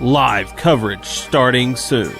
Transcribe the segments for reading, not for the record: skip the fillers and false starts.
Live coverage starting soon.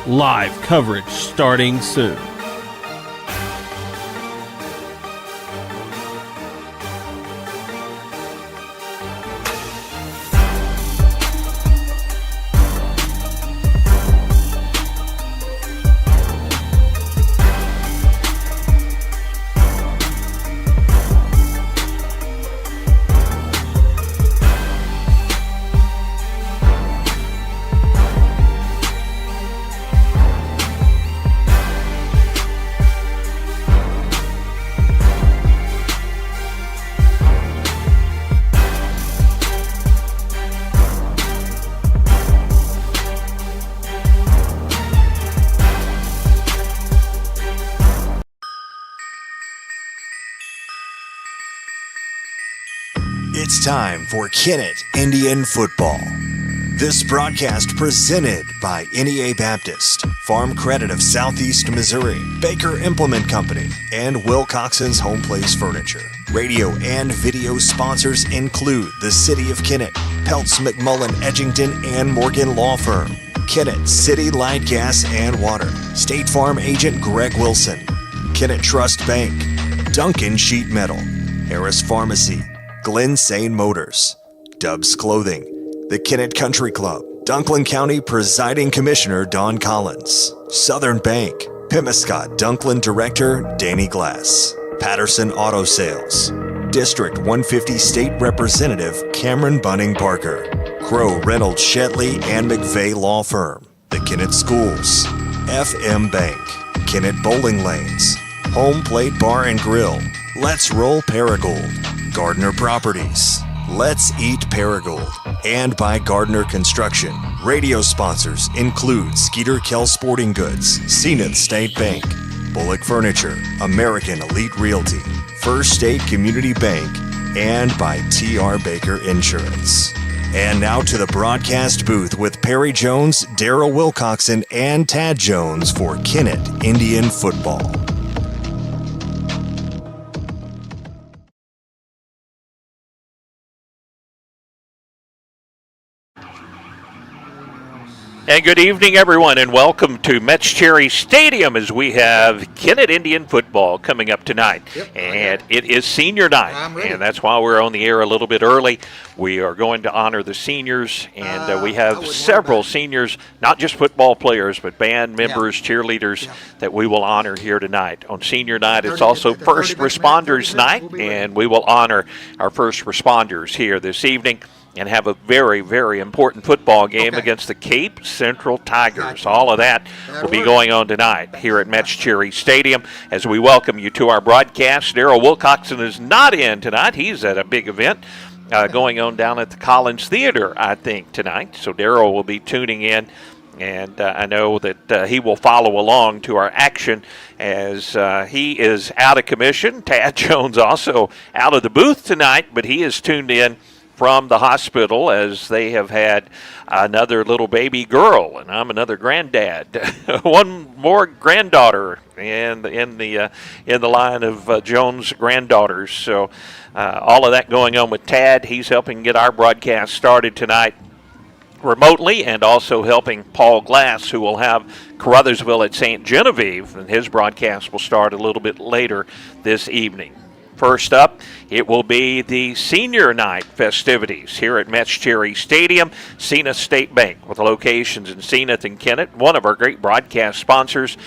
Live coverage starting soon. It's time for Kennett Indian Football. This broadcast presented by NEA Baptist, Farm Credit of Southeast Missouri, Baker Implement Company, and Wilcoxon's Home Place Furniture. Radio and video sponsors include the City of Kennett, Peltz McMullen Edgington and Morgan Law Firm, Kennett City Light Gas and Water, State Farm Agent Greg Wilson, Kennett Trust Bank, Duncan Sheet Metal, Harris Pharmacy, Glen Sane Motors, Dubs Clothing, the Kennett Country Club, Dunklin County Presiding Commissioner Don Collins, Southern Bank, Pemiscot Dunklin Director Danny Glass, Patterson Auto Sales, District 150 State Representative Cameron Bunning Parker, Crow Reynolds Shetley and McVeigh Law Firm, the Kennett Schools, FM Bank, Kennett Bowling Lanes, Home Plate Bar and Grill, Let's Roll Paragould, Gardner Properties, Let's Eat Paragould, and by Gardner Construction. Radio sponsors include Skeeter Kell Sporting Goods, Zenith State Bank, Bullock Furniture, American Elite Realty, First State Community Bank, and by T.R. Baker Insurance. And now to the broadcast booth with Perry Jones, Daryl Wilcoxon, and Tad Jones for Kennett Indian Football. And good evening, everyone, and welcome to Metz Cherry Stadium as we have Kennett Indian football coming up tonight. And it is senior night, and that's why we're on the air a little bit early. We are going to honor the seniors, and we have several seniors, not just football players, but band members, cheerleaders that we will honor here tonight. On senior night, it's also First Responders Night, and we will honor our first responders here this evening and have a very, very important football game against the Cape Central Tigers. All of that will be going on tonight here at Metz Cherry Stadium as we welcome you to our broadcast. Daryl Wilcoxon is not in tonight. He's at a big event going on down at the Collins Theater, I think, tonight. So Daryl will be tuning in, and I know that he will follow along to our action as he is out of commission. Tad Jones also out of the booth tonight, but he is tuned in from the hospital as they have had another little baby girl, and I'm another granddad. One more granddaughter in the line of Jones granddaughters. So all of that going on with Tad. He's helping get our broadcast started tonight remotely, and also helping Paul Glass, who will have Caruthersville at St. Genevieve, and his broadcast will start a little bit later this evening. First up, it will be the senior night festivities here at Metz Cherry Stadium. Zenith State Bank, with locations in Zenith and Kennett, one of our great broadcast sponsors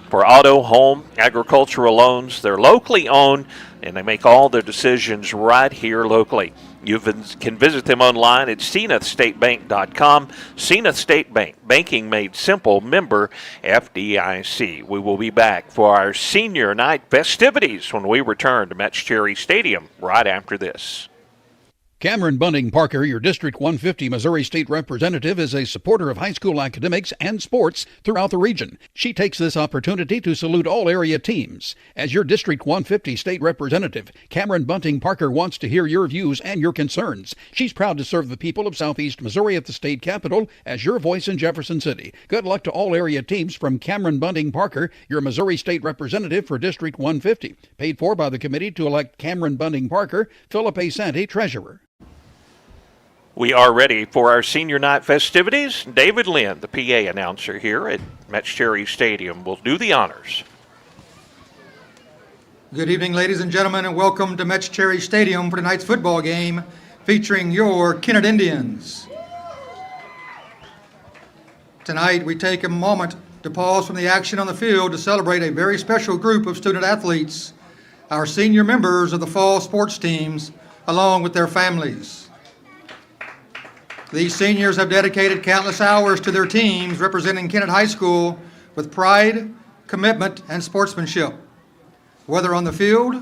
for auto, home, agricultural loans. They're locally owned, and they make all their decisions right here locally. You can visit them online at zenithstatebank.com. Zenith State Bank, banking made simple, member FDIC. We will be back for our senior night festivities when we return to Metz Cherry Stadium right after this. Cameron Bunting Parker, your District 150 Missouri State Representative, is a supporter of high school academics and sports throughout the region. She takes this opportunity to salute all area teams. As your District 150 State Representative, Cameron Bunting Parker wants to hear your views and your concerns. She's proud to serve the people of Southeast Missouri at the state capitol as your voice in Jefferson City. Good luck to all area teams from Cameron Bunting Parker, your Missouri State Representative for District 150. Paid for by the committee to elect Cameron Bunting Parker, Philip A. Santi, Treasurer. We are ready for our senior night festivities. David Lynn, the PA announcer here at Metz Cherry Stadium, will do the honors. Good evening, ladies and gentlemen, and welcome to Metz Cherry Stadium for tonight's football game featuring your Kennett Indians. Tonight, we take a moment to pause from the action on the field to celebrate a very special group of student athletes, our senior members of the fall sports teams, along with their families. These seniors have dedicated countless hours to their teams representing Kennett High School with pride, commitment, and sportsmanship. Whether on the field,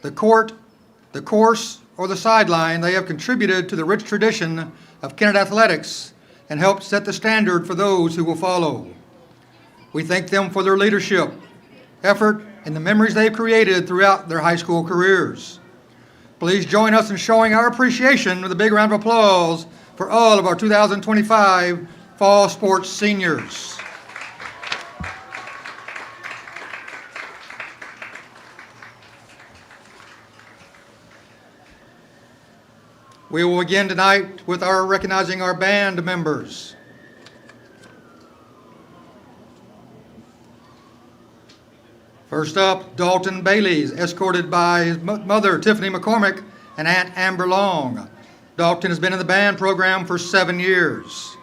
the court, the course, or the sideline, they have contributed to the rich tradition of Kennett athletics and helped set the standard for those who will follow. We thank them for their leadership, effort, and the memories they've created throughout their high school careers. Please join us in showing our appreciation with a big round of applause for all of our 2025 fall sports seniors. We will begin tonight with our recognizing our band members. First up, Dalton Bailey, escorted by his mother, Tiffany McCormick, and Aunt Amber Long. Dalton has been in the band program for 7 years.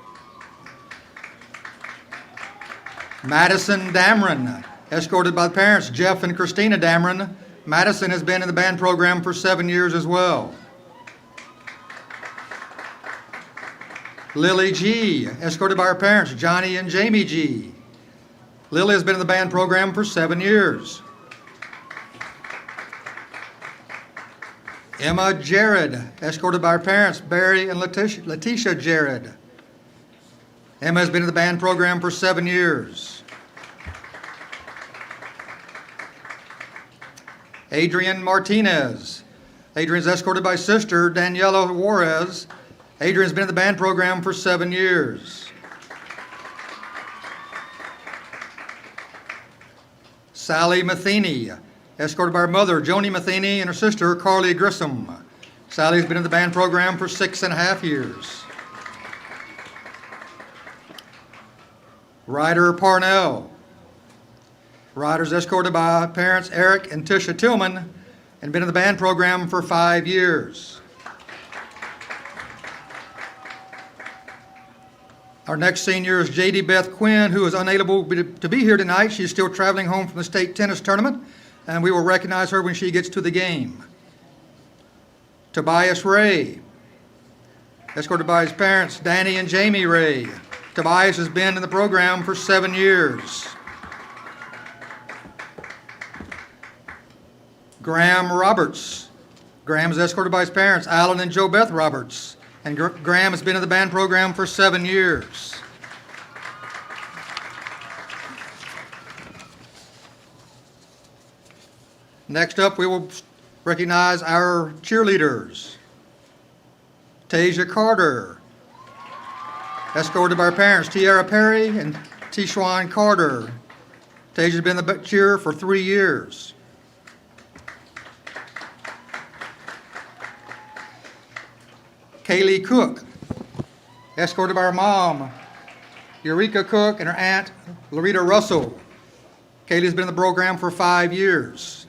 Madison Dameron, escorted by parents Jeff and Christina Dameron. Madison has been in the band program for 7 years as well. Lily G, escorted by her parents Johnny and Jamie G. Lily has been in the band program for 7 years. Emma Jared, escorted by her parents, Barry and Letitia Jared. Emma has been in the band program for 7 years. Adrian Martinez. Adrian is escorted by sister, Daniela Juarez. Adrian has been in the band program for 7 years. Sally Matheny, escorted by her mother, Joni Matheny, and her sister, Carly Grissom. Sally's been in the band program for 6.5 years. Ryder Parnell. Ryder's escorted by parents Eric and Tisha Tillman and been in the band program for 5 years. Our next senior is J.D. Beth Quinn, who is unable to be here tonight. She's still traveling home from the state tennis tournament, and we will recognize her when she gets to the game. Tobias Ray, escorted by his parents, Danny and Jamie Ray. Tobias has been in the program for 7 years. Graham Roberts. Graham is escorted by his parents, Alan and Joe Beth Roberts. And Graham has been in the band program for 7 years. Next up, we will recognize our cheerleaders. Tasia Carter, escorted by her parents, Tiara Perry and Tishwan Carter. Tasia's been in the cheer for 3 years. Kaylee Cook, escorted by her mom, Eureka Cook, and her aunt, Loretta Russell. Kaylee's been in the program for 5 years.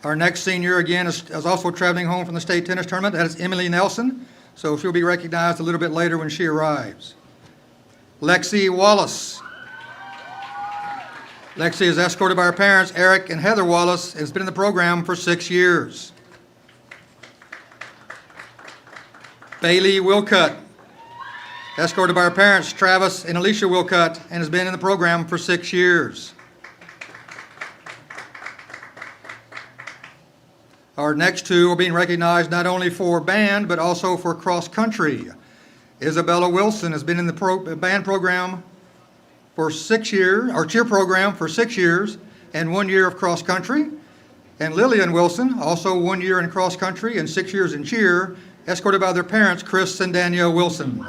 Our next senior, again, is also traveling home from the state tennis tournament. That is Emily Nelson, so she'll be recognized a little bit later when she arrives. Lexi Wallace. Lexi is escorted by her parents, Eric and Heather Wallace, and has been in the program for 6 years. Bailey Wilcutt, escorted by her parents, Travis and Alicia Wilcutt, and has been in the program for 6 years. Our next two are being recognized not only for band, but also for cross country. Isabella Wilson has been in the band program for 6 years, or cheer program for 6 years, and 1 year of cross country. And Lillian Wilson, also 1 year in cross country and 6 years in cheer, escorted by their parents, Chris and Danielle Wilson.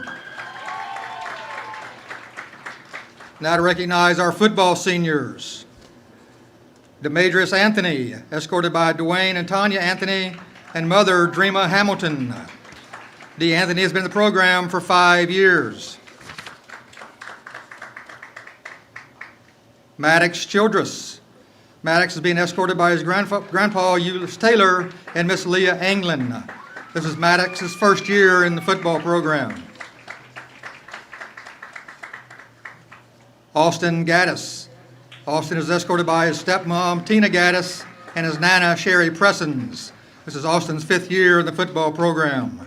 Now to recognize our football seniors. Demetrius Anthony, escorted by Dwayne and Tanya Anthony, and mother, Dreama Hamilton. Dee Anthony has been in the program for 5 years. Maddox Childress. Maddox is being escorted by his grandpa, Euless Taylor, and Miss Leah Anglin. This is Maddox's first year in the football program. Austin Gaddis. Austin is escorted by his stepmom, Tina Gaddis, and his nana, Sherry Pressens. This is Austin's 5th year in the football program.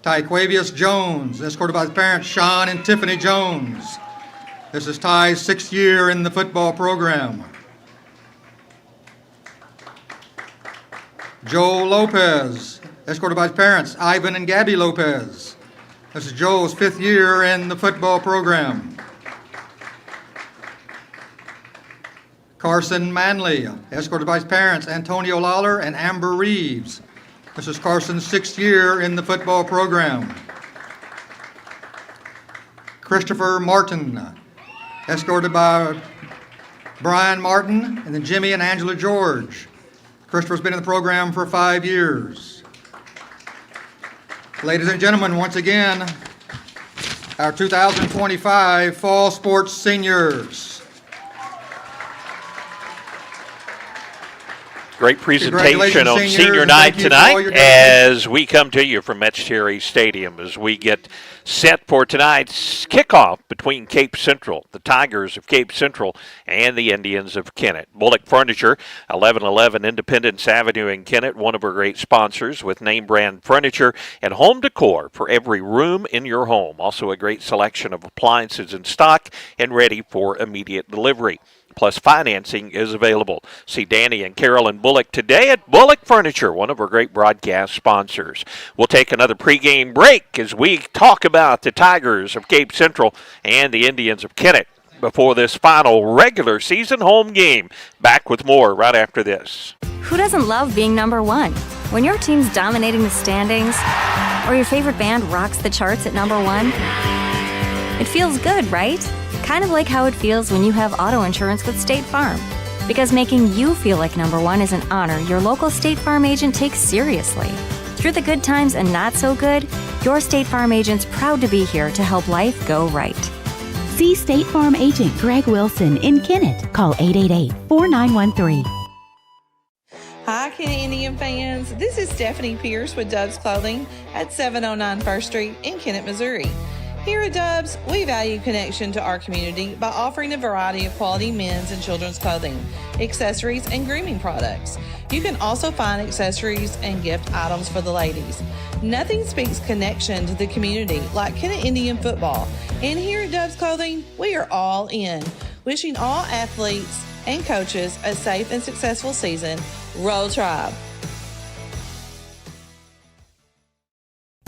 Tyquavius Jones, escorted by his parents, Sean and Tiffany Jones. This is Ty's 6th year in the football program. Joel Lopez, escorted by his parents, Ivan and Gabby Lopez. This is Joel's 5th year in the football program. Carson Manley, escorted by his parents, Antonio Lawler and Amber Reeves. This is Carson's 6th year in the football program. Christopher Martin, escorted by Brian Martin and then Jimmy and Angela George. Christopher's been in the program for 5 years. Ladies and gentlemen, once again, our 2025 Fall Sports Seniors. Great presentation on senior night tonight as we come to you from Metz Cherry Stadium as we get set for tonight's kickoff between Cape Central, the Tigers of Cape Central, and the Indians of Kennett. Bullock Furniture, 1111 Independence Avenue in Kennett, one of our great sponsors with name brand furniture and home decor for every room in your home. Also a great selection of appliances in stock and ready for immediate delivery. Plus, financing is available. See Danny and Carolyn Bullock today at Bullock Furniture, one of our great broadcast sponsors. We'll take another pregame break as we talk about the Tigers of Cape Central and the Indians of Kennett before this final regular season home game. Back with more right after this. Who doesn't love being number one? When your team's dominating the standings, or your favorite band rocks the charts at number one, it feels good, right? Kind of like how it feels when you have auto insurance with State Farm. Because making you feel like number one is an honor your local State Farm agent takes seriously. Through the good times and not so good, your State Farm agent's proud to be here to help life go right. See State Farm agent Greg Wilson in Kennett. Call 888-4913. Hi, Kennett Indian fans. This is Stephanie Pierce with Dubs Clothing at 709 First Street in Kennett, Missouri. Here at Dubs, we value connection to our community by offering a variety of quality men's and children's clothing, accessories, and grooming products. You can also find accessories and gift items for the ladies. Nothing speaks connection to the community like Kennett Indian football. And here at Dubs Clothing, we are all in. Wishing all athletes and coaches a safe and successful season. Roll Tribe.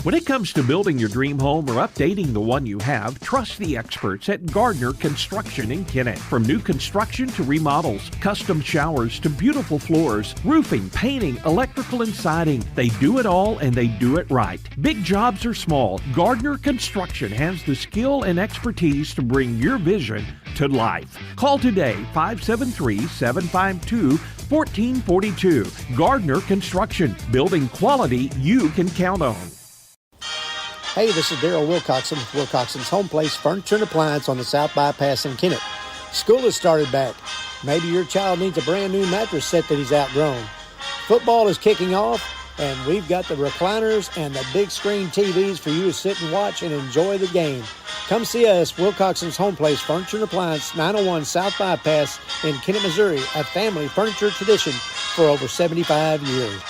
When it comes to building your dream home or updating the one you have, trust the experts at Gardner Construction in Kennett. From new construction to remodels, custom showers to beautiful floors, roofing, painting, electrical and siding, they do it all and they do it right. Big jobs or small, Gardner Construction has the skill and expertise to bring your vision to life. Call today, 573-752-1442. Gardner Construction, building quality you can count on. Hey, this is Daryl Wilcoxon with Wilcoxon's Home Place Furniture and Appliance on the South Bypass in Kennett. School has started back. Maybe your child needs a brand new mattress set that he's outgrown. Football is kicking off, and we've got the recliners and the big screen TVs for you to sit and watch and enjoy the game. Come see us, Wilcoxon's Home Place Furniture and Appliance, 901 South Bypass in Kennett, Missouri, a family furniture tradition for over 75 years.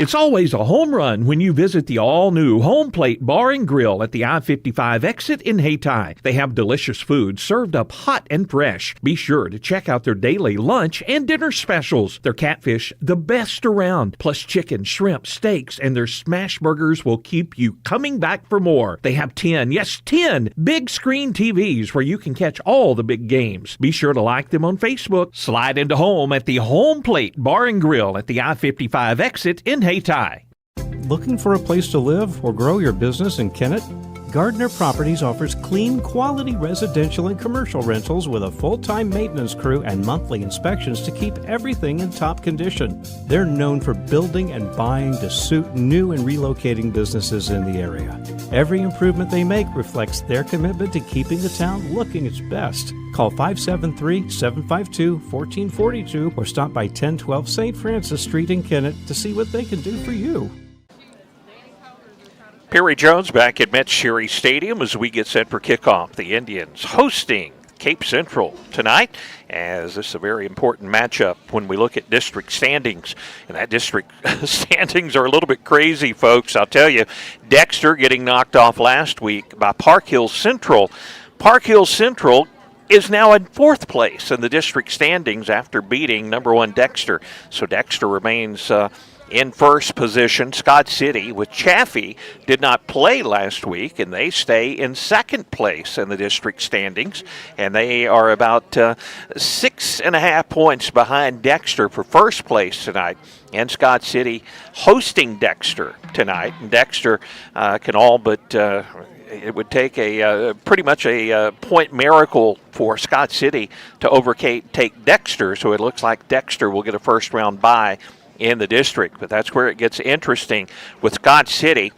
It's always a home run when you visit the all-new Home Plate Bar and Grill at the I-55 exit in Hayti. They have delicious food served up hot and fresh. Be sure to check out their daily lunch and dinner specials. Their catfish, the best around, plus chicken, shrimp, steaks, and their smash burgers will keep you coming back for more. They have 10 big screen TVs where you can catch all the big games. Be sure to like them on Facebook. Slide into home at the Home Plate Bar and Grill at the I-55 exit in Hayti. Looking for a place to live or grow your business in Kennett? Gardner Properties offers clean, quality residential and commercial rentals with a full-time maintenance crew and monthly inspections to keep everything in top condition. They're known for building and buying to suit new and relocating businesses in the area. Every improvement they make reflects their commitment to keeping the town looking its best. Call 573-752-1442 or stop by 1012 St. Francis Street in Kennett to see what they can do for you. Perry Jones back at Metz Cherry Stadium as we get set for kickoff. The Indians hosting Cape Central tonight, as this is a very important matchup when we look at district standings. And that district standings are a little bit crazy, folks. I'll tell you, Dexter getting knocked off last week by Park Hill Central. Park Hill Central is now in fourth place in the district standings after beating number one Dexter. So Dexter remains in first position. Scott City with Chaffee did not play last week, and they stay in second place in the district standings, and they are about 6.5 points behind Dexter for first place tonight. And Scott City hosting Dexter tonight, and Dexter can all but it would take pretty much a point miracle for Scott City to overtake Dexter, so it looks like Dexter will get a first round bye in the district. But that's where it gets interesting with Scott City.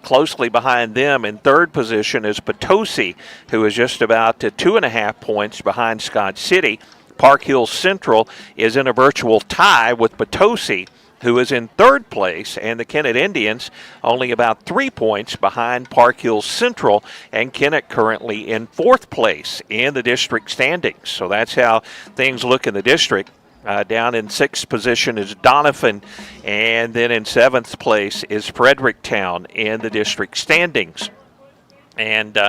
Closely behind them in third position is Potosi, who is just about 2.5 points behind Scott City. Park Hill Central is in a virtual tie with Potosi, who is in third place, and the Kennett Indians only about 3 points behind Park Hill Central, and Kennett currently in fourth place in the district standings. So that's how things look in the district. Down in sixth position is Donovan, and then in seventh place is Fredericktown in the district standings. And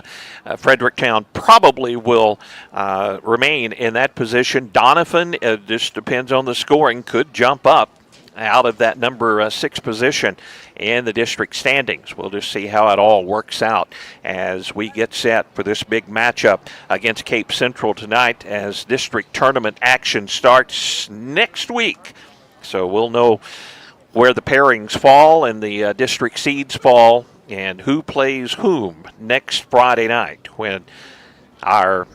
Fredericktown probably will remain in that position. Donovan, just depends on the scoring, could jump up out of that number 6 position in the district standings. We'll just see how it all works out as we get set for this big matchup against Cape Central tonight, as district tournament action starts next week. So we'll know where the pairings fall and the district seeds fall and who plays whom next Friday night when our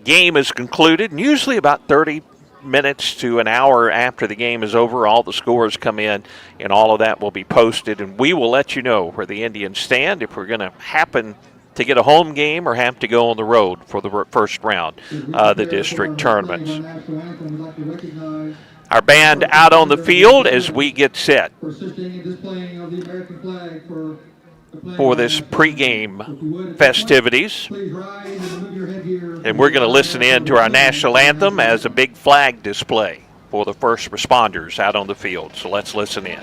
game is concluded. And usually about 30 minutes to an hour after the game is over, all the scores come in, and all of that will be posted, and we will let you know where the Indians stand if we're going to happen to get a home game or have to go on the road for the first round of the district tournaments. Our band out on the field as we get set for this pregame festivities. And we're going to listen in to our national anthem as a big flag display for the first responders out on the field. So let's listen in.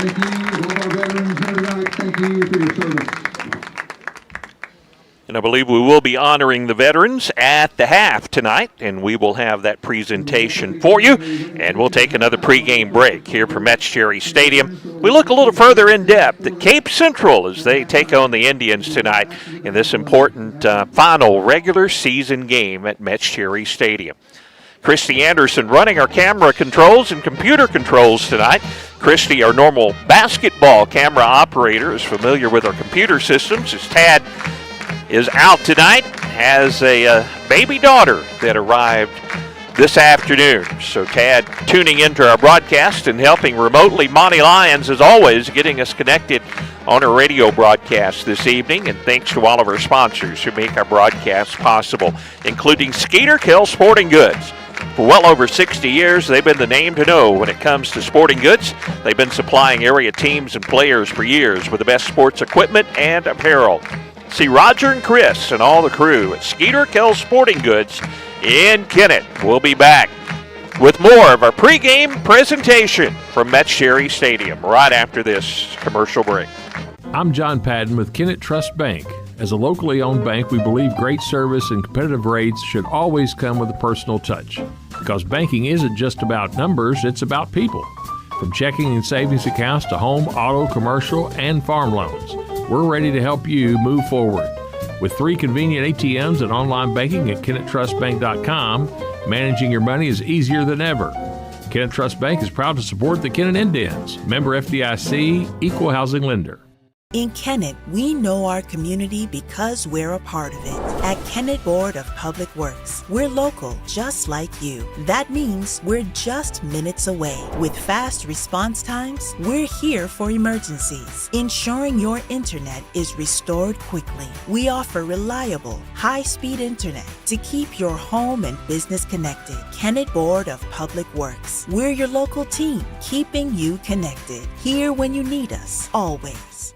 Thank you, all our veterans here tonight. Thank you for your service. And I believe we will be honoring the veterans at the half tonight, and we will have that presentation for you. And we'll take another pregame break here from Metz Cherry Stadium. We look a little further in depth at Cape Central as they take on the Indians tonight in this important final regular season game at Metz Cherry Stadium. Christy Anderson running our camera controls and computer controls tonight. Christy, our normal basketball camera operator, is familiar with our computer systems as Tad is out tonight, has a baby daughter that arrived this afternoon. So Tad tuning into our broadcast and helping remotely. Monty Lyons, as always, getting us connected on our radio broadcast this evening. And thanks to all of our sponsors who make our broadcast possible, including Skeeter Kell Sporting Goods. For well over 60 years, they've been the name to know when it comes to sporting goods. They've been supplying area teams and players for years with the best sports equipment and apparel. See Roger and Chris and all the crew at Skeeter Kell Sporting Goods in Kennett. We'll be back with more of our pregame presentation from Metz Cherry Stadium right after this commercial break. I'm John Padden with Kennett Trust Bank. As a locally owned bank, we believe great service and competitive rates should always come with a personal touch. Because banking isn't just about numbers, it's about people. From checking and savings accounts to home, auto, commercial, and farm loans, we're ready to help you move forward. With 3 convenient ATMs and online banking at KennettTrustBank.com, managing your money is easier than ever. Kennett Trust Bank is proud to support the Kennett Indians. Member FDIC, Equal Housing Lender. In Kennett, we know our community because we're a part of it. At Kennett Board of Public Works, we're local, just like you. That means we're just minutes away. With fast response times, we're here for emergencies, ensuring your internet is restored quickly. We offer reliable, high-speed internet to keep your home and business connected. Kennett Board of Public Works, we're your local team, keeping you connected. Here when you need us, always.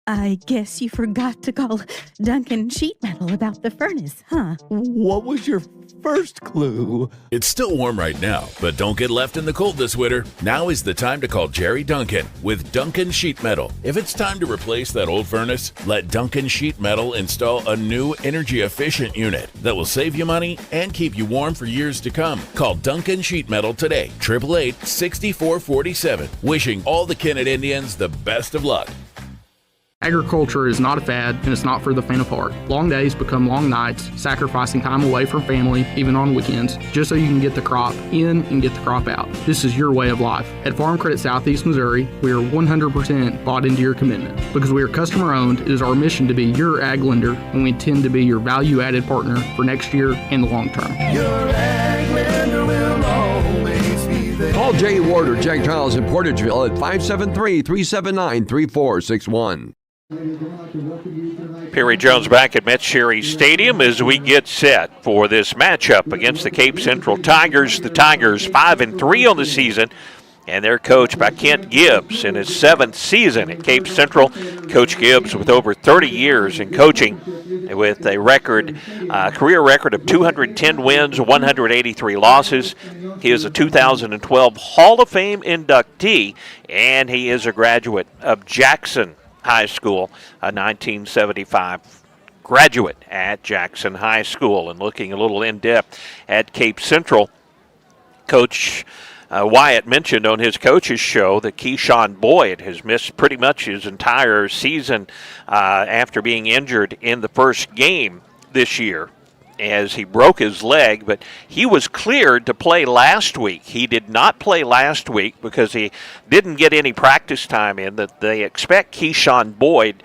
I guess you forgot to call Duncan Sheet Metal about the furnace, huh? What was your first clue? It's still warm right now, but don't get left in the cold this winter. Now is the time to call Jerry Duncan with Duncan Sheet Metal. If it's time to replace that old furnace, let Duncan Sheet Metal install a new energy-efficient unit that will save you money and keep you warm for years to come. Call Duncan Sheet Metal today, 888-6447. Wishing all the Kennett Indians the best of luck. Agriculture is not a fad, and it's not for the faint of heart. Long days become long nights, sacrificing time away from family, even on weekends, just so you can get the crop in and get the crop out. This is your way of life. At Farm Credit Southeast Missouri, we are 100% bought into your commitment. Because we are customer-owned, it is our mission to be your ag lender, and we intend to be your value-added partner for next year and the long term. Your ag lender will always be there. Call Jay Ward or Jack Giles in Portageville at 573-379-3461. Perry Jones back at Metz Cherry Stadium as we get set for this matchup against the Cape Central Tigers. The Tigers 5-3 on the season, and they're coached by Kent Gibbs in his 7th season at Cape Central. Coach Gibbs with over 30 years in coaching, with a career record of 210 wins, 183 losses. He is a 2012 Hall of Fame inductee, and he is a graduate of Jackson High School, a 1975 graduate at Jackson High School. And looking a little in-depth at Cape Central, Coach Wyatt mentioned on his coach's show that Keyshawn Boyd has missed pretty much his entire season after being injured in the first game this year, as he broke his leg, but he was cleared to play last week. He did not play last week because he didn't get any practice time in. That they expect Keyshawn Boyd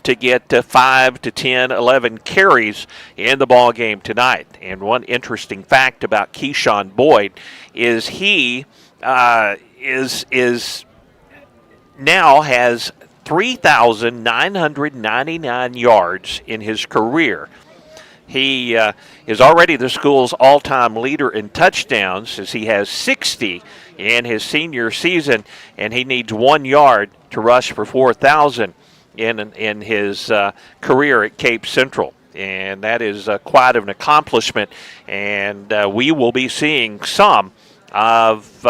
to get 5 to 10, 11 carries in the ball game tonight. And one interesting fact about Keyshawn Boyd is he is now has 3,999 yards in his career. He is already the school's all-time leader in touchdowns, as he has 60 in his senior season, and he needs 1 yard to rush for 4,000 in his career at Cape Central. And that is quite an accomplishment, and we will be seeing some of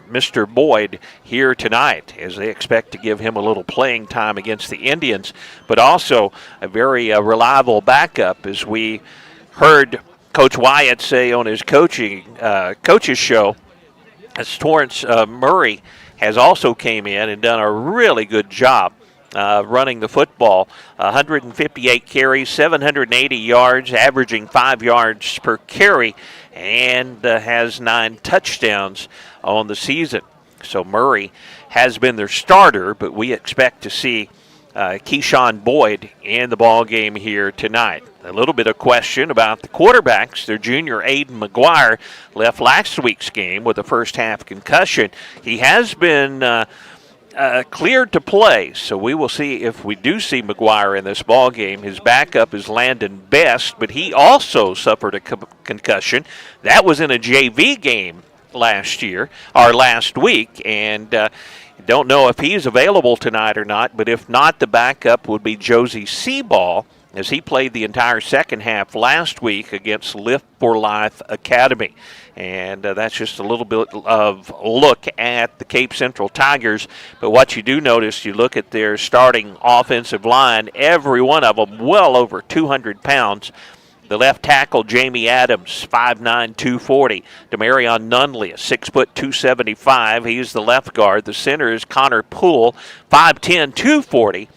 Mr. Boyd here tonight, as they expect to give him a little playing time against the Indians, but also a very reliable backup, as we heard Coach Wyatt say on his coach's show, as Torrance Murray has also came in and done a really good job running the football. 158 carries, 780 yards, averaging 5 yards per carry, and has 9 touchdowns on the season. So Murray has been their starter, but we expect to see Keyshawn Boyd in the ball game here tonight. A little bit of question about the quarterbacks. Their junior Aiden McGuire left last week's game with a first-half concussion. He has been cleared to play, so we will see if we do see McGuire in this ball game. His backup is Landon Best, but he also suffered a concussion. That was in a JV game last week, and don't know if he's available tonight or not, but if not, the backup would be Josie Seaball, as he played the entire second half last week against Lift for Life Academy. And that's just a little bit of a look at the Cape Central Tigers. But what you do notice, you look at their starting offensive line, every one of them well over 200 pounds. The left tackle, Jamie Adams, 5'9", 240. Demarion Nunley, 6', 275. He's the left guard. The center is Connor Poole, 5'10", 240.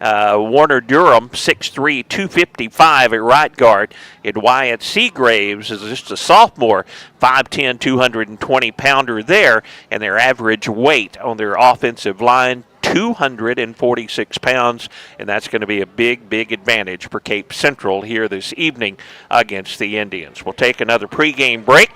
Warner Durham, 6'3", 255 at right guard. And Wyatt Seagraves is just a sophomore, 5'10", 220-pounder there. And their average weight on their offensive line, 246 pounds, and that's going to be a big, big advantage for Cape Central here this evening against the Indians. We'll take another pregame break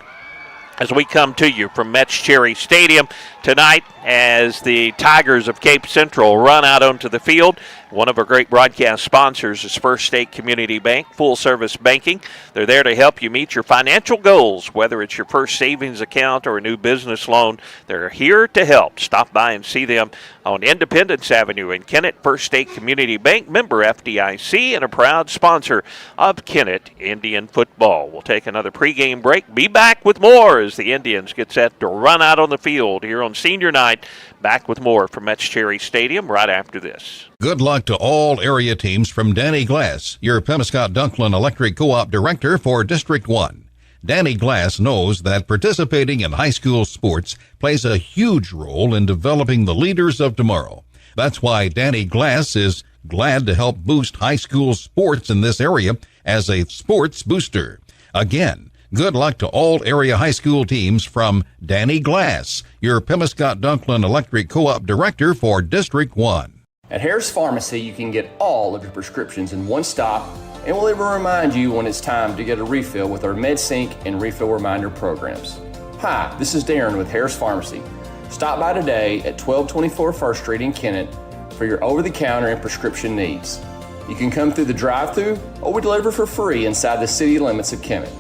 as we come to you from Metz Cherry Stadium tonight as the Tigers of Cape Central run out onto the field. One of our great broadcast sponsors is First State Community Bank, full-service banking. They're there to help you meet your financial goals, whether it's your first savings account or a new business loan. They're here to help. Stop by and see them on Independence Avenue in Kennett. First State Community Bank, member FDIC, and a proud sponsor of Kennett Indian football. We'll take another pregame break. Be back with more as the Indians get set to run out on the field here on senior night. Back with more from Metz Cherry Stadium right after this. Good luck to all area teams from Danny Glass, your Pemiscot-Dunklin Electric Co-op Director for District 1. Danny Glass knows that participating in high school sports plays a huge role in developing the leaders of tomorrow. That's why Danny Glass is glad to help boost high school sports in this area as a sports booster. Again, good luck to all area high school teams from Danny Glass, your Pemiscot-Dunklin Electric Co-op Director for District 1. At Harris Pharmacy, you can get all of your prescriptions in one stop, and we'll even remind you when it's time to get a refill with our MedSync and Refill Reminder programs. Hi, this is Darren with Harris Pharmacy. Stop by today at 1224 First Street in Kennett for your over-the-counter and prescription needs. You can come through the drive-thru, or we deliver for free inside the city limits of Kennett.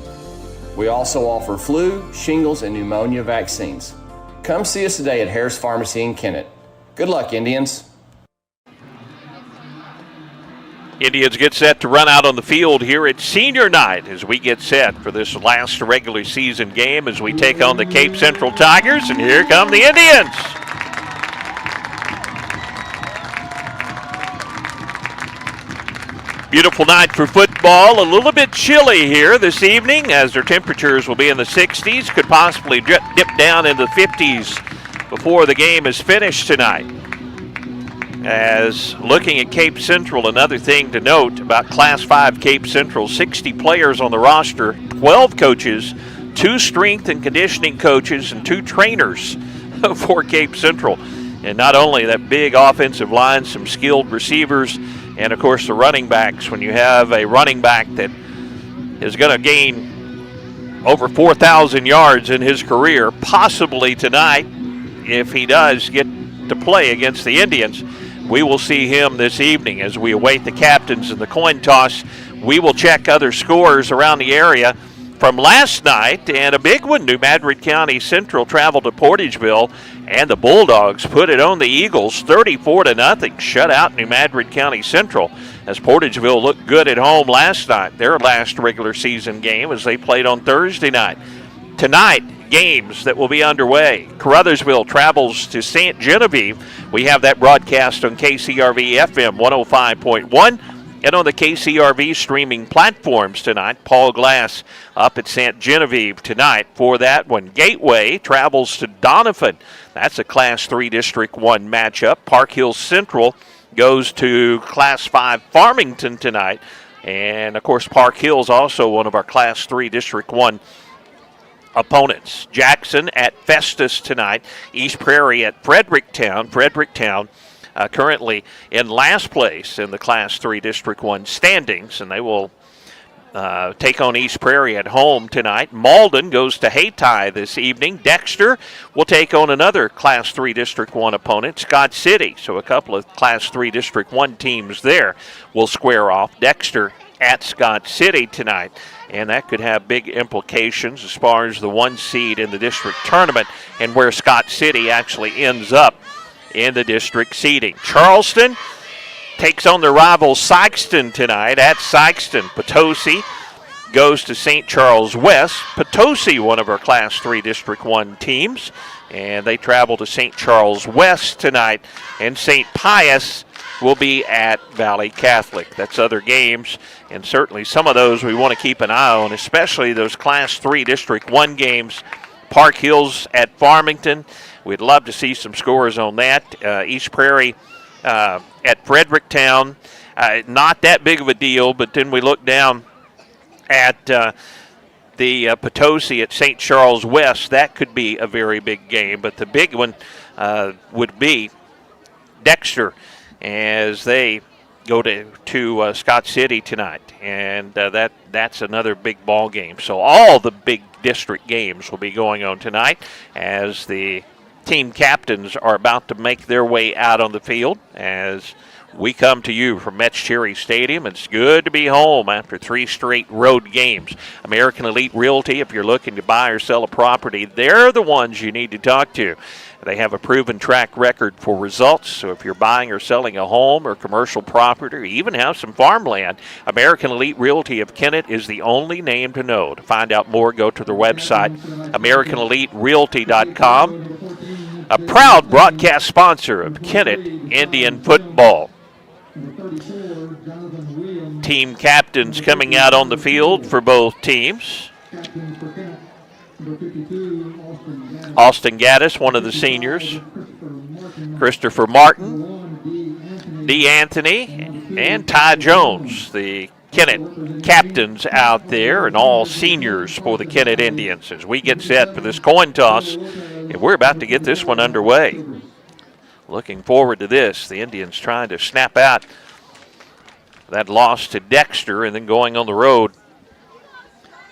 We also offer flu, shingles, and pneumonia vaccines. Come see us today at Harris Pharmacy in Kennett. Good luck, Indians. Indians get set to run out on the field here at senior night as we get set for this last regular season game as we take on the Cape Central Tigers, and here come the Indians. Beautiful night for football. A little bit chilly here this evening as their temperatures will be in the 60s, could possibly dip down into the 50s before the game is finished tonight. As looking at Cape Central, another thing to note about Class 5 Cape Central, 60 players on the roster, 12 coaches, 2 strength and conditioning coaches, and 2 trainers for Cape Central. And not only that big offensive line, some skilled receivers, and of course the running backs. When you have a running back that is going to gain over 4,000 yards in his career, possibly tonight, if he does get to play against the Indians, we will see him this evening as we await the captains in the coin toss. We will check other scores around the area from last night, and a big one. New Madrid County Central traveled to Portageville, and the Bulldogs put it on the Eagles 34-0. Shut out New Madrid County Central as Portageville looked good at home last night, their last regular season game, as they played on Thursday night. Tonight, games that will be underway. Caruthersville travels to St. Genevieve. We have that broadcast on KCRV FM 105.1 and on the KCRV streaming platforms tonight. Paul Glass up at St. Genevieve tonight for that one. Gateway travels to Doniphan. That's a Class 3 District 1 matchup. Park Hill Central goes to Class 5 Farmington tonight. And, of course, Park Hill is also one of our Class 3 District 1 opponents. Jackson at Festus tonight. East Prairie at Fredericktown. Fredericktown currently in last place in the Class 3 District 1 standings, and they will take on East Prairie at home tonight. Malden goes to Hayti this evening. Dexter will take on another Class 3 District 1 opponent, Scott City. So a couple of Class 3 District 1 teams there will square off. Dexter at Scott City tonight. And that could have big implications as far as the 1 seed in the district tournament and where Scott City actually ends up in the district seeding. Charleston takes on their rival Sikeston tonight at Sikeston. Potosi goes to St. Charles West. Potosi, one of our Class 3 District 1 teams, and they travel to St. Charles West tonight. And St. Pius will be at Valley Catholic. That's other games, and certainly some of those we want to keep an eye on, especially those Class 3 District 1 games. Park Hills at Farmington. We'd love to see some scores on that. East Prairie at Fredericktown, not that big of a deal, but then we look down at the Potosi at St. Charles West. That could be a very big game, but the big one would be Dexter as they go to Scott City tonight, and that's another big ball game. So all the big district games will be going on tonight as the team captains are about to make their way out on the field as we come to you from Metz Cherry Stadium. It's good to be home after 3 straight road games. American Elite Realty, if you're looking to buy or sell a property, they're the ones you need to talk to. They have a proven track record for results, so if you're buying or selling a home or commercial property or even have some farmland, American Elite Realty of Kennett is the only name to know. To find out more, go to their website, AmericanEliteRealty.com. A proud broadcast sponsor of Kennett Indian football. Team captains coming out on the field for both teams. Austin Gaddis, one of the seniors. Christopher Martin, D. Anthony, and Ty Jones, the Kennett captains out there, and all seniors for the Kennett Indians as we get set for this coin toss. And we're about to get this one underway. Looking forward to this. The Indians trying to snap out that loss to Dexter and then going on the road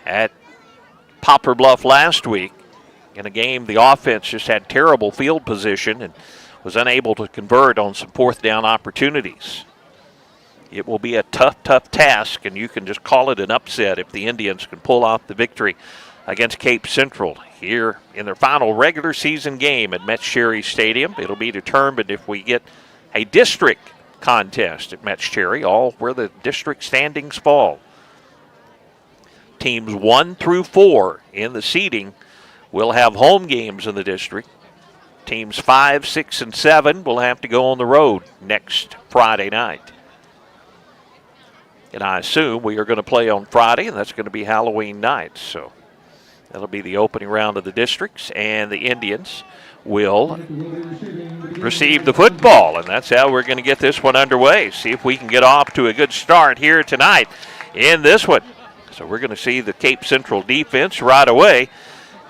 at Poplar Bluff last week in a game the offense just had terrible field position and was unable to convert on some 4th down opportunities. It will be a tough task, and you can just call it an upset if the Indians can pull off the victory against Cape Central here in their final regular season game at Metz Cherry Stadium. It'll be determined if we get a district contest at Metz Cherry, all where the district standings fall. Teams 1 through 4 in the seeding will have home games in the district. Teams 5, 6, and 7 will have to go on the road next Friday night. And I assume we are going to play on Friday, and that's going to be Halloween night. So that'll be the opening round of the districts, and the Indians will receive the football. And that's how we're going to get this one underway. See if we can get off to a good start here tonight in this one. So we're going to see the Cape Central defense right away,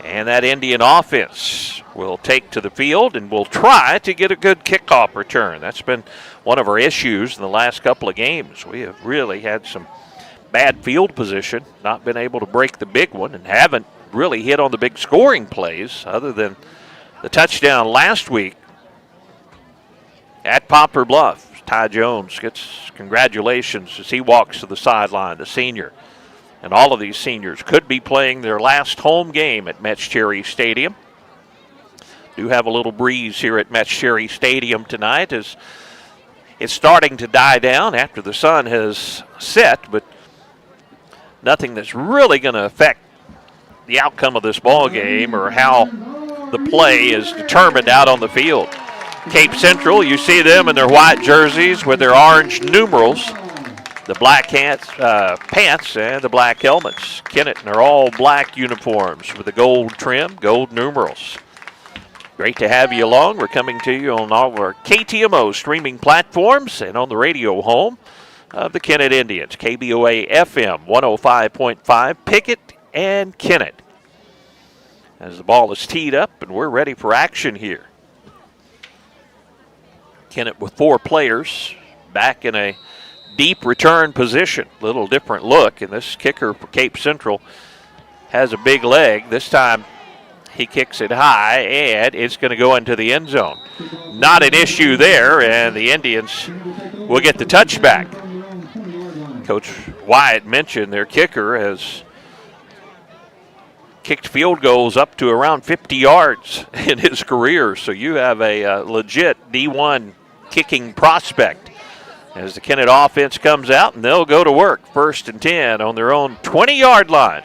and that Indian offense will take to the field and will try to get a good kickoff return. That's been one of our issues in the last couple of games. We have really had some bad field position, not been able to break the big one, and haven't really hit on the big scoring plays other than the touchdown last week at Poplar Bluff. Ty Jones gets congratulations as he walks to the sideline, the senior. And all of these seniors could be playing their last home game at Metz Cherry Stadium. Do have a little breeze here at Metz Cherry Stadium tonight as it's starting to die down after the sun has set, but nothing that's really going to affect the outcome of this ball game or how the play is determined out on the field. Cape Central, you see them in their white jerseys with their orange numerals, the black pants and the black helmets. Kennett in their all black uniforms with the gold trim, gold numerals. Great to have you along. We're coming to you on all of our KTMO streaming platforms and on the radio home of the Kennett Indians. KBOA FM 105.5, Pickett and Kennett. As the ball is teed up and we're ready for action here. Kennett with 4 players back in a deep return position. Little different look, and this kicker for Cape Central has a big leg. This time he kicks it high, and it's going to go into the end zone. Not an issue there, and the Indians will get the touchback. Coach Wyatt mentioned their kicker has kicked field goals up to around 50 yards in his career, so you have a legit D1 kicking prospect as the Kennett offense comes out, and they'll go to work. 1st and 10 on their own 20-yard line.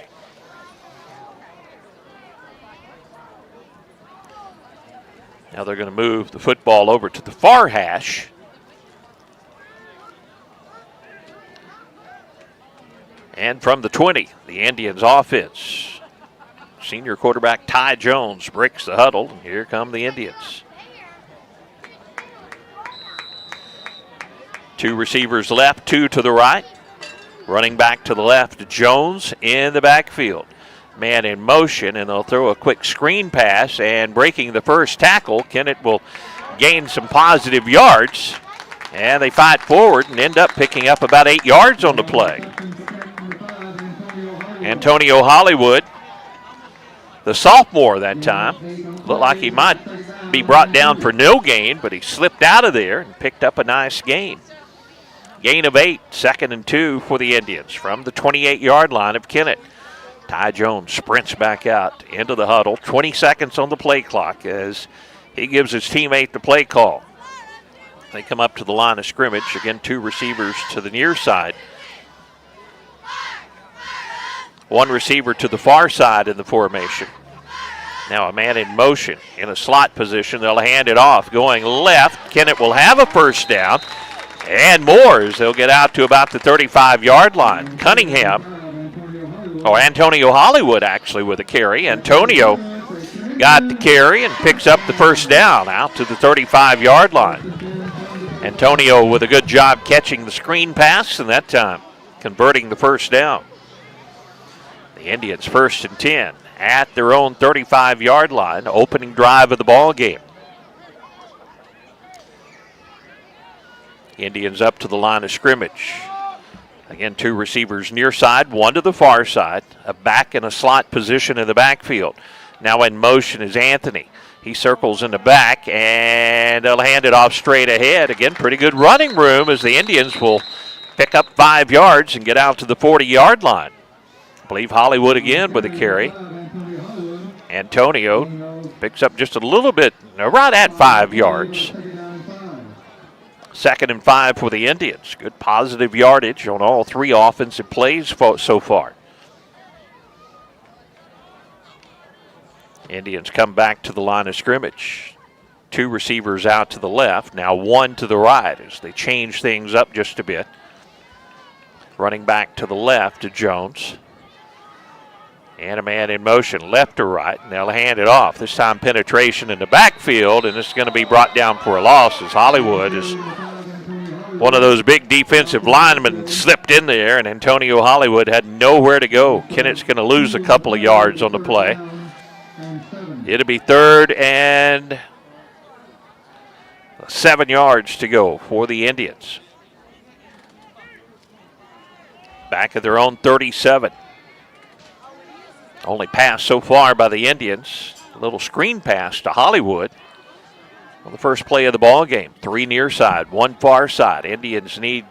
Now they're going to move the football over to the far hash. And from the 20, the Indians offense. Senior quarterback Ty Jones breaks the huddle, and here come the Indians. 2 receivers left, 2 to the right. Running back to the left, Jones in the backfield. Man in motion, and they'll throw a quick screen pass, and breaking the first tackle, Kennett will gain some positive yards, and they fight forward and end up picking up about 8 yards on the play. Antonio Hollywood, the sophomore that time, looked like he might be brought down for no gain, but he slipped out of there and picked up a nice gain. Gain of 8, 2nd and 2 for the Indians from the 28-yard line of Kennett. Ty Jones sprints back out into the huddle. 20 seconds on the play clock as he gives his teammate the play call. They come up to the line of scrimmage. Again, 2 receivers to the near side. 1 receiver to the far side in the formation. Now a man in motion in a slot position. They'll hand it off. Going left, Kennett will have a first down. And more as they'll get out to about the 35-yard line. Antonio Hollywood actually with a carry. Antonio got the carry and picks up the first down out to the 35-yard line. Antonio with a good job catching the screen pass, and that time converting the first down. The Indians 1st and 10 at their own 35-yard line, opening drive of the ball game. Indians up to the line of scrimmage. Again, 2 receivers near side, 1 to the far side, a back in a slot position in the backfield. Now in motion is Anthony. He circles in the back, and they'll hand it off straight ahead. Again, pretty good running room as the Indians will pick up 5 yards and get out to the 40-yard line. I believe Hollywood again with a carry. Antonio picks up just a little bit, right at 5 yards. 2nd and 5 for the Indians. Good positive yardage on all 3 offensive plays so far. Indians come back to the line of scrimmage. 2 receivers out to the left, now 1 to the right as they change things up just a bit. Running back to the left to Jones. And a man in motion, left to right, and they'll hand it off. This time penetration in the backfield, and this is going to be brought down for a loss as Hollywood is one of those big defensive linemen slipped in there, and Antonio Hollywood had nowhere to go. Kennett's going to lose a couple of yards on the play. It'll be 3rd and 7 yards to go for the Indians. Back at their own 37. Only pass so far by the Indians. A little screen pass to Hollywood on the first play of the ball game. 3 near side, 1 far side. Indians need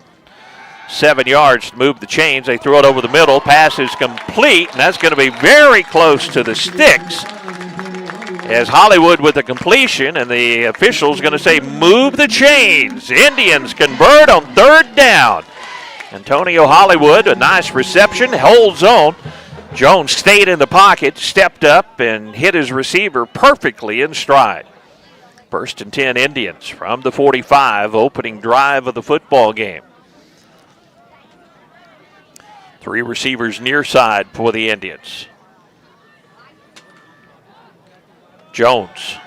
7 yards to move the chains. They throw it over the middle. Pass is complete, and that's going to be very close to the sticks. As Hollywood with the completion, and the official's going to say, move the chains. Indians convert on 3rd down. Antonio Hollywood, a nice reception, holds on Jones stayed in the pocket, stepped up, and hit his receiver perfectly in stride. 1st and 10 Indians from the 45, opening drive of the football game. 3 receivers near side for the Indians. Jones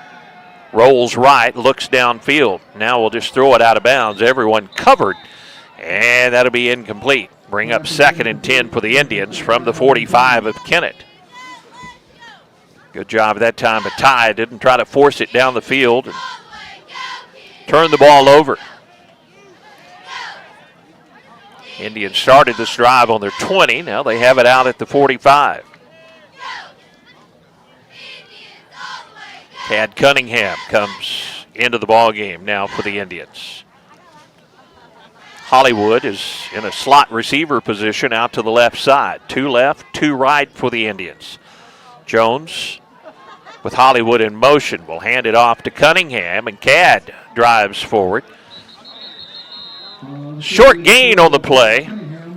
rolls right, looks downfield. Now we'll just throw it out of bounds. Everyone covered, and that'll be incomplete. Bring up 2nd and 10 for the Indians from the 45 of Kennett. Good job that time, but Ty didn't try to force it down the field and turn the ball over. Indians started this drive on their 20. Now they have it out at the 45. Tad Cunningham comes into the ball game now for the Indians. Hollywood is in a slot receiver position out to the left side. 2 left, 2 right for the Indians. Jones with Hollywood in motion will hand it off to Cunningham, and Cad drives forward. Short gain on the play.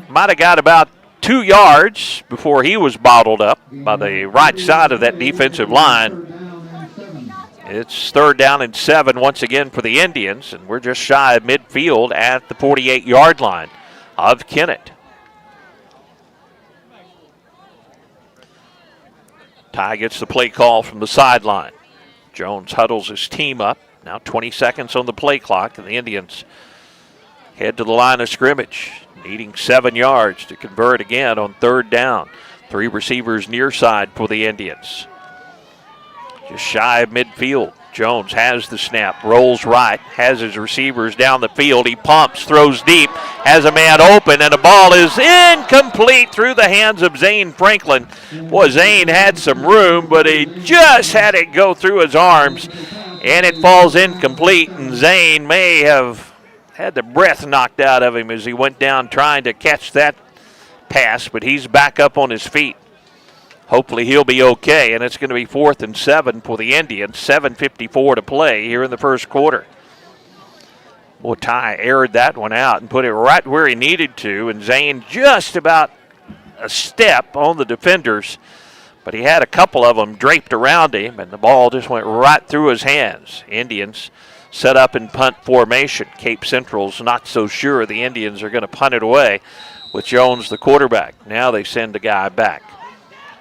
Might have got about 2 yards before he was bottled up by the right side of that defensive line. It's 3rd down and 7 once again for the Indians, and we're just shy of midfield at the 48-yard line of Kennett. Ty gets the play call from the sideline. Jones huddles his team up. Now 20 seconds on the play clock, and the Indians head to the line of scrimmage, needing 7 yards to convert again on 3rd down. 3 receivers near side for the Indians. Just shy of midfield. Jones has the snap, rolls right, has his receivers down the field. He pumps, throws deep, has a man open, and the ball is incomplete through the hands of Zane Franklin. Boy, Zane had some room, but he just had it go through his arms, and it falls incomplete, and Zane may have had the breath knocked out of him as he went down trying to catch that pass, but he's back up on his feet. Hopefully he'll be okay, and it's going to be 4th and 7 for the Indians. 7:54 to play here in the first quarter. Boy, Ty aired that one out and put it right where he needed to, and Zane just about a step on the defenders, but he had a couple of them draped around him, and the ball just went right through his hands. Indians set up in punt formation. Cape Central's not so sure the Indians are going to punt it away with Jones, the quarterback. Now they send the guy back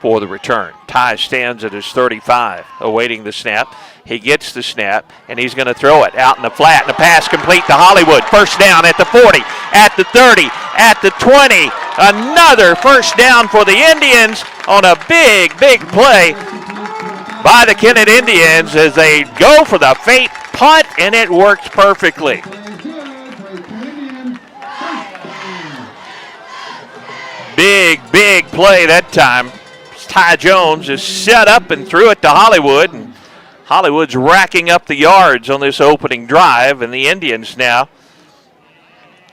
for the return. Ty stands at his 35, awaiting the snap. He gets the snap, and he's going to throw it out in the flat, and the pass complete to Hollywood. 1st down at the 40, at the 30, at the 20. Another 1st down for the Indians on a big, big play by the Kennett Indians as they go for the fake punt, and it works perfectly. Big, big play that time. Ty Jones is set up and threw it to Hollywood, and Hollywood's racking up the yards on this opening drive, and the Indians now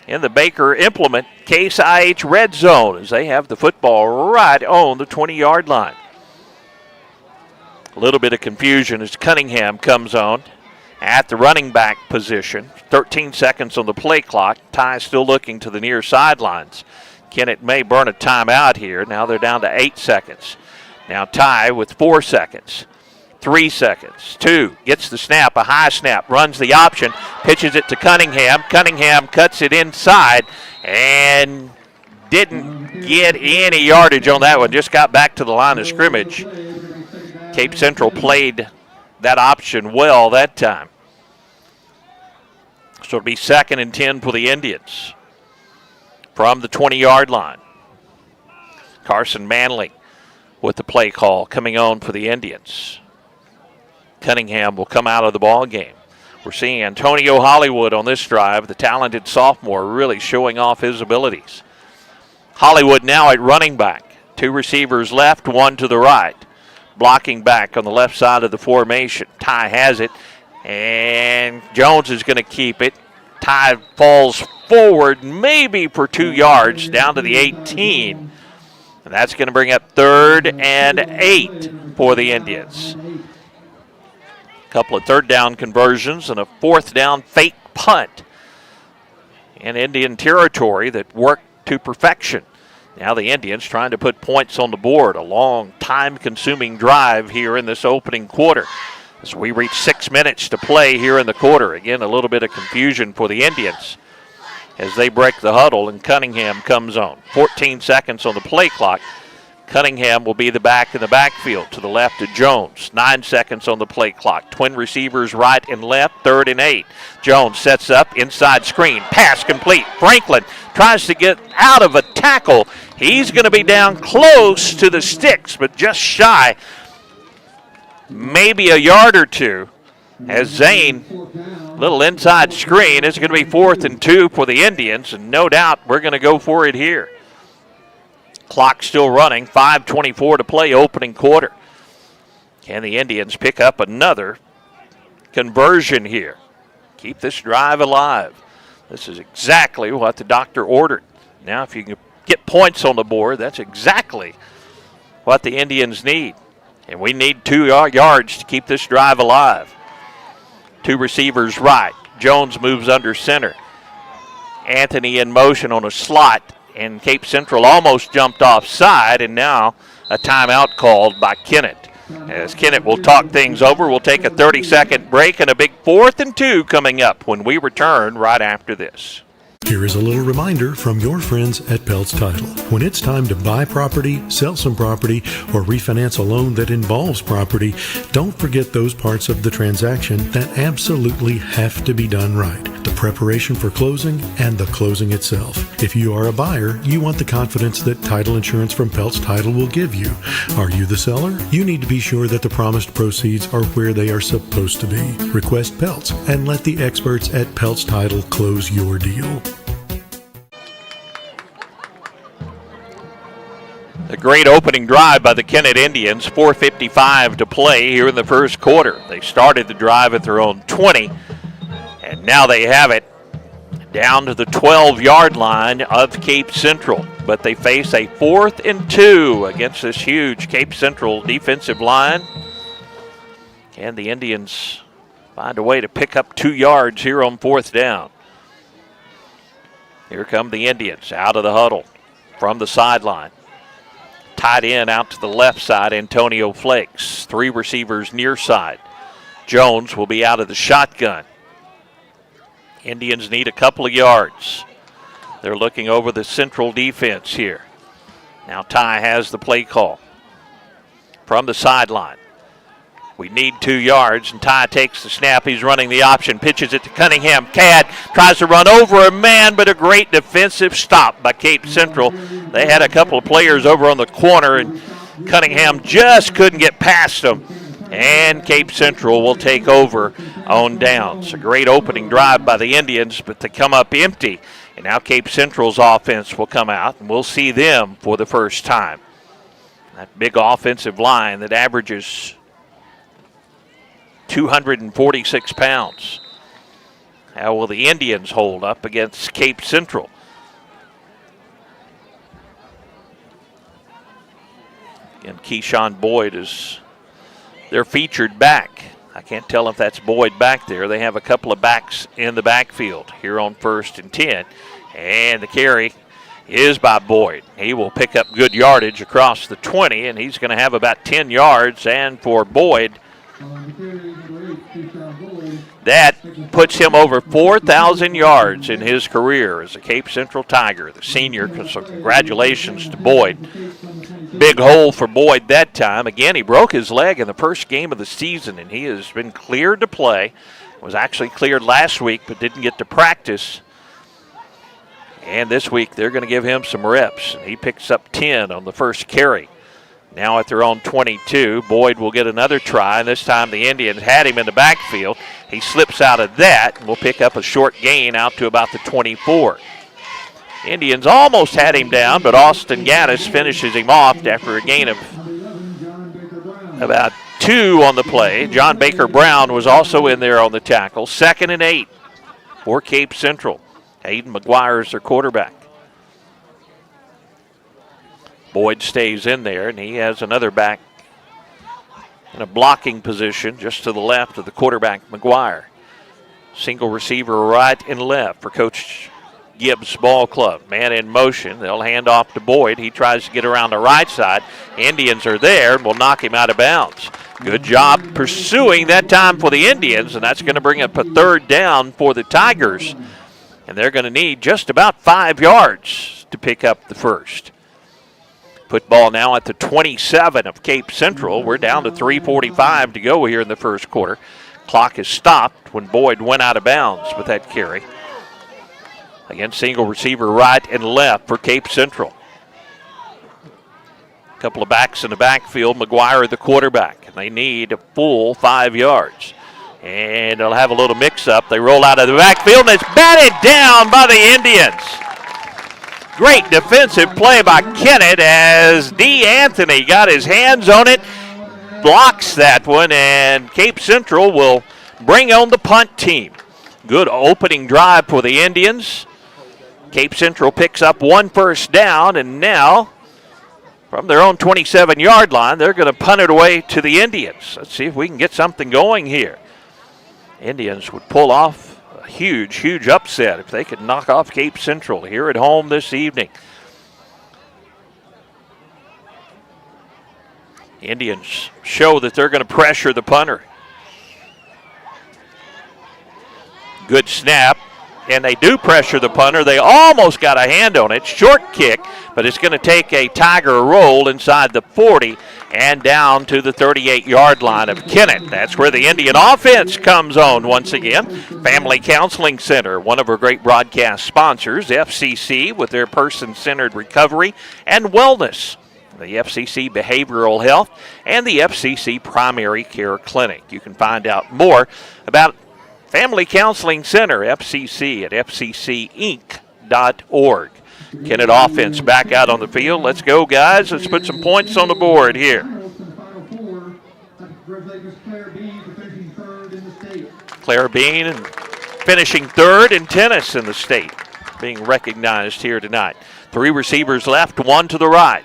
in the Baker Implement Case IH red zone as they have the football right on the 20-yard line. A little bit of confusion as Cunningham comes on at the running back position. 13 seconds on the play clock. Ty still looking to the near sidelines. Kennett may burn a timeout here. Now they're down to 8 seconds. Now Ty with 4 seconds. 3 seconds. 2. Gets the snap, a high snap. Runs the option. Pitches it to Cunningham. Cunningham cuts it inside and didn't get any yardage on that one. Just got back to the line of scrimmage. Cape Central played that option well that time. So it'll be 2nd and 10 for the Indians from the 20-yard line. Carson Manley with the play call coming on for the Indians. Cunningham will come out of the ball game. We're seeing Antonio Hollywood on this drive, the talented sophomore, really showing off his abilities. Hollywood now at running back. 2 receivers left, 1 to the right. Blocking back on the left side of the formation. Ty has it, and Jones is going to keep it. Ty falls forward, maybe for 2 yards, down to the 18. And that's going to bring up 3rd and 8 for the Indians. A couple of 3rd down conversions and a 4th down fake punt in Indian territory that worked to perfection. Now the Indians trying to put points on the board. A long, time-consuming drive here in this opening quarter. As we reach 6 minutes to play here in the quarter. Again, a little bit of confusion for the Indians as they break the huddle and Cunningham comes on. 14 seconds on the play clock. Cunningham will be the back in the backfield to the left of Jones. 9 seconds on the play clock. Twin receivers right and left, 3rd and 8. Jones sets up, inside screen, pass complete. Franklin tries to get out of a tackle. He's going to be down close to the sticks, but just shy, maybe a yard or two. As Zane, little inside screen, it's going to be 4th and 2 for the Indians, and no doubt we're going to go for it here. Clock still running, 5:24 to play, opening quarter. Can the Indians pick up another conversion here? Keep this drive alive. This is exactly what the doctor ordered. Now, if you can get points on the board, that's exactly what the Indians need. And we need 2 yards to keep this drive alive. 2 receivers right. Jones moves under center. Anthony in motion on a slot. And Cape Central almost jumped offside, and now a timeout called by Kennett. As Kennett will talk things over, we'll take a 30-second break and a big 4th and 2 coming up when we return right after this. Here is a little reminder from your friends at Peltz Title. When it's time to buy property, sell some property, or refinance a loan that involves property, don't forget those parts of the transaction that absolutely have to be done right. The preparation for closing and the closing itself. If you are a buyer, you want the confidence that title insurance from Peltz Title will give you. Are you the seller? You need to be sure that the promised proceeds are where they are supposed to be. Request Peltz and let the experts at Peltz Title close your deal. A great opening drive by the Kennett Indians, 4:55 to play here in the first quarter. They started the drive at their own 20, and now they have it down to the 12-yard line of Cape Central. But they face a 4th and 2 against this huge Cape Central defensive line. And the Indians find a way to pick up 2 yards here on 4th down. Here come the Indians out of the huddle from the sideline. Tight end out to the left side, Antonio Flakes. 3 receivers near side. Jones will be out of the shotgun. Indians need a couple of yards. They're looking over the Central defense here. Now Ty has the play call from the sideline. We need 2 yards, and Ty takes the snap. He's running the option, pitches it to Cunningham. Cad tries to run over a man, but a great defensive stop by Cape Central. They had a couple of players over on the corner, and Cunningham just couldn't get past them. And Cape Central will take over on downs. A great opening drive by the Indians, but they come up empty. And now Cape Central's offense will come out, and we'll see them for the first time. That big offensive line that averages 246 pounds. How will the Indians hold up against Cape Central? And Keyshawn Boyd is their featured back. I can't tell if that's Boyd back there. They have a couple of backs in the backfield here on 1st and 10. And the carry is by Boyd. He will pick up good yardage across the 20, and he's going to have about 10 yards. And for Boyd, that puts him over 4,000 yards in his career as a Cape Central Tiger, the senior. So congratulations to Boyd. Big hole for Boyd that time. Again, he broke his leg in the first game of the season, and he has been cleared to play. Was actually cleared last week, but didn't get to practice. And this week, they're going to give him some reps. He picks up 10 on the first carry. Now at their own 22, Boyd will get another try, and this time the Indians had him in the backfield. He slips out of that and will pick up a short gain out to about the 24. Indians almost had him down, but Austin Gaddis finishes him off after a gain of about 2 on the play. John Baker Brown was also in there on the tackle. 2nd and 8 for Cape Central. Hayden McGuire is their quarterback. Boyd stays in there, and he has another back in a blocking position just to the left of the quarterback, McGuire. Single receiver right and left for Coach Gibbs Ball Club. Man in motion. They'll hand off to Boyd. He tries to get around the right side. Indians are there and will knock him out of bounds. Good job pursuing that time for the Indians, and that's going to bring up a third down for the Tigers. And they're going to need just about 5 yards to pick up the first. Football now at the 27 of Cape Central. We're down to 3:45 to go here in the first quarter. Clock is stopped when Boyd went out of bounds with that carry. Again, single receiver right and left for Cape Central. A couple of backs in the backfield. McGuire the quarterback. And they need a full 5 yards. And they'll have a little mix-up. They roll out of the backfield, and it's batted down by the Indians. Great defensive play by Kennett as D. Anthony got his hands on it, blocks that one, and Cape Central will bring on the punt team. Good opening drive for the Indians. Cape Central picks up 1 first down, and now from their own 27-yard line, they're going to punt it away to the Indians. Let's see if we can get something going here. Indians would pull off a huge, huge upset if they could knock off Cape Central here at home this evening. Indians show that they're going to pressure the punter. Good snap, and they do pressure the punter. They almost got a hand on it. Short kick, but it's going to take a Tiger roll inside the 40 and down to the 38-yard line of Kennett. That's where the Indian offense comes on once again. Family Counseling Center, one of our great broadcast sponsors, FCC with their person-centered recovery and wellness, the FCC Behavioral Health, and the FCC Primary Care Clinic. You can find out more about Family Counseling Center, FCC, at fccinc.org. Kennett offense back out on the field. Let's go, guys. Let's put some points on the board here. Claire Bean finishing third in tennis in the state, being recognized here tonight. 3 receivers left, 1 to the right.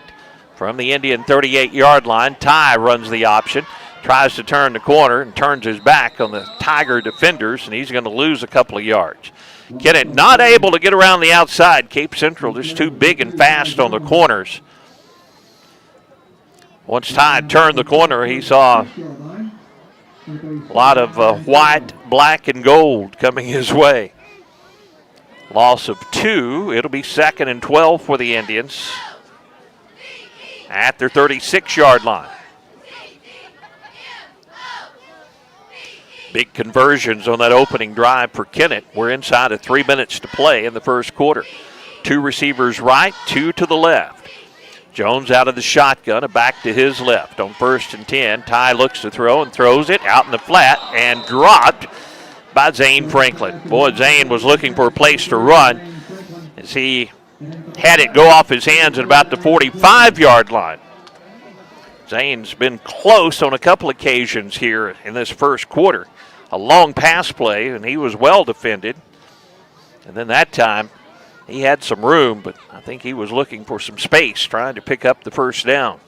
From the Indian 38-yard line, Ty runs the option, tries to turn the corner and turns his back on the Tiger defenders, and he's going to lose a couple of yards. Kennett not able to get around the outside. Cape Central just too big and fast on the corners. Once Ty turned the corner, he saw a lot of white, black, and gold coming his way. Loss of 2. It'll be 2nd and 12 for the Indians at their 36-yard line. Big conversions on that opening drive for Kennett. We're inside of 3 minutes to play in the first quarter. 2 receivers right, 2 to the left. Jones out of the shotgun, a back to his left. On 1st and 10, Ty looks to throw and throws it out in the flat and dropped by Zane Franklin. Boy, Zane was looking for a place to run as he had it go off his hands at about the 45-yard line. Zane's been close on a couple occasions here in this first quarter. A long pass play, and he was well defended. And then that time, he had some room, but I think he was looking for some space, trying to pick up the first down.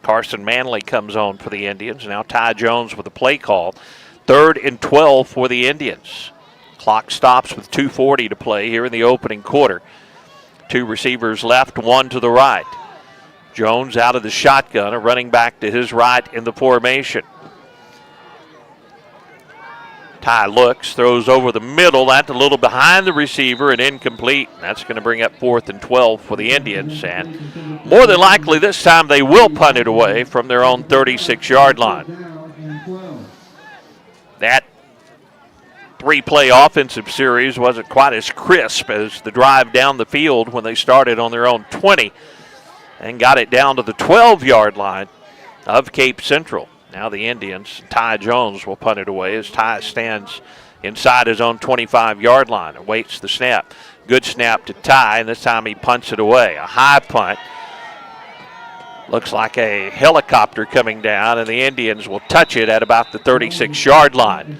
Carson Manley comes on for the Indians. Now Ty Jones with the play call. 3rd and 12 for the Indians. Clock stops with 2:40 to play here in the opening quarter. 2 receivers left, 1 to the right. Jones out of the shotgun, a running back to his right in the formation. Ty looks, throws over the middle. That's a little behind the receiver and incomplete. That's going to bring up 4th and 12 for the Indians. And more than likely this time they will punt it away from their own 36-yard line. That 3-play offensive series wasn't quite as crisp as the drive down the field when they started on their own 20 and got it down to the 12-yard line of Cape Central. Now the Indians, Ty Jones will punt it away as Ty stands inside his own 25-yard line and waits the snap. Good snap to Ty, and this time he punts it away. A high punt. Looks like a helicopter coming down, and the Indians will touch it at about the 36-yard line.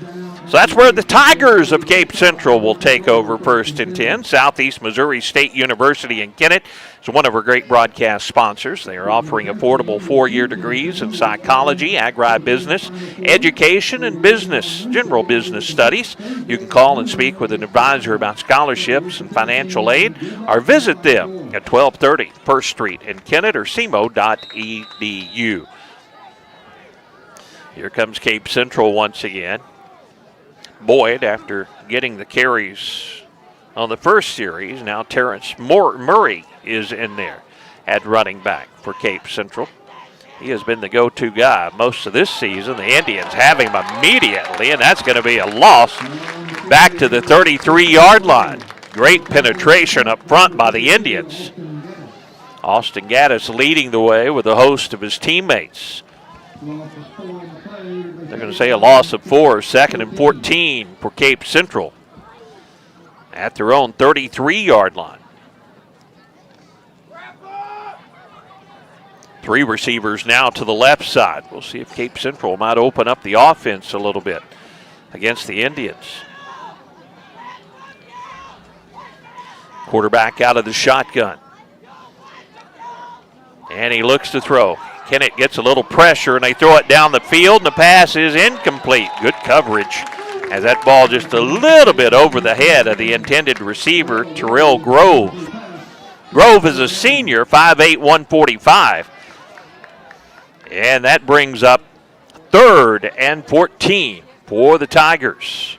So that's where the Tigers of Cape Central will take over first and 10. Southeast Missouri State University in Kennett is one of our great broadcast sponsors. They are offering affordable 4-year degrees in psychology, agribusiness, education, and business, general business studies. You can call and speak with an advisor about scholarships and financial aid, or visit them at 1230 First Street in Kennett or cmo.edu. Here comes Cape Central once again. Boyd, after getting the carries on the first series, now Terrence Murray is in there at running back for Cape Central. He has been the go-to guy most of this season. The Indians have him immediately, and that's going to be a loss back to the 33-yard line. Great penetration up front by the Indians. Austin Gaddis leading the way with a host of his teammates. They're going to say a loss of 4, 2nd and 14 for Cape Central at their own 33-yard line. 3 receivers now to the left side. We'll see if Cape Central might open up the offense a little bit against the Indians. Quarterback out of the shotgun. And he looks to throw. Kennett gets a little pressure, and they throw it down the field, and the pass is incomplete. Good coverage as that ball just a little bit over the head of the intended receiver, Terrell Grove. Grove is a senior, 5'8", 145. And that brings up 3rd and 14 for the Tigers.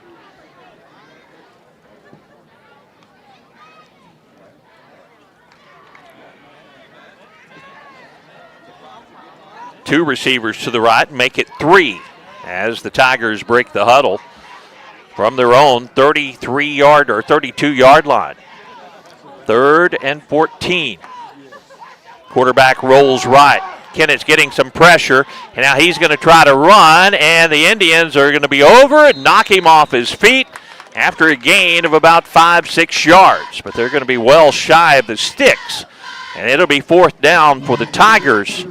Two receivers to the right, make it 3 as the Tigers break the huddle from their own 33-yard or 32-yard line. 3rd and 14. Quarterback rolls right. Kennett's getting some pressure, and now he's going to try to run, and the Indians are going to be over and knock him off his feet after a gain of about 5-6 yards. But they're going to be well shy of the sticks, and it'll be 4th down for the Tigers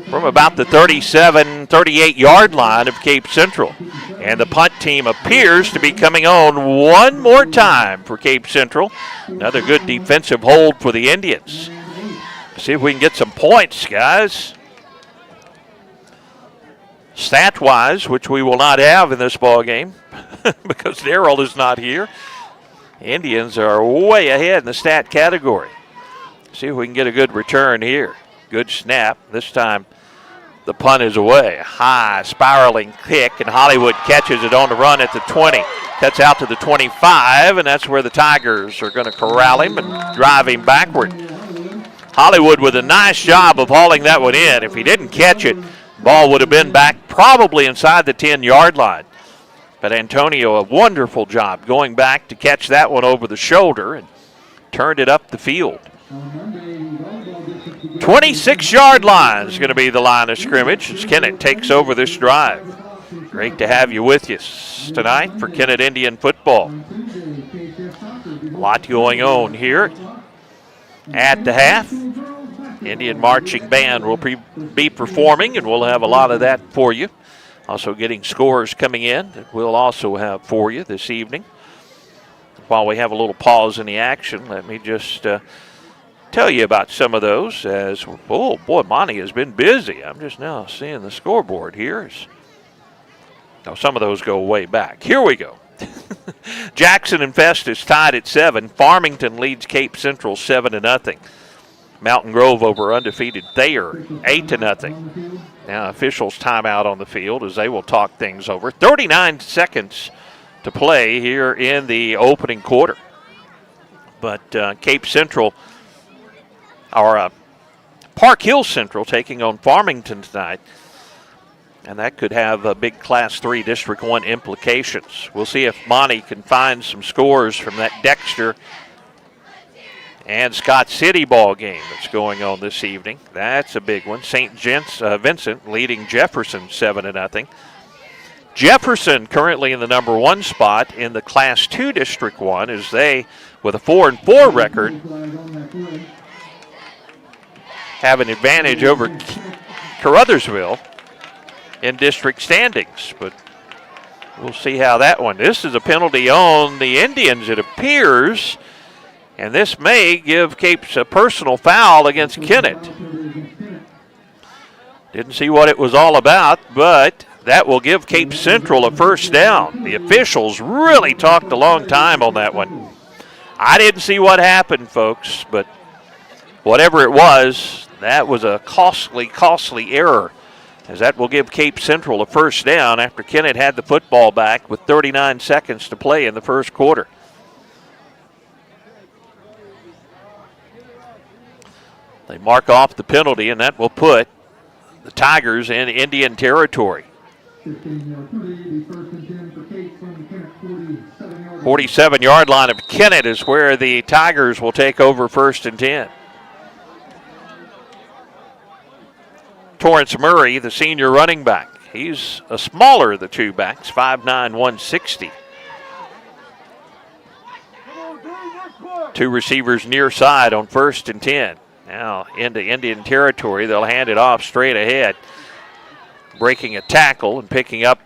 from about the 37, 38-yard line of Cape Central. And the punt team appears to be coming on one more time for Cape Central. Another good defensive hold for the Indians. See if we can get some points, guys. Stat-wise, which we will not have in this ball game because Darrell is not here. Indians are way ahead in the stat category. See if we can get a good return here. Good snap. This time the punt is away. High spiraling kick, and Hollywood catches it on the run at the 20. Cuts out to the 25, and that's where the Tigers are going to corral him and drive him backward. Hollywood with a nice job of hauling that one in. If he didn't catch it, ball would have been back probably inside the 10-yard line. But Antonio, a wonderful job going back to catch that one over the shoulder and turned it up the field. 26-yard line is going to be the line of scrimmage as Kennett takes over this drive. Great to have you with us tonight for Kennett Indian football. A lot going on here at the half. Indian Marching Band will be performing, and we'll have a lot of that for you. Also getting scores coming in that we'll also have for you this evening. While we have a little pause in the action, let me just tell you about some of those. As, oh boy, Monty has been busy. I'm just now seeing the scoreboard here. Now, some of those go way back. Here we go. Jackson and Festus tied at 7. Farmington leads Cape Central 7-0. Mountain Grove over undefeated Thayer 8-0. Now officials timeout on the field as they will talk things over. 39 seconds to play here in the opening quarter. But Cape Central, or Park Hill Central, taking on Farmington tonight. And that could have a big Class 3 District 1 implications. We'll see if Monty can find some scores from that Dexter and Scott City ball game that's going on this evening. That's a big one. St. Vincent leading Jefferson 7-0. Jefferson currently in the number 1 spot in the Class 2 District 1 as they, with a 4-4 record, have an advantage over Caruthersville in district standings. But we'll see how that one. This is a penalty on the Indians, it appears. And this may give Capes a personal foul against Kennett. Didn't see what it was all about, but that will give Cape Central a first down. The officials really talked a long time on that one. I didn't see what happened, folks, but whatever it was, that was a costly error, as that will give Cape Central a first down after Kennett had the football back with 39 seconds to play in the first quarter. They mark off the penalty, and that will put the Tigers in Indian territory. 47-yard line of Kennett is where the Tigers will take over 1st and 10. Torrance Murray, the senior running back. He's a smaller of the two backs, 5'9", 160. Two receivers near side on 1st and 10. Now into Indian territory, they'll hand it off straight ahead. Breaking a tackle and picking up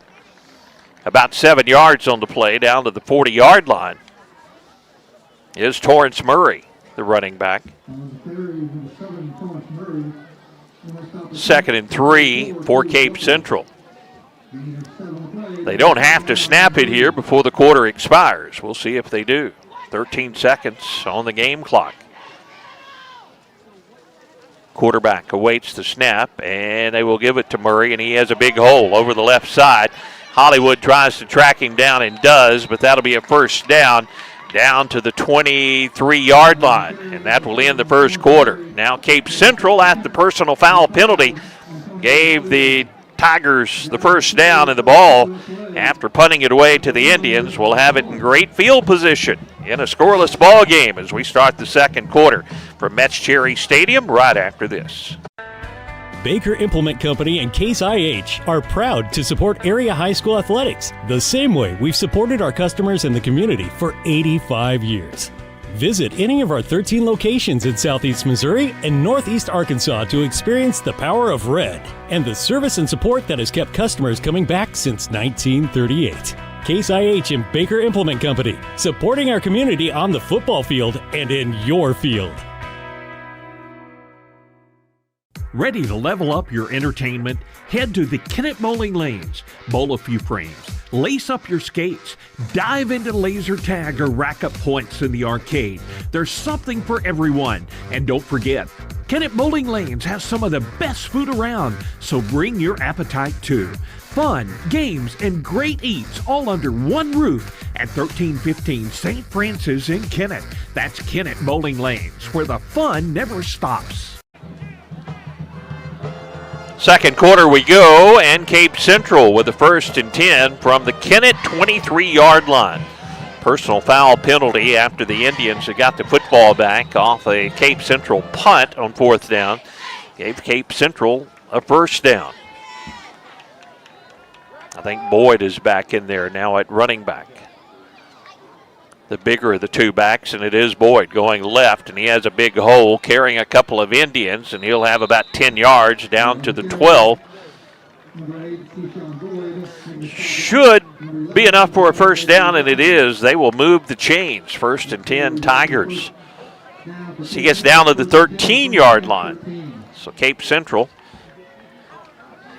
about 7 yards on the play down to the 40-yard line is Torrance Murray, the running back. 2nd and 3 for Cape Central. They don't have to snap it here before the quarter expires. We'll see if they do. 13 seconds on the game clock. Quarterback awaits the snap, and they will give it to Murray, and he has a big hole over the left side. Hollywood tries to track him down and does, but that'll be a first down to the 23-yard line, and that will end the first quarter. Now Cape Central, at the personal foul penalty, gave the Tigers the first down, and the ball, after punting it away to the Indians, will have it in great field position in a scoreless ball game as we start the second quarter from Metz Cherry Stadium right after this. Baker Implement Company and Case IH are proud to support area high school athletics the same way we've supported our customers in the community for 85 years. Visit any of our 13 locations in Southeast Missouri and Northeast Arkansas to experience the power of red and the service and support that has kept customers coming back since 1938. Case IH and Baker Implement Company, supporting our community on the football field and in your field. Ready to level up your entertainment? Head to the Kennett Bowling Lanes. Bowl a few frames, lace up your skates, dive into laser tag, or rack up points in the arcade. There's something for everyone. And don't forget, Kennett Bowling Lanes has some of the best food around, so bring your appetite too. Fun, games, and great eats all under one roof at 1315 St. Francis in Kennett. That's Kennett Bowling Lanes, where the fun never stops. Second quarter we go, and Cape Central with the 1st and 10 from the Kennett 23-yard line. Personal foul penalty after the Indians had got the football back off a Cape Central punt on 4th down. Gave Cape Central a first down. I think Boyd is back in there now at running back. The bigger of the two backs, and it is Boyd going left, and he has a big hole carrying a couple of Indians, and he'll have about 10 yards down to the 12. Should be enough for a first down, and it is. They will move the chains. 1st and 10 Tigers. So he gets down to the 13-yard line. So Cape Central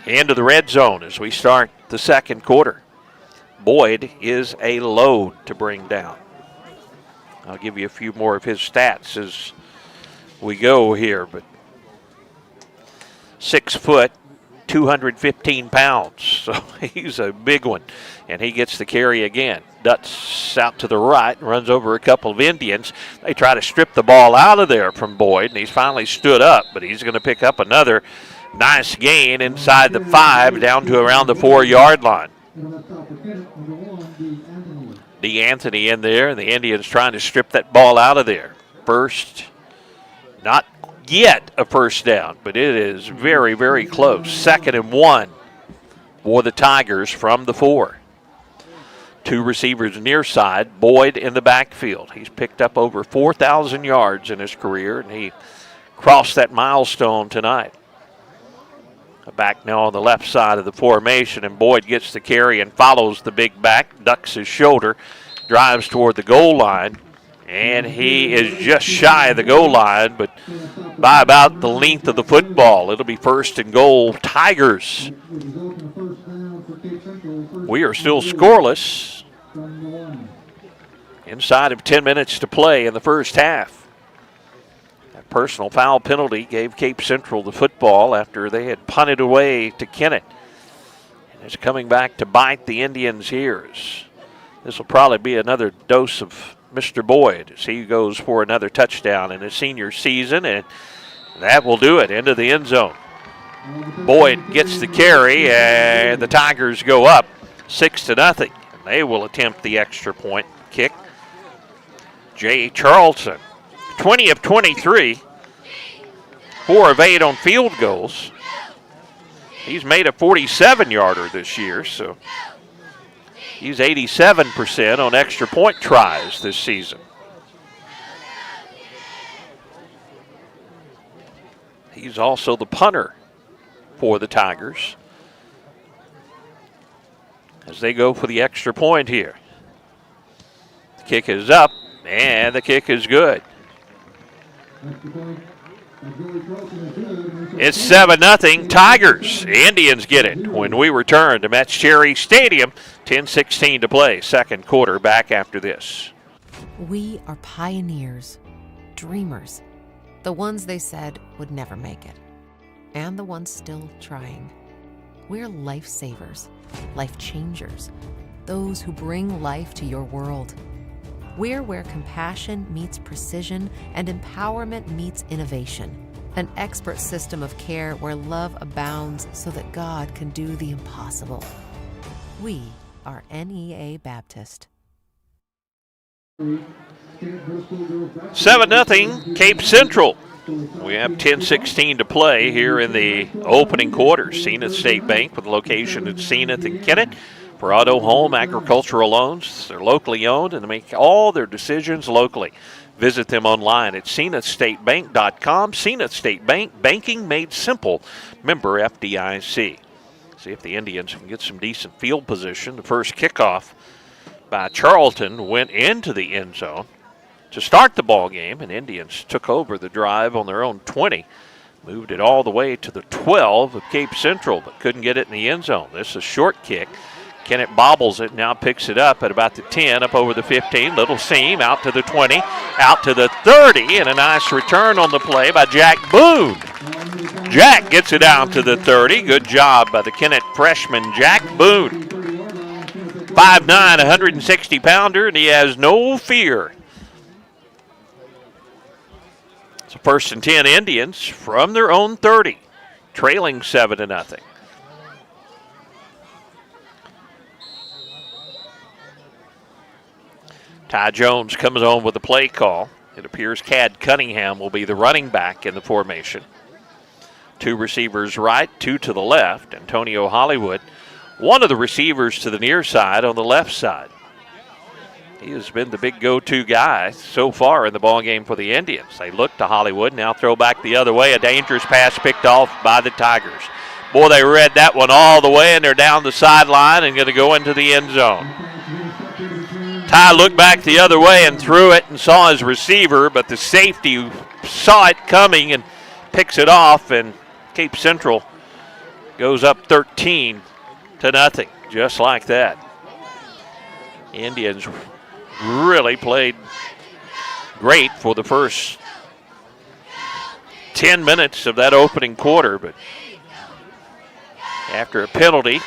into the red zone as we start the second quarter. Boyd is a load to bring down. I'll give you a few more of his stats as we go here, but 6 foot, 215 pounds, so he's a big one, and he gets the carry again. Duts out to the right, runs over a couple of Indians. They try to strip the ball out of there from Boyd, and he's finally stood up, but he's going to pick up another nice gain inside the 5 down to around the 4-yard line. DeAnthony in there, and the Indians trying to strip that ball out of there. First, not yet a first down, but it is very, very close. 2nd and 1 for the Tigers from the 4. 2 receivers near side, Boyd in the backfield. He's picked up over 4,000 yards in his career, and he crossed that milestone tonight. Back now on the left side of the formation, and Boyd gets the carry and follows the big back, ducks his shoulder, drives toward the goal line, and he is just shy of the goal line, but by about the length of the football. It'll be 1st and goal, Tigers. We are still scoreless. Inside of 10 minutes to play in the first half. That personal foul penalty gave Cape Central the football after they had punted away to Kennett. And it's coming back to bite the Indians' ears. This will probably be another dose of Mr. Boyd as he goes for another touchdown in his senior season, and that will do it into the end zone. Boyd gets the carry, and the Tigers go up 6-0. And they will attempt the extra point kick. Jay Charlton, 20 of 23, 4 of 8 on field goals. He's made a 47-yarder this year, so he's 87% on extra point tries this season. He's also the punter for the Tigers as they go for the extra point here. The kick is up, and the kick is good. It's 7-0 Tigers. Indians get it when we return to Metz Cherry Stadium. 10:16 to play. Second quarter back after this. We are pioneers, dreamers, the ones they said would never make it, and the ones still trying. We're lifesavers, life changers, those who bring life to your world. We're where compassion meets precision and empowerment meets innovation. An expert system of care where love abounds so that God can do the impossible. We are NEA Baptist. 7-0 Cape Central. We have 10:16 to play here in the opening quarter. Zenith State Bank with a location at Zenith and Kennett. For auto, home, agricultural loans, they're locally owned and they make all their decisions locally. Visit them online at zenithstatebank.com. Zenith State Bank, banking made simple. Member FDIC. See if the Indians can get some decent field position. The first kickoff by Charlton went into the end zone to start the ball game, and Indians took over the drive on their own 20. Moved it all the way to the 12 of Cape Central, but couldn't get it in the end zone. This is a short kick. Kennett bobbles it, now picks it up at about the 10, up over the 15. Little seam, out to the 20, out to the 30, and a nice return on the play by Jack Boone. Jack gets it out to the 30. Good job by the Kennett freshman, Jack Boone. 5'9", 160-pounder, and he has no fear. So 1st and 10 Indians from their own 30, trailing 7-0. Ty Jones comes on with the play call. It appears Cad Cunningham will be the running back in the formation. 2 receivers right, 2 to the left. Antonio Hollywood, one of the receivers to the near side on the left side. He has been the big go-to guy so far in the ball game for the Indians. They look to Hollywood, now throw back the other way. A dangerous pass picked off by the Tigers. Boy, they read that one all the way, and they're down the sideline and going to go into the end zone. Ty looked back the other way and threw it and saw his receiver, but the safety saw it coming and picks it off, and Cape Central goes up 13-0, just like that. Indians really played great for the first 10 minutes of that opening quarter, but after a penalty,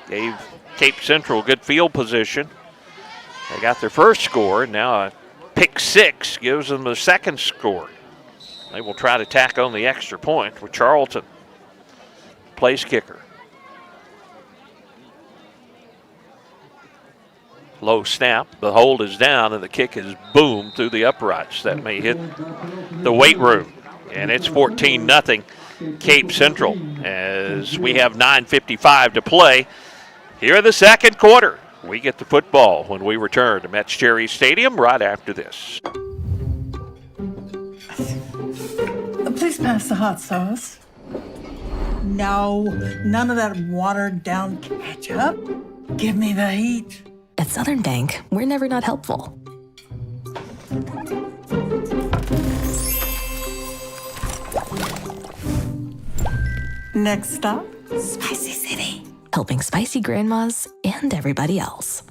gave Cape Central good field position. They got their first score, and now a pick 6 gives them the second score. They will try to tack on the extra point with Charlton, place kicker. Low snap, the hold is down, and the kick is boomed through the uprights. That may hit the weight room, and it's 14-0 Cape Central as we have 9:55 to play here in the second quarter. We get the football when we return to Metz Cherry Stadium right after this. Please pass the hot sauce. No, none of that watered-down ketchup. Give me the heat. At Southern Bank, we're never not helpful. Next stop, Spicy City. Helping spicy grandmas and everybody else.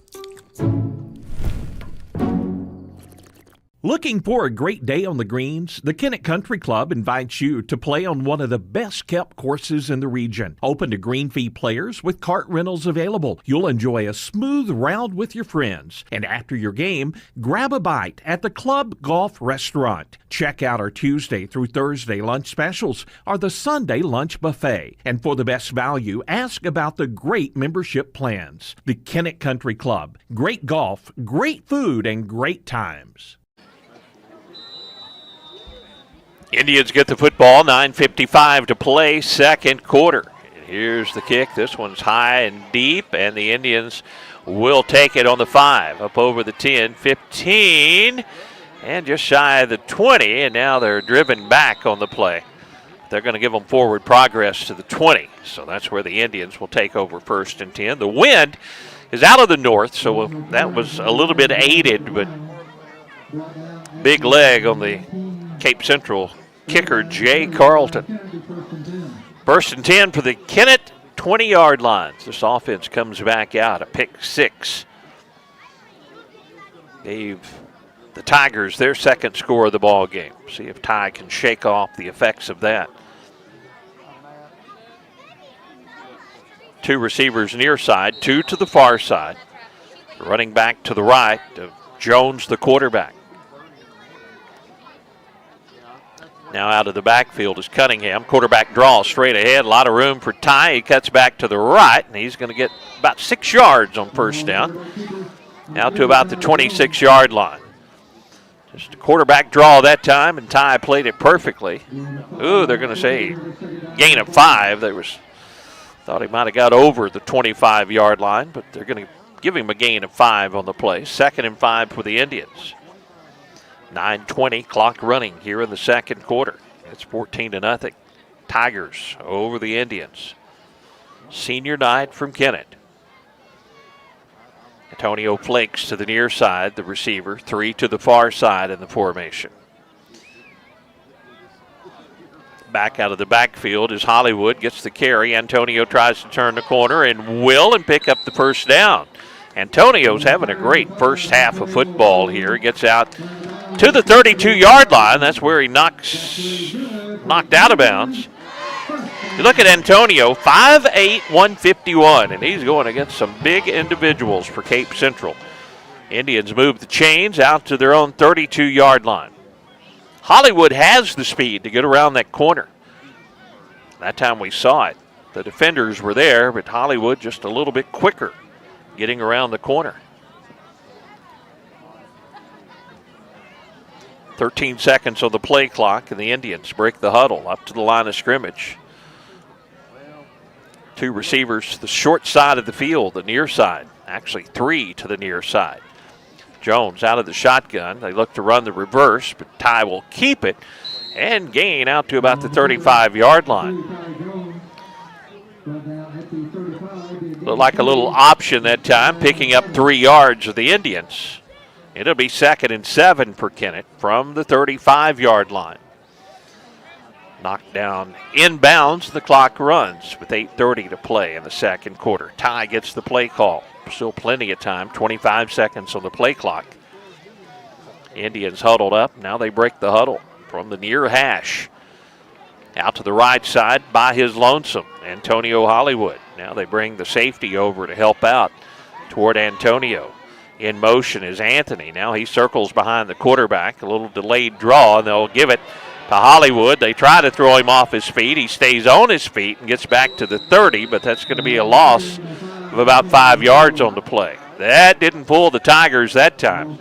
Looking for a great day on the greens? The Kennett Country Club invites you to play on one of the best-kept courses in the region. Open to green fee players with cart rentals available. You'll enjoy a smooth round with your friends. And after your game, grab a bite at the Club Golf Restaurant. Check out our Tuesday through Thursday lunch specials or the Sunday lunch buffet. And for the best value, ask about the great membership plans. The Kennett Country Club. Great golf, great food, and great times. Indians get the football, 9:55 to play, second quarter. And here's the kick. This one's high and deep, and the Indians will take it on the 5, up over the 10, 15, and just shy of the 20, and now they're driven back on the play. They're going to give them forward progress to the 20, so that's where the Indians will take over first and 10. The wind is out of the north, so that was a little bit aided, but big leg on the Cape Central kicker, Jay Carlton. First and 10 for the Kennett 20-yard lines. This offense comes back out, a pick 6. Gave the Tigers their second score of the ball game. See if Ty can shake off the effects of that. 2 receivers near side, 2 to the far side. Running back to the right of Jones, the quarterback. Now out of the backfield is Cunningham. Quarterback draw straight ahead. A lot of room for Ty. He cuts back to the right, and he's going to get about 6 yards on first down. Now to about the 26-yard line. Just a quarterback draw that time, and Ty played it perfectly. Ooh, they're going to say gain of 5. Thought he might have got over the 25-yard line, but they're going to give him a gain of 5 on the play. 2nd and 5 for the Indians. 9:20 clock running here in the second quarter. It's 14-0. Tigers over the Indians. Senior night from Kennett. Antonio Flakes to the near side, the receiver. 3 to the far side in the formation. Back out of the backfield is Hollywood, gets the carry. Antonio tries to turn the corner and will and pick up the first down. Antonio's having a great first half of football here. Gets out to the 32-yard line. That's where he knocked out of bounds. You look at Antonio, 5'8", 151, and he's going against some big individuals for Cape Central. Indians move the chains out to their own 32-yard line. Hollywood has the speed to get around that corner. That time we saw it. The defenders were there, but Hollywood just a little bit quicker getting around the corner. 13 seconds on the play clock, and the Indians break the huddle up to the line of scrimmage. 2 receivers to the short side of the field, the near side. Actually 3 to the near side. Jones out of the shotgun. They look to run the reverse, but Ty will keep it and gain out to about the 35-yard line. Looked like a little option that time, picking up 3 yards of the Indians. It'll be 2nd and 7 for Kennett from the 35-yard line. Knocked down inbounds, the clock runs with 8:30 to play in the second quarter. Ty gets the play call. Still plenty of time, 25 seconds on the play clock. Indians huddled up. Now they break the huddle from the near hash. Out to the right side by his lonesome, Antonio Hollywood. Now they bring the safety over to help out toward Antonio. In motion is Anthony. Now he circles behind the quarterback. A little delayed draw, and they'll give it to Hollywood. They try to throw him off his feet. He stays on his feet and gets back to the 30, but that's going to be a loss of about 5 yards on the play. That didn't fool the Tigers that time.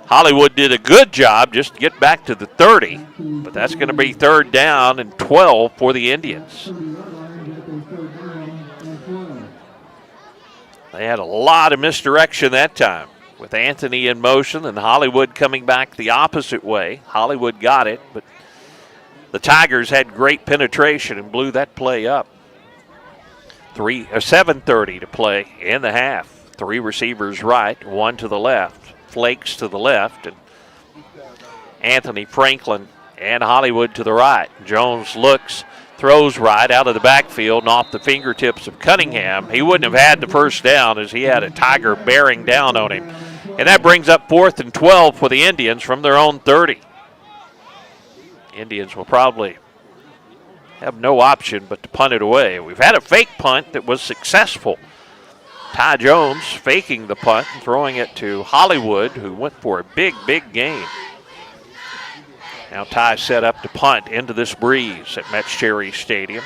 Hollywood did a good job just to get back to the 30, but that's going to be 3rd down and 12 for the Indians. They had a lot of misdirection that time with Anthony in motion and Hollywood coming back the opposite way. Hollywood got it, but The Tigers had great penetration and blew that play up. 7:30 to play in the half. 3 receivers right, 1 to the left. Flakes to the left, and Anthony Franklin and Hollywood to the right. Jones looks, throws right out of the backfield and off the fingertips of Cunningham. He wouldn't have had the first down as he had a Tiger bearing down on him. And that brings up 4th and 12 for the Indians from their own 30. Indians will probably have no option but to punt it away. We've had a fake punt that was successful. Ty Jones faking the punt and throwing it to Hollywood, who went for a big, big gain. Now Ty set up to punt into this breeze at Metz Cherry Stadium,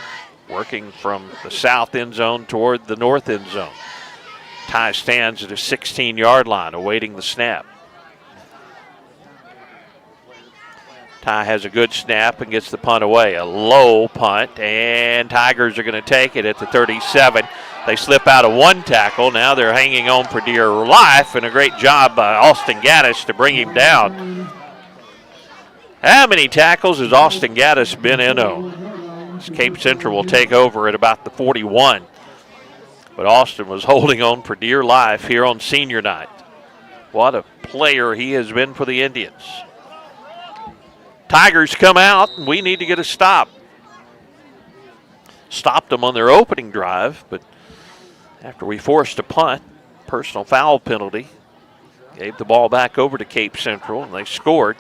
working from the south end zone toward the north end zone. Ty stands at a 16-yard line awaiting the snap. Ty has a good snap and gets the punt away. A low punt, and Tigers are going to take it at the 37. They slip out of 1 tackle. Now they're hanging on for dear life, and a great job by Austin Gaddis to bring him down. How many tackles has Austin Gaddis been in on? Cape Central will take over at about the 41. But Austin was holding on for dear life here on senior night. What a player he has been for the Indians. Tigers come out, and we need to get a stop. Stopped them on their opening drive, but after we forced a punt, personal foul penalty, gave the ball back over to Cape Central, and they scored.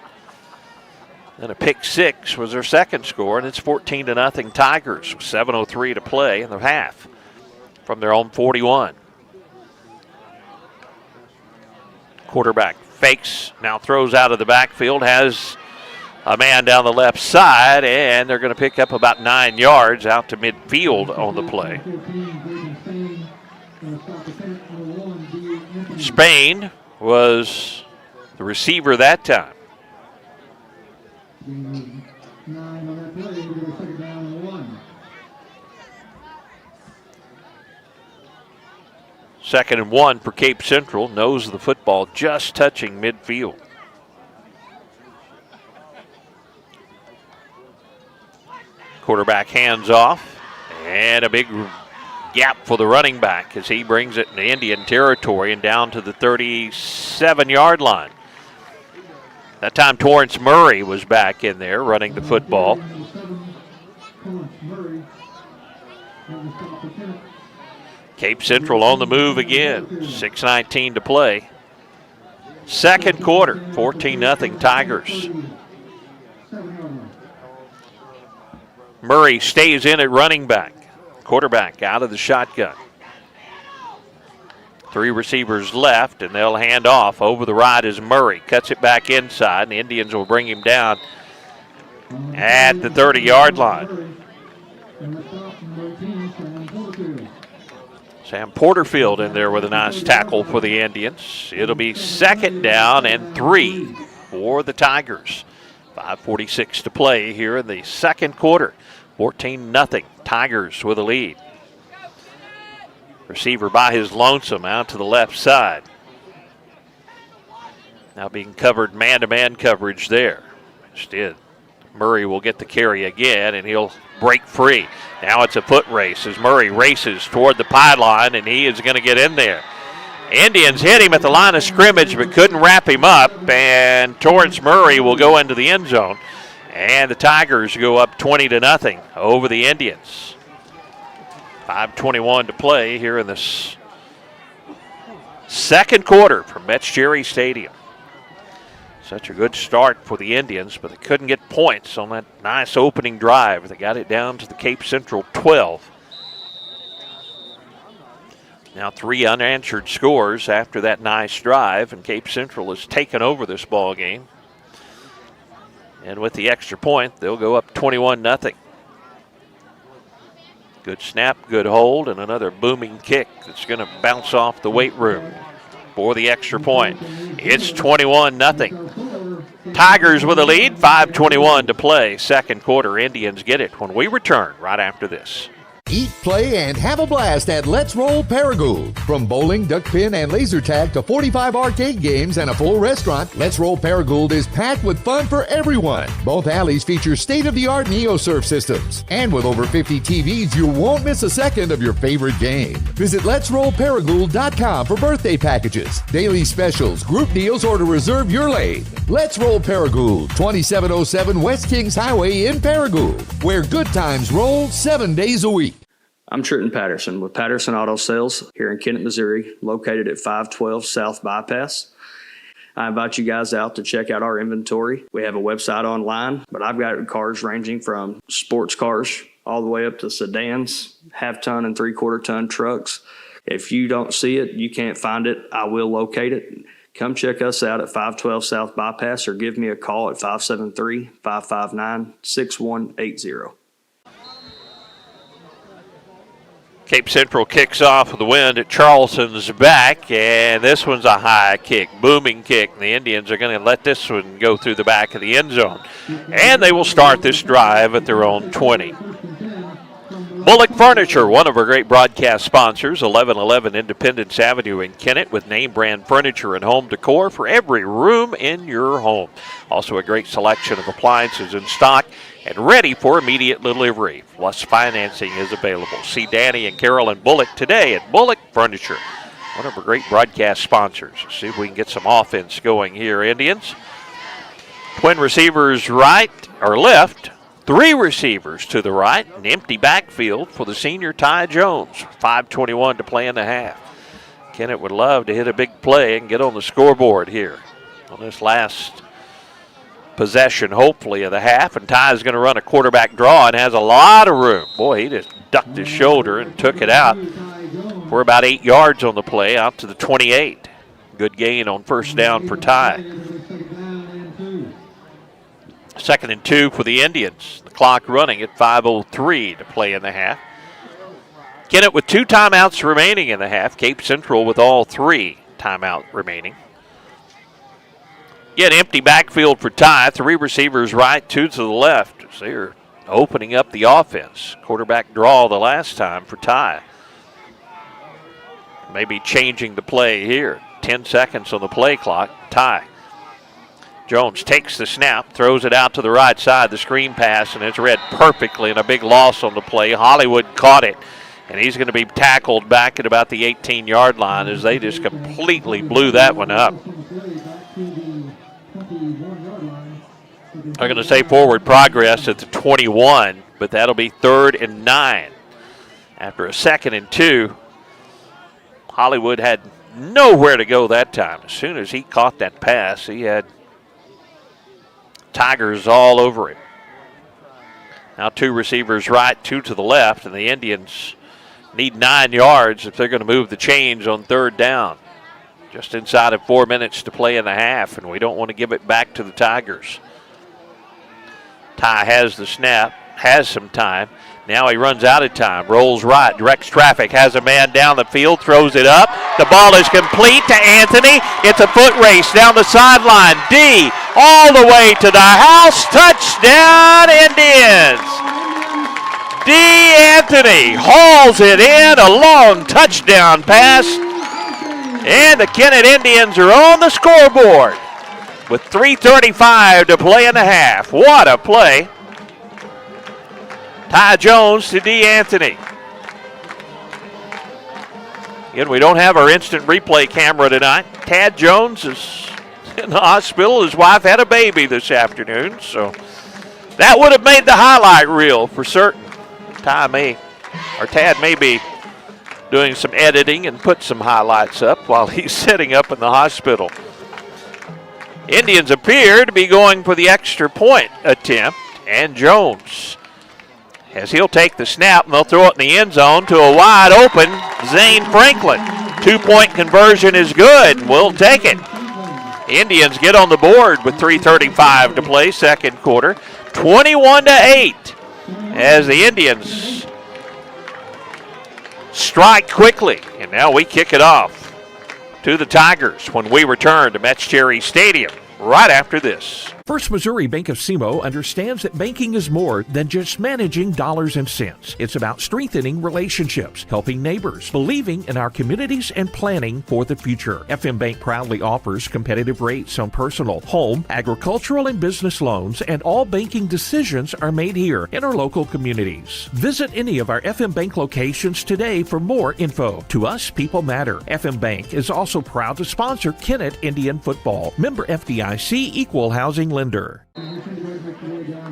Then a pick six was their second score, and it's 14-0 Tigers with 7:03 to play in the half from their own 41. Quarterback fakes, now throws out of the backfield, has a man down the left side, and they're going to pick up about 9 yards out to midfield on the play. Spain was the receiver that time. Second and 1 for Cape Central. Nose of the football just touching midfield. Quarterback hands off, and a big gap for the running back as he brings it into Indian territory and down to the 37-yard line. That time Torrance Murray was back in there running the football. Cape Central on the move again. 6:19 to play. Second quarter, 14-0 Tigers. Murray stays in at running back. Quarterback out of the shotgun. 3 receivers left, and they'll hand off. Over the right is Murray. Cuts it back inside, and the Indians will bring him down at the 30-yard line. Sam Porterfield in there with a nice tackle for the Indians. It'll be second down and 3 for the Tigers. 5:46 to play here in the second quarter. 14-0. Tigers with a lead. Receiver by his lonesome out to the left side. Now being covered man-to-man coverage there. Instead, Murray will get the carry again, and he'll break free. Now it's a foot race as Murray races toward the pylon, and he is going to get in there. Indians hit him at the line of scrimmage but couldn't wrap him up, and Torrance Murray will go into the end zone. And the Tigers go up 20-0 over the Indians. 5:21 to play here in this second quarter from Metz Cherry Stadium. Such a good start for the Indians, but they couldn't get points on that nice opening drive. They got it down to the Cape Central 12. Now 3 unanswered scores after that nice drive, and Cape Central has taken over this ball game. And with the extra point, they'll go up 21-0. Good snap, good hold, and another booming kick that's going to bounce off the weight room for the extra point. It's 21-0. Tigers with a lead, 5:21 to play. Second quarter, Indians get it when we return right after this. Eat, play, and have a blast at Let's Roll Paragould. From bowling, duck pin, and laser tag to 45 arcade games and a full restaurant, Let's Roll Paragould is packed with fun for everyone. Both alleys feature state-of-the-art NeoSurf systems. And with over 50 TVs, you won't miss a second of your favorite game. Visit Let'sRollParagould.com for birthday packages, daily specials, group deals, or to reserve your lane. Let's Roll Paragould, 2707 West Kings Highway in Paragould, where good times roll 7 days a week. I'm Trenton Patterson with Patterson Auto Sales here in Kennett, Missouri, located at 512 South Bypass. I invite you guys out to check out our inventory. We have a website online, but I've got cars ranging from sports cars all the way up to sedans, half-ton and three-quarter-ton trucks. If you don't see it, you can't find it, I will locate it. Come check us out at 512 South Bypass or give me a call at 573-559-6180. Cape Central kicks off with the wind at Charleston's back, and this one's a high kick, booming kick. And the Indians are going to let this one go through the back of the end zone. And they will start this drive at their own 20. Bullock Furniture, one of our great broadcast sponsors, 1111 Independence Avenue in Kennett, with name brand furniture and home decor for every room in your home. Also a great selection of appliances in stock and ready for immediate delivery. Plus financing is available. See Danny and Carolyn Bullock today at Bullock Furniture, one of our great broadcast sponsors. See if we can get some offense going here, Indians. Twin receivers right or left. Three receivers to the right, an empty backfield for the senior Ty Jones. 5:21 to play in the half. Kennett would love to hit a big play and get on the scoreboard here on this last possession, hopefully, of the half. And Ty's going to run a quarterback draw and has a lot of room. Boy, he just ducked his shoulder and took it out. We're about 8 yards on the play, out to the 28. Good gain on first down for Ty. 2nd and 2 for the Indians. The clock running at 5:03 to play in the half. Kennett with 2 timeouts remaining in the half. Cape Central with all 3 timeout remaining. Yet empty backfield for Ty. 3 receivers right, 2 to the left. So they're opening up the offense. Quarterback draw the last time for Ty. Maybe changing the play here. 10 seconds on the play clock. Ty. Jones takes the snap, throws it out to the right side, the screen pass, and it's read perfectly, and a big loss on the play. Hollywood caught it, and he's going to be tackled back at about the 18-yard line as they just completely blew that one up. I'm going to say forward progress at the 21, but that'll be 3rd and 9. After a 2nd and 2, Hollywood had nowhere to go that time. As soon as he caught that pass, he had Tigers all over him. Now 2 receivers right, 2 to the left, and the Indians need 9 yards if they're going to move the chains on 3rd down. Just inside of 4 minutes to play in the half, and we don't want to give it back to the Tigers. Ty has the snap, has some time. Now he runs out of time, rolls right, directs traffic, has a man down the field, throws it up. The ball is complete to Anthony. It's a foot race down the sideline. D all the way to the house. Touchdown, Indians. D. Anthony hauls it in, a long touchdown pass. And the Kennett Indians are on the scoreboard with 3:35 to play in the half. What a play. Ty Jones to D. Anthony. Again, we don't have our instant replay camera tonight. Tad Jones is in the hospital. His wife had a baby this afternoon, so that would have made the highlight reel for certain. Tad may be doing some editing and put some highlights up while he's sitting up in the hospital. Indians appear to be going for the extra point attempt, and Jones, as he'll take the snap, and they'll throw it in the end zone to a wide open Zane Franklin. 2-point conversion is good. We'll take it. Indians get on the board with 3:35 to play, second quarter. 21-8 as the Indians strike quickly. And now we kick it off to the Tigers when we return to Metz Cherry Stadium right after this. First Missouri Bank of SEMO understands that banking is more than just managing dollars and cents. It's about strengthening relationships, helping neighbors, believing in our communities, and planning for the future. FM Bank proudly offers competitive rates on personal, home, agricultural, and business loans, and all banking decisions are made here in our local communities. Visit any of our FM Bank locations today for more info. To us, people matter. FM Bank is also proud to sponsor Kennett Indian football. Member FDIC, equal housing lender.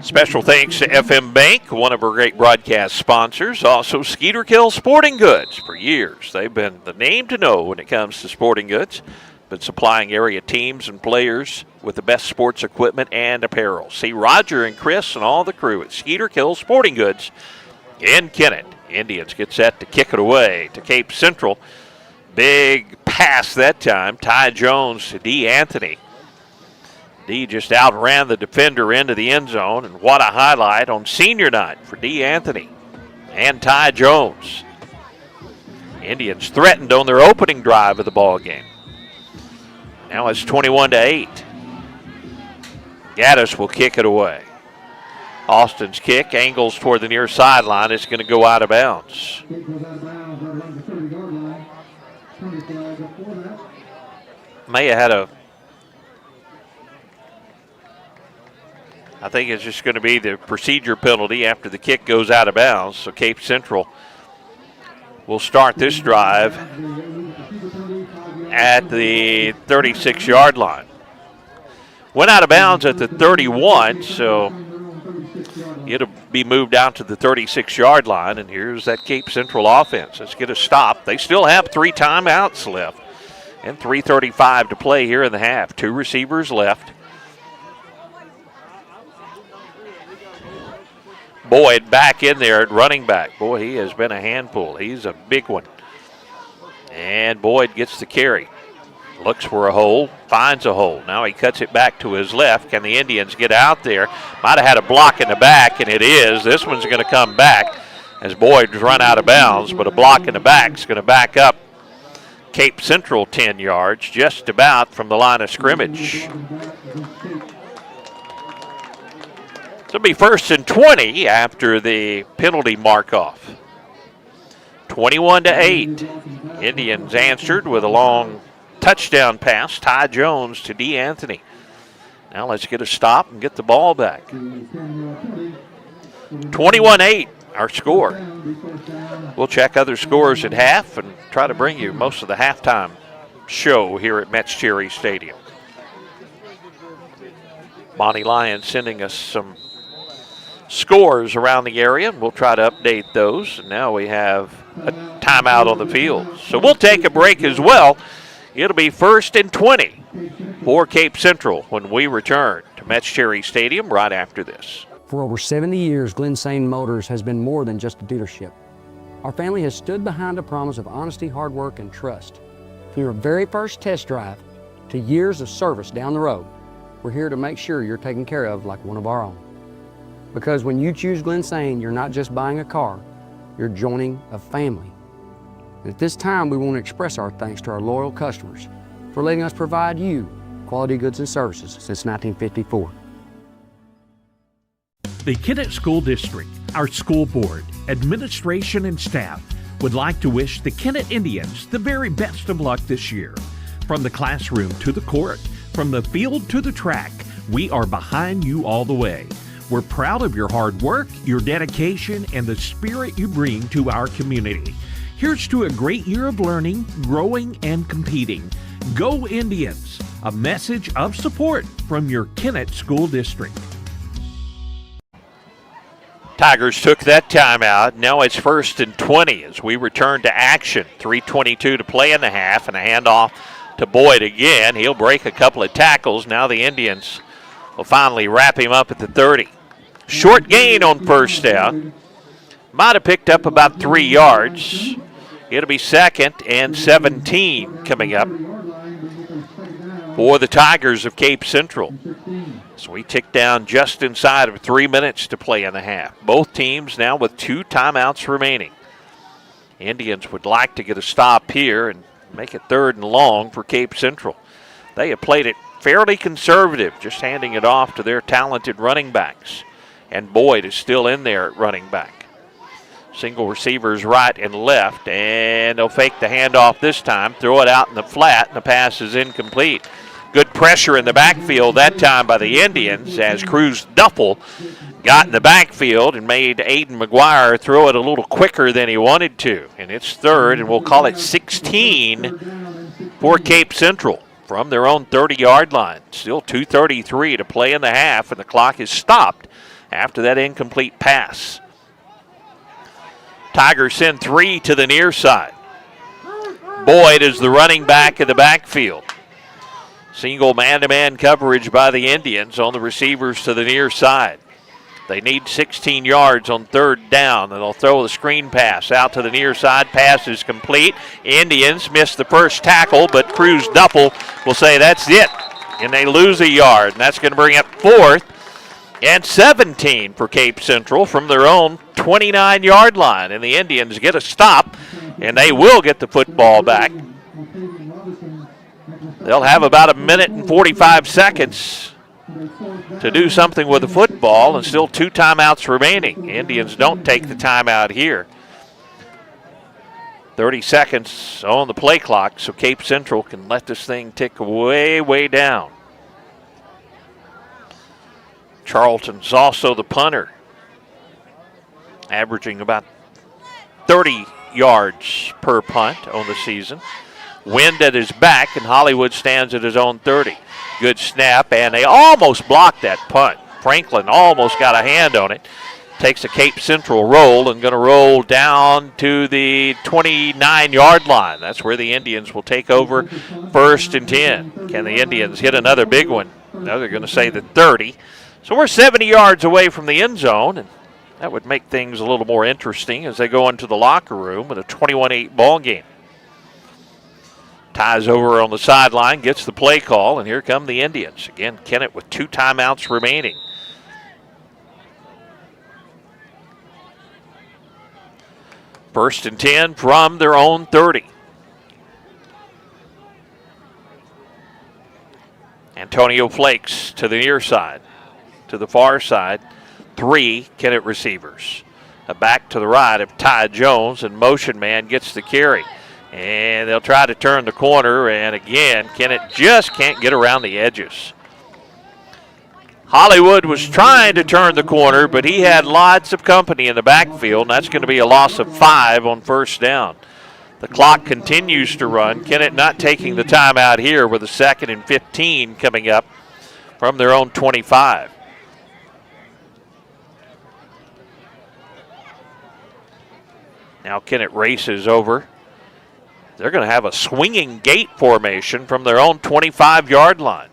Special thanks to FM Bank, one of our great broadcast sponsors. Also, Skeeterkill Sporting Goods. For years, they've been the name to know when it comes to sporting goods. Been supplying area teams and players with the best sports equipment and apparel. See Roger and Chris and all the crew at Skeeterkill Sporting Goods in Kennett. Indians get set to kick it away to Cape Central. Big pass that time. Ty Jones to D. Anthony. D just outran the defender into the end zone, and what a highlight on senior night for D. Anthony and Ty Jones. Indians threatened on their opening drive of the ball game. Now it's 21-8. Gaddis will kick it away. Austin's kick angles toward the near sideline. It's going to go out of bounds. May have had I think it's just going to be the procedure penalty after the kick goes out of bounds. So Cape Central will start this drive at the 36-yard line. Went out of bounds at the 31, so it'll be moved down to the 36-yard line, and here's that Cape Central offense. Let's get a stop. They still have 3 timeouts left and 3:35 to play here in the half. 2 receivers left. Boyd back in there at running back. Boy, he has been a handful. He's a big one. And Boyd gets the carry. Looks for a hole, finds a hole. Now he cuts it back to his left. Can the Indians get out there? Might have had a block in the back, and it is. This one's going to come back as Boyd's run out of bounds, but a block in the back is going to back up Cape Central 10 yards, just about from the line of scrimmage. So it'll be 1st and 20 after the penalty mark-off. 21-8. Indians answered with a long touchdown pass. Ty Jones to D. Anthony. Now let's get a stop and get the ball back. 21-8, our score. We'll check other scores at half and try to bring you most of the halftime show here at Metz Cherry Stadium. Bonnie Lyon sending us some scores around the area. We'll try to update those. And now we have a timeout on the field. So we'll take a break as well. It'll be 1st and 20 for Cape Central when we return to Metz Cherry Stadium right after this. For over 70 years, Glen Sane Motors has been more than just a dealership. Our family has stood behind a promise of honesty, hard work, and trust. From your very first test drive to years of service down the road, we're here to make sure you're taken care of like one of our own. Because when you choose Glen Sane, you're not just buying a car, you're joining a family. And at this time, we want to express our thanks to our loyal customers for letting us provide you quality goods and services since 1954. The Kennett School District, our school board, administration, and staff would like to wish the Kennett Indians the very best of luck this year. From the classroom to the court, from the field to the track, we are behind you all the way. We're proud of your hard work, your dedication, and the spirit you bring to our community. Here's to a great year of learning, growing, and competing. Go Indians! A message of support from your Kennett School District. Tigers took that timeout. Now it's 1st and 20 as we return to action. 3:22 to play in the half, and a handoff to Boyd again. He'll break a couple of tackles. Now the Indians will finally wrap him up at the 30. Short gain on first down. Might have picked up about 3 yards. It'll be 2nd and 17 coming up for the Tigers of Cape Central. So we tick down just inside of 3 minutes to play in the half. Both teams now with 2 timeouts remaining. Indians would like to get a stop here and make it 3rd and long for Cape Central. They have played it fairly conservative, just handing it off to their talented running backs. And Boyd is still in there at running back. Single receivers right and left, and they'll fake the handoff this time, throw it out in the flat, and the pass is incomplete. Good pressure in the backfield that time by the Indians as Cruz Duffel got in the backfield and made Aiden McGuire throw it a little quicker than he wanted to. And it's third, and we'll call it 16 for Cape Central from their own 30-yard line. Still 2:33 to play in the half, and the clock is stopped after that incomplete pass. Tigers send 3 to the near side. Boyd is the running back in the backfield. Single man-to-man coverage by the Indians on the receivers to the near side. They need 16 yards on third down, and they'll throw the screen pass out to the near side. Pass is complete. Indians miss the first tackle, but Cruz Duffel will say that's it, and they lose a yard, and that's going to bring up 4th and 17 for Cape Central from their own 29-yard line, and the Indians get a stop, and they will get the football back. They'll have about 1 minute and 45 seconds to do something with the football, and still 2 timeouts remaining. Indians don't take the timeout here. 30 seconds on the play clock, so Cape Central can let this thing tick way, way down. Charlton's also the punter, averaging about 30 yards per punt on the season. Wind at his back, and Hollywood stands at his own 30. Good snap, and they almost blocked that punt. Franklin almost got a hand on it. Takes a Cape Central roll and going to roll down to the 29-yard line. That's where the Indians will take over 1st and 10. Can the Indians hit another big one? No, they're going to say the 30. So we're 70 yards away from the end zone, and that would make things a little more interesting as they go into the locker room with a 21-8 ball game. Ties over on the sideline, gets the play call, and here come the Indians. Again, Kennett with 2 timeouts remaining. First and 10 from their own 30. Antonio Flakes to the near side. To the far side, 3 Kennett receivers. A back to the right of Ty Jones, and motion man gets the carry. And they'll try to turn the corner, and again, Kennett just can't get around the edges. Hollywood was trying to turn the corner, but he had lots of company in the backfield, and that's going to be a loss of 5 on first down. The clock continues to run. Kennett not taking the timeout here with a 2nd and 15 coming up from their own 25. Now Kennett races over. They're going to have a swinging gate formation from their own 25-yard line.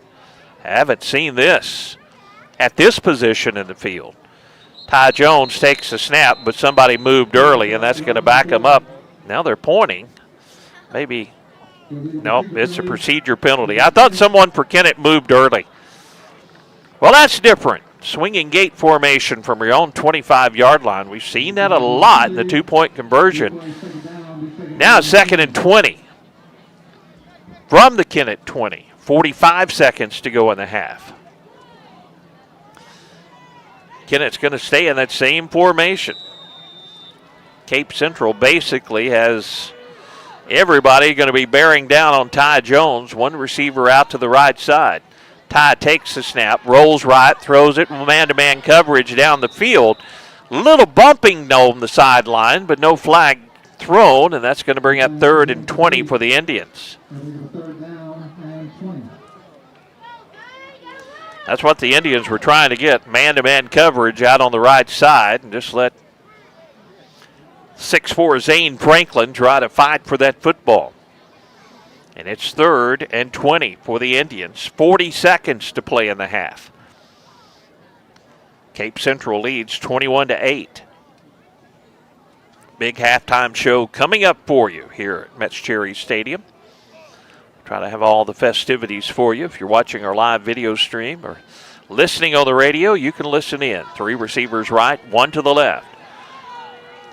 Haven't seen this at this position in the field. Ty Jones takes a snap, but somebody moved early, and that's going to back him up. Now they're pointing. Maybe, no, it's a procedure penalty. I thought someone for Kennett moved early. Well, that's different. Swinging gate formation from your own 25-yard line. We've seen that a lot in the 2-point conversion. Now 2nd and 20 from the Kennett 20. 45 seconds to go in the half. Kennett's going to stay in that same formation. Cape Central basically has everybody going to be bearing down on Ty Jones. 1 receiver out to the right side. Ty takes the snap, rolls right, throws it, man-to-man coverage down the field. Little bumping on the sideline, but no flag thrown, and that's going to bring up 3rd and 20 for the Indians. That's what the Indians were trying to get, man-to-man coverage out on the right side, and just let 6'4" Zane Franklin try to fight for that football. And it's 3rd and 20 for the Indians. 40 seconds to play in the half. Cape Central leads 21-8. Big halftime show coming up for you here at Metz Cherry Stadium. Try to have all the festivities for you. If you're watching our live video stream or listening on the radio, you can listen in. 3 receivers right, 1 to the left.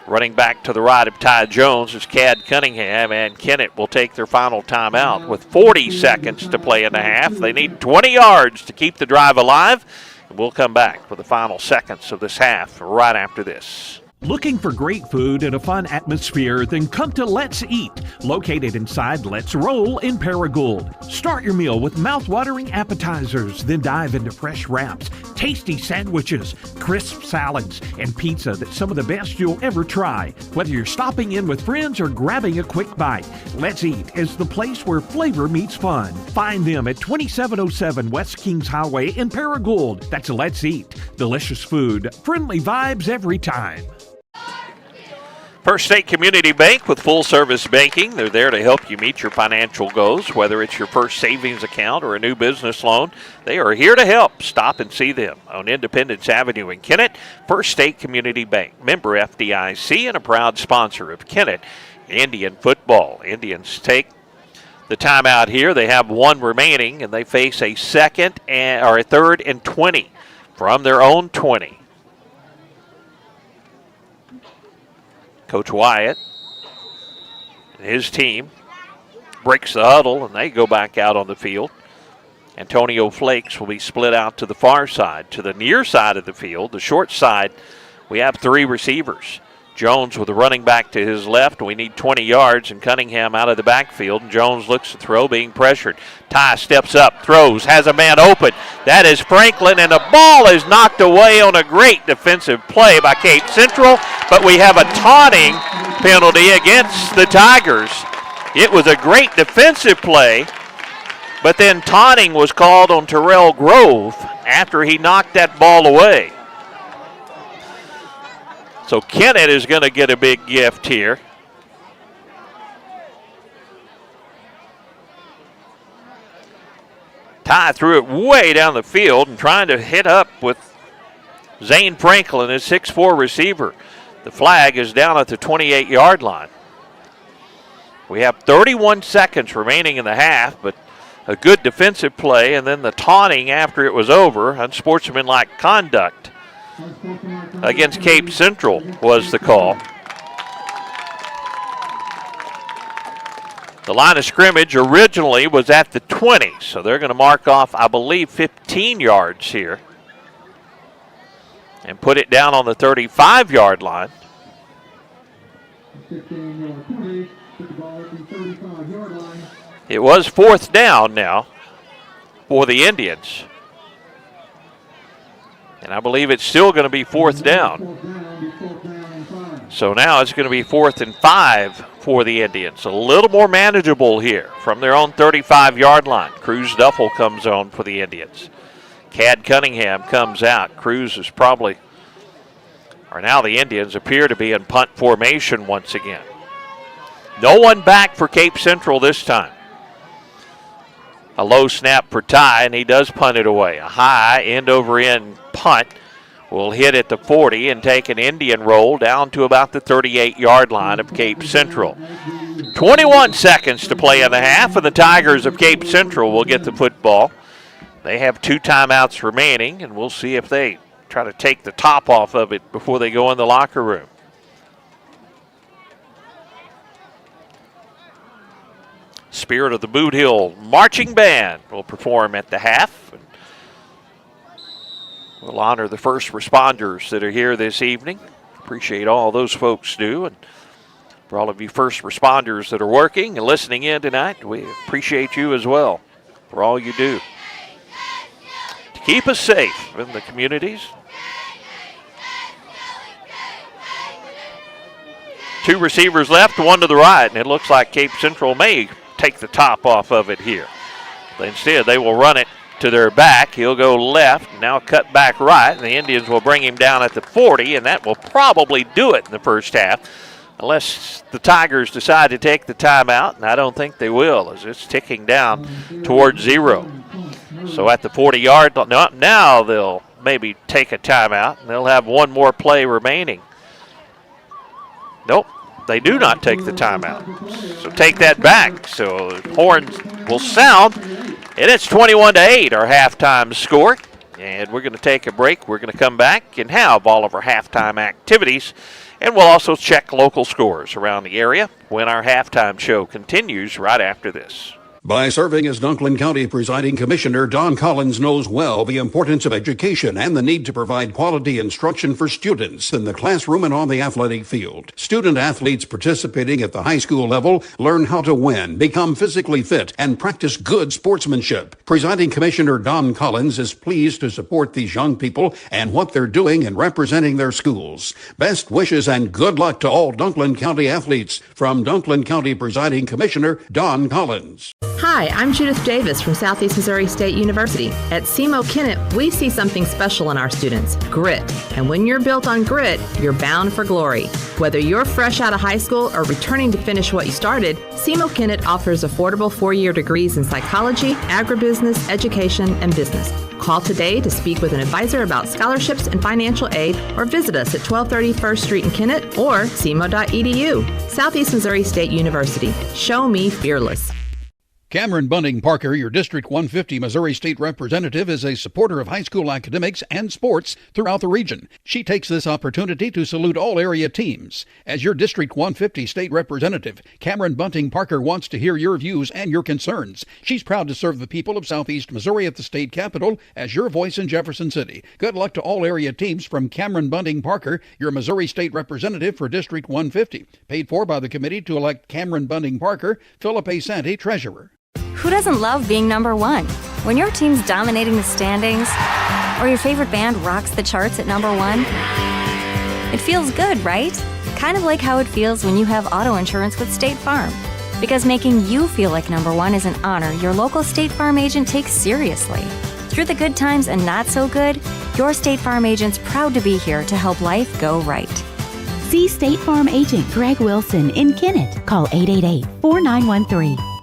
Running back to the right of Ty Jones is Cad Cunningham, and Kennett will take their final timeout with 40 seconds to play in the half. They need 20 yards to keep the drive alive, and we'll come back for the final seconds of this half right after this. Looking for great food and a fun atmosphere? Then come to Let's Eat, located inside Let's Roll in Paragould. Start your meal with mouth-watering appetizers, then dive into fresh wraps, tasty sandwiches, crisp salads, and pizza that's some of the best you'll ever try. Whether you're stopping in with friends or grabbing a quick bite, Let's Eat is the place where flavor meets fun. Find them at 2707 West Kings Highway in Paragould. That's Let's Eat. Delicious food, friendly vibes every time. First State Community Bank with full-service banking. They're there to help you meet your financial goals, whether it's your first savings account or a new business loan. They are here to help. Stop and see them on Independence Avenue in Kennett. First State Community Bank, member FDIC, and a proud sponsor of Kennett Indian football. Indians take the timeout here. They have one remaining, and they face a third and 20 from their own 20. Coach Wyatt and his team breaks the huddle, and they go back out on the field. Antonio Flakes will be split out to the far side. To the near side of the field, the short side, we have three receivers. Jones with a running back to his left. We need 20 yards, and Cunningham out of the backfield. And Jones looks to throw, being pressured. Ty steps up, throws, has a man open. That is Franklin, and the ball is knocked away on a great defensive play by Cape Central, but we have a taunting penalty against the Tigers. It was a great defensive play, but then taunting was called on Terrell Grove after he knocked that ball away. So Kennett is going to get a big gift here. Ty threw it way down the field and trying to hit up with Zane Franklin, his 6'4" receiver. The flag is down at the 28-yard line. We have 31 seconds remaining in the half, but a good defensive play, and then the taunting after it was over, unsportsmanlike conduct against Cape Central was the call. The line of scrimmage originally was at the 20, so they're going to mark off, I believe, 15 yards here and put it down on the 35-yard line. It was fourth down now for the Indians. And I believe it's still going to be fourth down. So now it's going to be 4th and 5 for the Indians. A little more manageable here from their own 35-yard line. Cruz Duffel comes on for the Indians. Cad Cunningham comes out. Cruz is probably, or now the Indians appear to be in punt formation once again. No one back for Cape Central this time. A low snap for Ty, and he does punt it away. A high end-over-end punt will hit at the 40 and take an Indian roll down to about the 38-yard line of Cape Central. 21 seconds to play in the half, and the Tigers of Cape Central will get the football. They have 2 timeouts remaining, and we'll see if they try to take the top off of it before they go in the locker room. Spirit of the Boot Hill Marching Band will perform at the half. We'll honor the first responders that are here this evening. Appreciate all those folks do. And for all of you first responders that are working and listening in tonight, we appreciate you as well for all you do to keep us safe in the communities. 2 receivers left, 1 to the right, and it looks like Cape Central may take the top off of it here. But instead, they will run it to their back. He'll go left, now cut back right, and the Indians will bring him down at the 40, and that will probably do it in the first half, unless the Tigers decide to take the timeout, and I don't think they will, as it's ticking down towards 0. So at the 40-yard line, now they'll maybe take a timeout, and they'll have 1 more play remaining. Nope. They do not take the timeout. So take that back. So horns will sound, and it's 21-8, our halftime score. And we're going to take a break. We're going to come back and have all of our halftime activities. And we'll also check local scores around the area when our halftime show continues right after this. By serving as Dunklin County Presiding Commissioner, Don Collins knows well the importance of education and the need to provide quality instruction for students in the classroom and on the athletic field. Student athletes participating at the high school level learn how to win, become physically fit, and practice good sportsmanship. Presiding Commissioner Don Collins is pleased to support these young people and what they're doing in representing their schools. Best wishes and good luck to all Dunklin County athletes from Dunklin County Presiding Commissioner Don Collins. Hi, I'm Judith Davis from Southeast Missouri State University. At SEMO Kennett, we see something special in our students, grit. And when you're built on grit, you're bound for glory. Whether you're fresh out of high school or returning to finish what you started, SEMO Kennett offers affordable 4-year degrees in psychology, agribusiness, education, and business. Call today to speak with an advisor about scholarships and financial aid, or visit us at 1230 First Street in Kennett or SEMO.edu. Southeast Missouri State University. Show me fearless. Cameron Bunting Parker, your District 150 Missouri State Representative, is a supporter of high school academics and sports throughout the region. She takes this opportunity to salute all area teams. As your District 150 State Representative, Cameron Bunting Parker wants to hear your views and your concerns. She's proud to serve the people of Southeast Missouri at the state capitol as your voice in Jefferson City. Good luck to all area teams from Cameron Bunting Parker, your Missouri State Representative for District 150. Paid for by the committee to elect Cameron Bunting Parker, Philip A. Santi, Treasurer. Who doesn't love being number one? When your team's dominating the standings, or your favorite band rocks the charts at number one, it feels good, right? Kind of like how it feels when you have auto insurance with State Farm. Because making you feel like number one is an honor your local State Farm agent takes seriously. Through the good times and not so good, your State Farm agent's proud to be here to help life go right. See State Farm agent Greg Wilson in Kennett. Call 888-4913.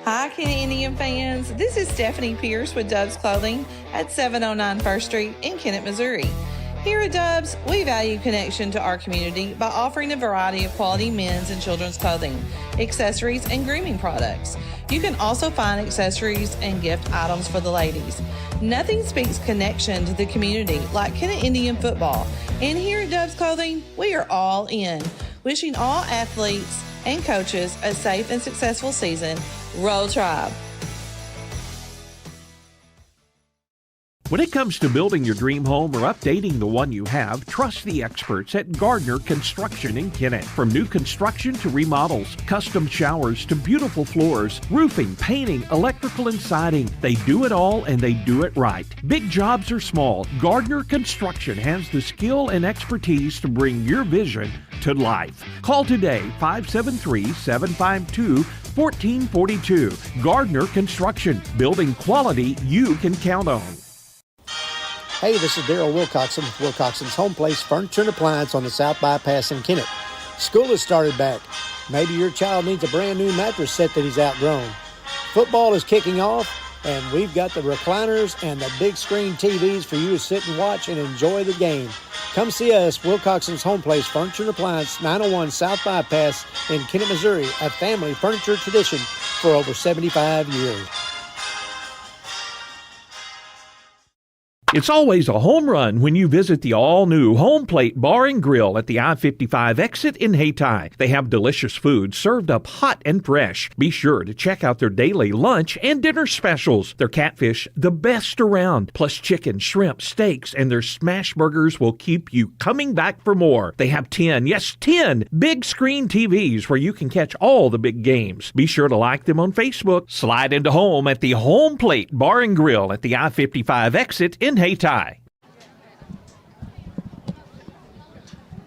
Hi, Kennett Indian fans. This is Stephanie Pierce with Dubs Clothing at 709 First Street in Kennett, Missouri. Here at Dubs, we value connection to our community by offering a variety of quality men's and children's clothing, accessories, and grooming products. You can also find accessories and gift items for the ladies. Nothing speaks connection to the community like Kennett Indian football. And here at Dubs Clothing, we are all in. Wishing all athletes and coaches a safe and successful season. Roll Tribe. When it comes to building your dream home or updating the one you have, trust the experts at Gardner Construction in Kennett. From new construction to remodels, custom showers to beautiful floors, roofing, painting, electrical and siding, they do it all and they do it right. Big jobs or small, Gardner Construction has the skill and expertise to bring your vision to life. Call today, 573-752-1442. Gardner Construction, building quality you can count on. Hey, this is Daryl Wilcoxon with Wilcoxon's Home Place Furniture and Appliance on the South Bypass in Kennett. School has started back. Maybe your child needs a brand new mattress set that he's outgrown. Football is kicking off, and we've got the recliners and the big screen TVs for you to sit and watch and enjoy the game. Come see us, Wilcoxon's Home Place Furniture and Appliance, 901 South Bypass in Kennett, Missouri, a family furniture tradition for over 75 years. It's always a home run when you visit the all-new Home Plate Bar and Grill at the I-55 exit in Hayti. They have delicious food served up hot and fresh. Be sure to check out their daily lunch and dinner specials. Their catfish, the best around, plus chicken, shrimp, steaks, and their smash burgers will keep you coming back for more. They have 10 big screen TVs where you can catch all the big games. Be sure to like them on Facebook. Slide into home at the Home Plate Bar and Grill at the I-55 exit in Hayti.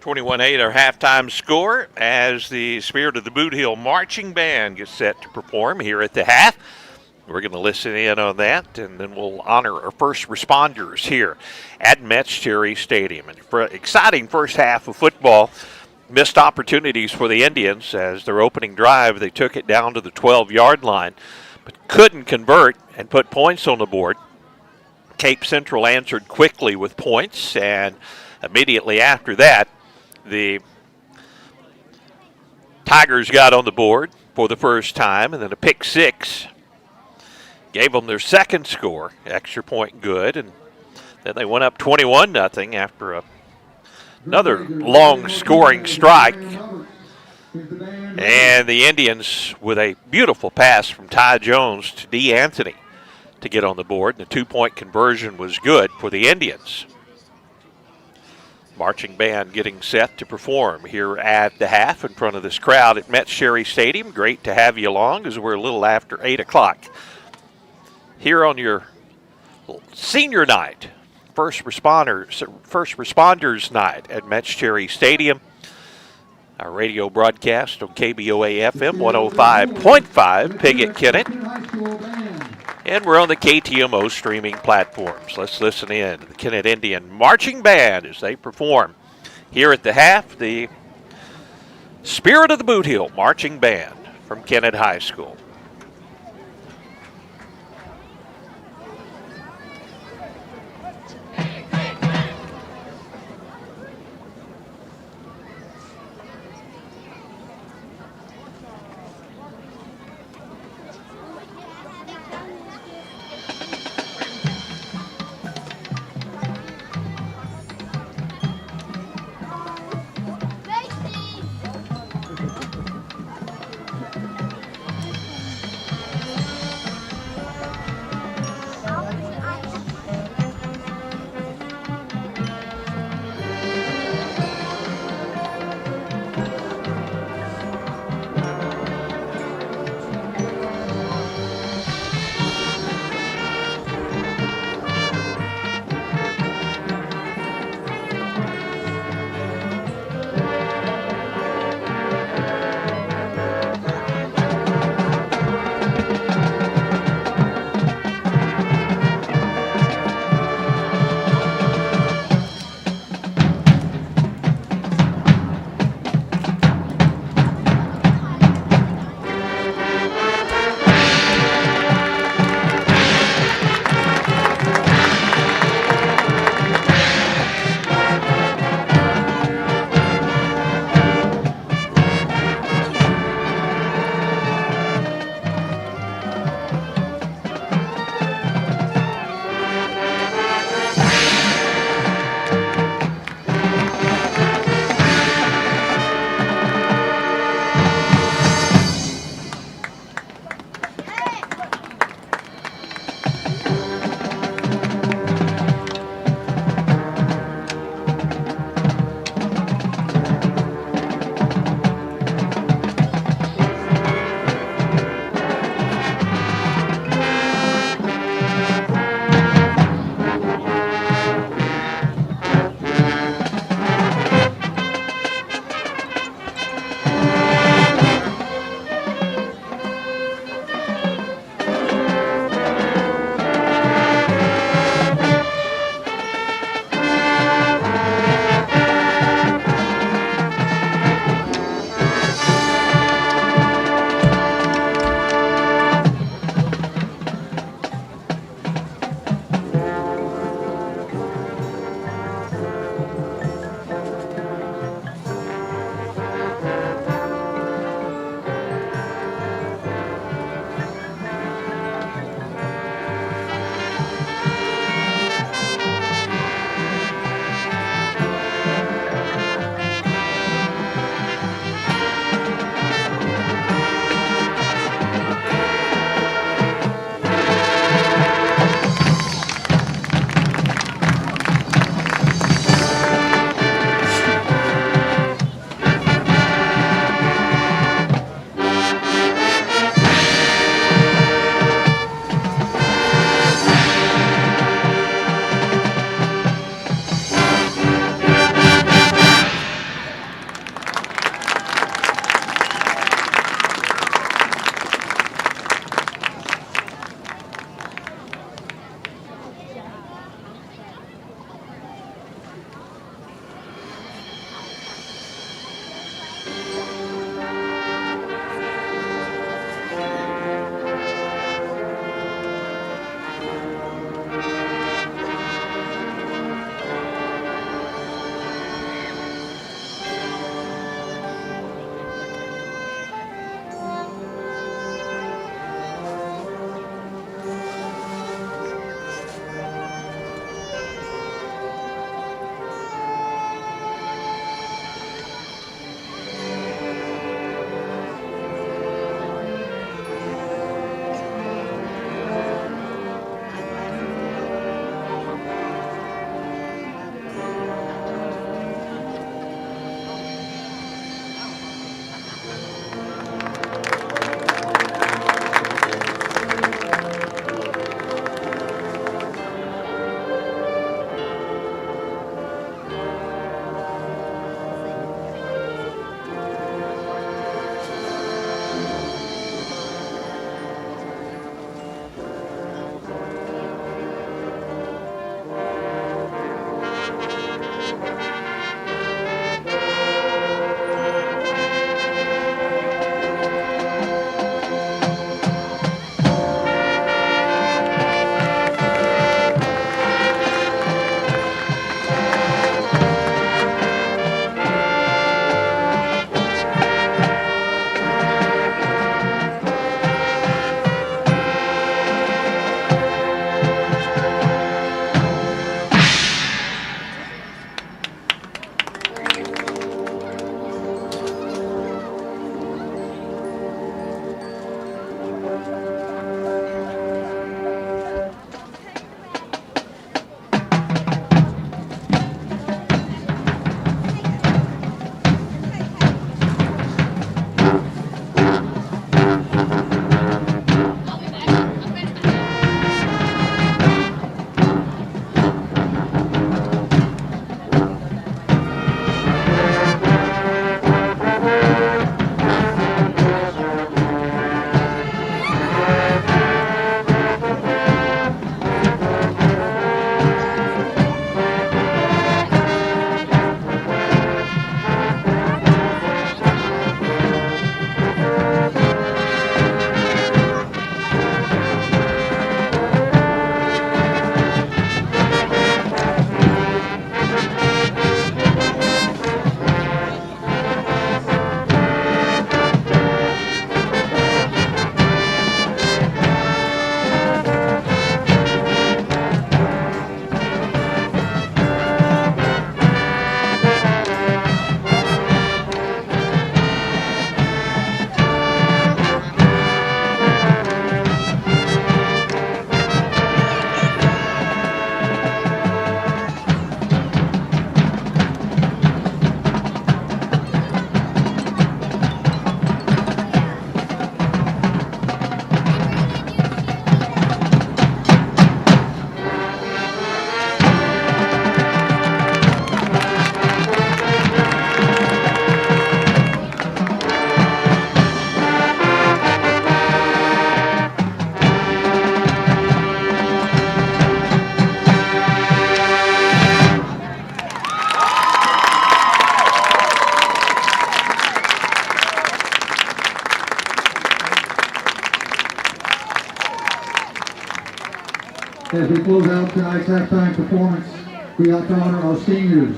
21-8 our halftime score as the Spirit of the Boot Hill Marching Band gets set to perform here at the half. We're going to listen in on that, and then we'll honor our first responders here at Metz Cherry Stadium. And for an exciting first half of football, missed opportunities for the Indians as their opening drive, they took it down to the 12-yard line, but couldn't convert and put points on the board. Cape Central answered quickly with points, and immediately after that, the Tigers got on the board for the first time, and then a pick six gave them their second score, extra point good, and then they went up 21-0 after another long scoring strike. And the Indians with a beautiful pass from Ty Jones to D. Anthony to get on the board. The 2-point conversion was good for the Indians. Marching band getting set to perform here at the half in front of this crowd at Metz Cherry Stadium. Great to have you along as we're a little after 8 o'clock. Here on your senior night, first responders night at Metz Cherry Stadium. Our radio broadcast on KBOA FM 105.5, Pig at Kennett. And we're on the KTMO streaming platforms. Let's listen in to the Kennett Indian Marching Band as they perform here at the half, the Spirit of the Boot Heel Marching Band from Kennett High School. As we close out tonight's halftime performance, we like to honor our seniors.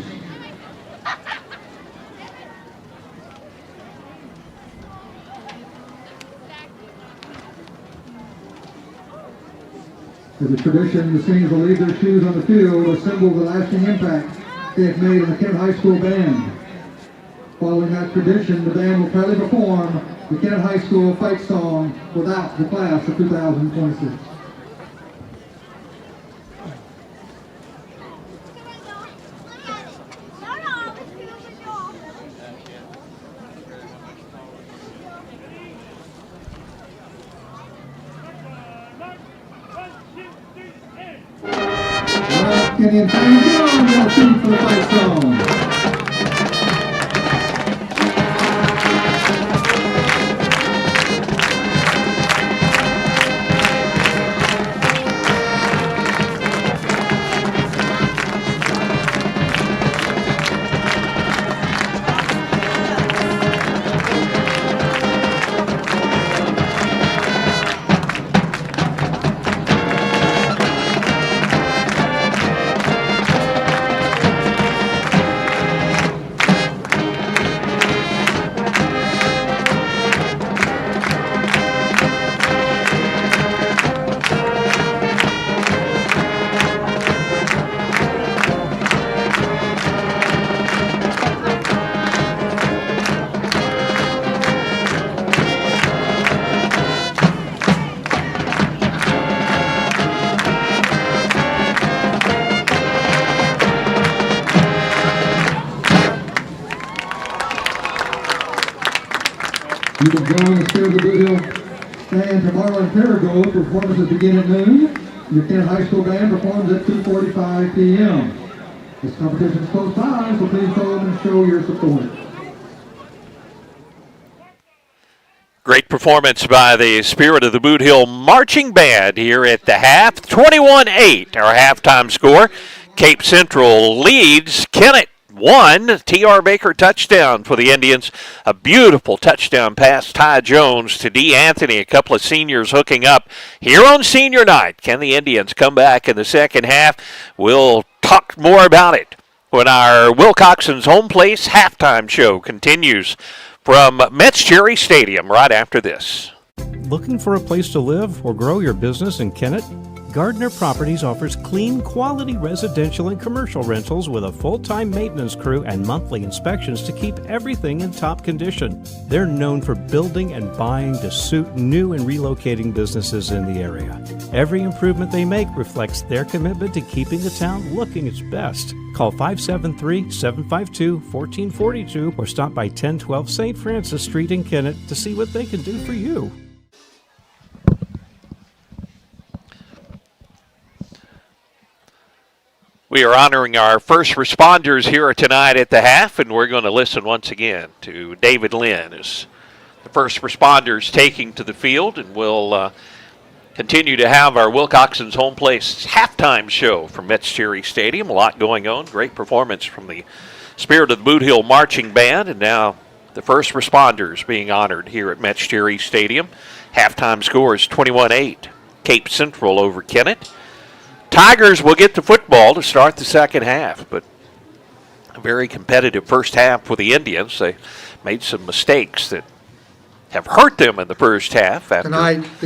As a tradition, the seniors will leave their shoes on the field, a symbol of the lasting impact they have made in the Kennett High School band. Following that tradition, the band will proudly perform the Kennett High School fight song without the class of 2026. Kenny and Frank, get on your feet for the fight song. You can join the Spirit of the Boot Hill Stand tomorrow in Paragould. Performances begin at noon. Your Kennett High School band performs at 2:45 p.m. This competition is close by, so please come and show your support. Great performance by the Spirit of the Boot Hill Marching Band here at the half. 21-8, our halftime score. Cape Central leads Kennett 1. T.R. Baker touchdown for the Indians. A beautiful touchdown pass, Ty Jones to D. Anthony. A couple of seniors hooking up here on senior night. Can the Indians come back in the second half? We'll talk more about it when our Wilcoxon's Home Place halftime show continues from Metz Cherry Stadium right after this. Looking for a place to live or grow your business in Kennett? Gardner Properties offers clean, quality residential and commercial rentals with a full-time maintenance crew and monthly inspections to keep everything in top condition. They're known for building and buying to suit new and relocating businesses in the area. Every improvement they make reflects their commitment to keeping the town looking its best. Call 573-752-1442 or stop by 1012 St. Francis Street in Kennett to see what they can do for you. We are honoring our first responders here tonight at the half, and we're going to listen once again to David Lynn as the first responders taking to the field, and we'll continue to have our Wilcoxon's Home Place halftime show from Metz Cherry Stadium. A lot going on. Great performance from the Spirit of the Boot Hill Marching Band, and now the first responders being honored here at Metz Cherry Stadium. Halftime score is 21-8. Cape Central over Kennett. Tigers will get the football to start the second half, but a very competitive first half for the Indians. They made some mistakes that have hurt them in the first half after